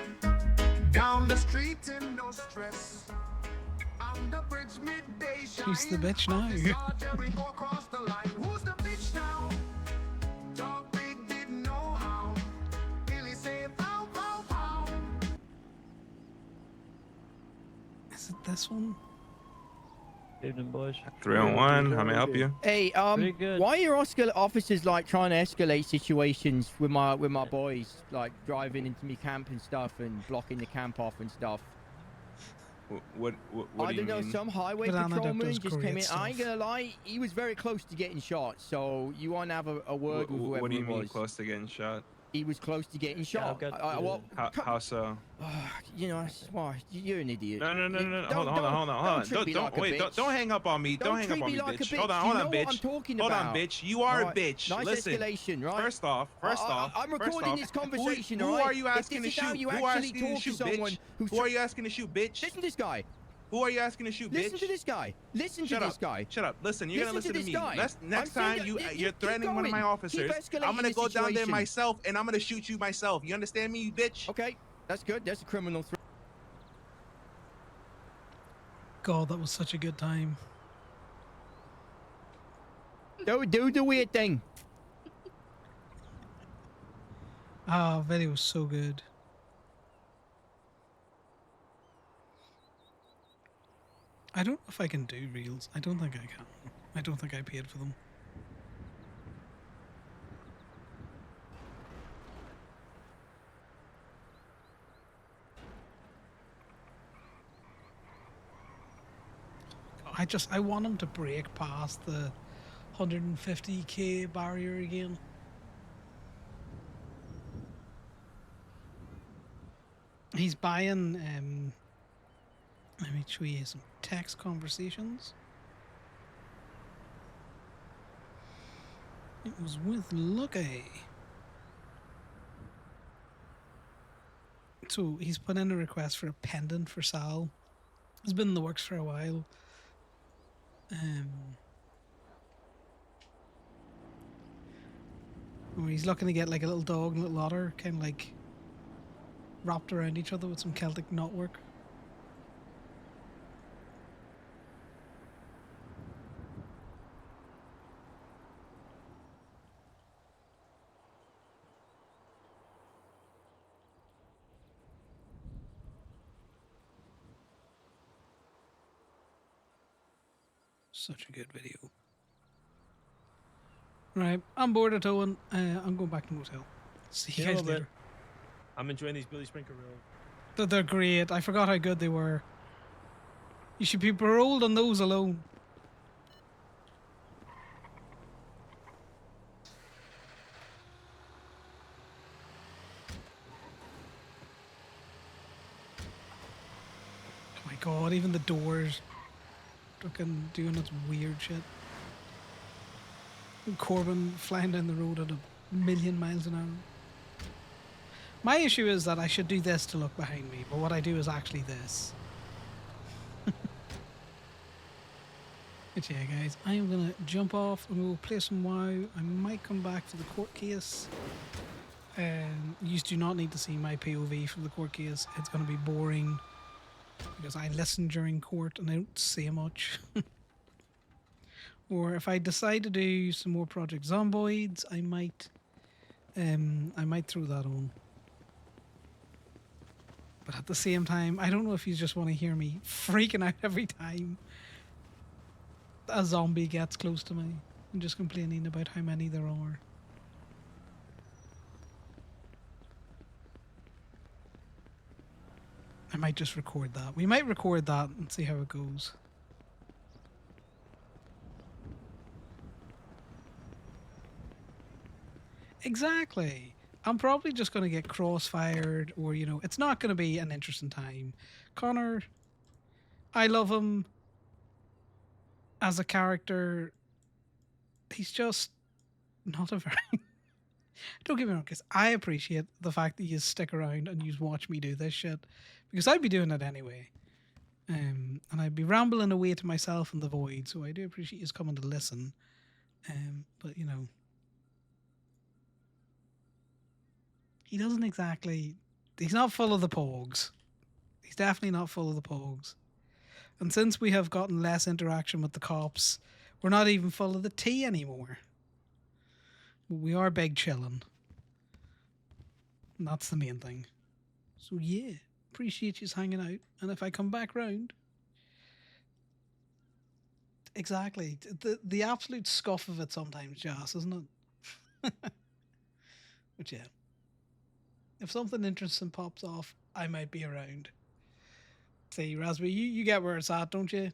down the street in no stress. On the bridge midday shine. She's the bitch now. We go across the line. Who's the bitch now? Dog big didn't know how. Billy said pow pow pow. Is it this one? Evening, boys. 3-on-1, how may I help you? Hey, why are officers like trying to escalate situations with my boys, like driving into me camp and stuff and blocking the camp off and stuff? What I do you don't know, mean? some highway Banana patrolman does just came in. great I ain't stuff. gonna lie, he was very close to getting shot, so you want to have a word with whoever What do you it mean was. close to getting shot? He was close to getting shot. Well, How so? you know, why, you're an idiot. No. Don't- Hold on. treat me like a bitch. Don't hang up on me. Don't hang up treat on me me, like a bitch. bitch. Hold on, You know bitch. what I'm talking Hold on, about. bitch. You are Right. a bitch. Nice Listen. escalation, right? First off. I'm recording this conversation, Who right? are you If asking to this is how shoot? you Who are actually you asking to talk to shoot, someone bitch? who's Who are you asking to shoot, bitch? Listen to this guy. Who are you asking to shoot, bitch? Listen to this guy. Listen to Shut this up. guy. Shut up. Listen, you're gonna Listen listen to to this me. guy. Next I'm saying time that- you're keep threatening one of my going. officers, Keep escalating I'm gonna the go down there situation. myself and I'm gonna shoot you myself. You understand me, you bitch? Okay, that's good. That's a criminal threat. God, that was such a good time. Do the weird thing. Ah, video was so good. I don't know if I can do reels. I don't think I can. I don't think I paid for them. I want them to break past the 150k barrier again. He's buying let me show you some text conversations. It was with Lucky. So he's put in a request for a pendant for Sal. It's been in the works for a while. Where he's looking to get like a little dog and a little otter, kind of like wrapped around each other with some Celtic knotwork. Such a good video. Right, I'm bored of towing. I'm going back to the motel. See you Yeah, a guys little later. bit. I'm enjoying these Billy Sprinkler reels. They're great. I forgot how good they were. You should be paroled on those alone. Oh my god, even the doors fucking doing its weird shit. And Corbin flying down the road at 1,000,000 miles an hour. My issue is that I should do this to look behind me, but what I do is actually this. But yeah, guys, I am gonna jump off and we'll play some WoW. I might come back for the court case. You do not need to see my POV from the court case. It's gonna be boring because I listen during court and I don't say much. Or if I decide to do some more Project Zomboids, I might throw that on. But at the same time, I don't know if you just want to hear me freaking out every time a zombie gets close to me and just complaining about how many there are. I might just record that. We might record that and see how it goes. Exactly. I'm probably just going to get crossfired or, you know, it's not going to be an interesting time. Conor, I love him as a character. He's just not a very... Don't get me wrong, because I appreciate the fact that you stick around and you watch me do this shit. Because I'd be doing it anyway. And I'd be rambling away to myself in the void, so I do appreciate you coming to listen. But, you know... He doesn't exactly... He's not full of the pogs. He's definitely not full of the pogs. And since we have gotten less interaction with the cops, we're not even full of the tea anymore. But we are big chilling. And that's the main thing. So yeah, appreciate you hanging out. And if I come back round... Exactly. The absolute scuff of it sometimes, Joss, isn't it? But yeah. If something interesting pops off, I might be around. See, Raspberry, you get where it's at, don't you?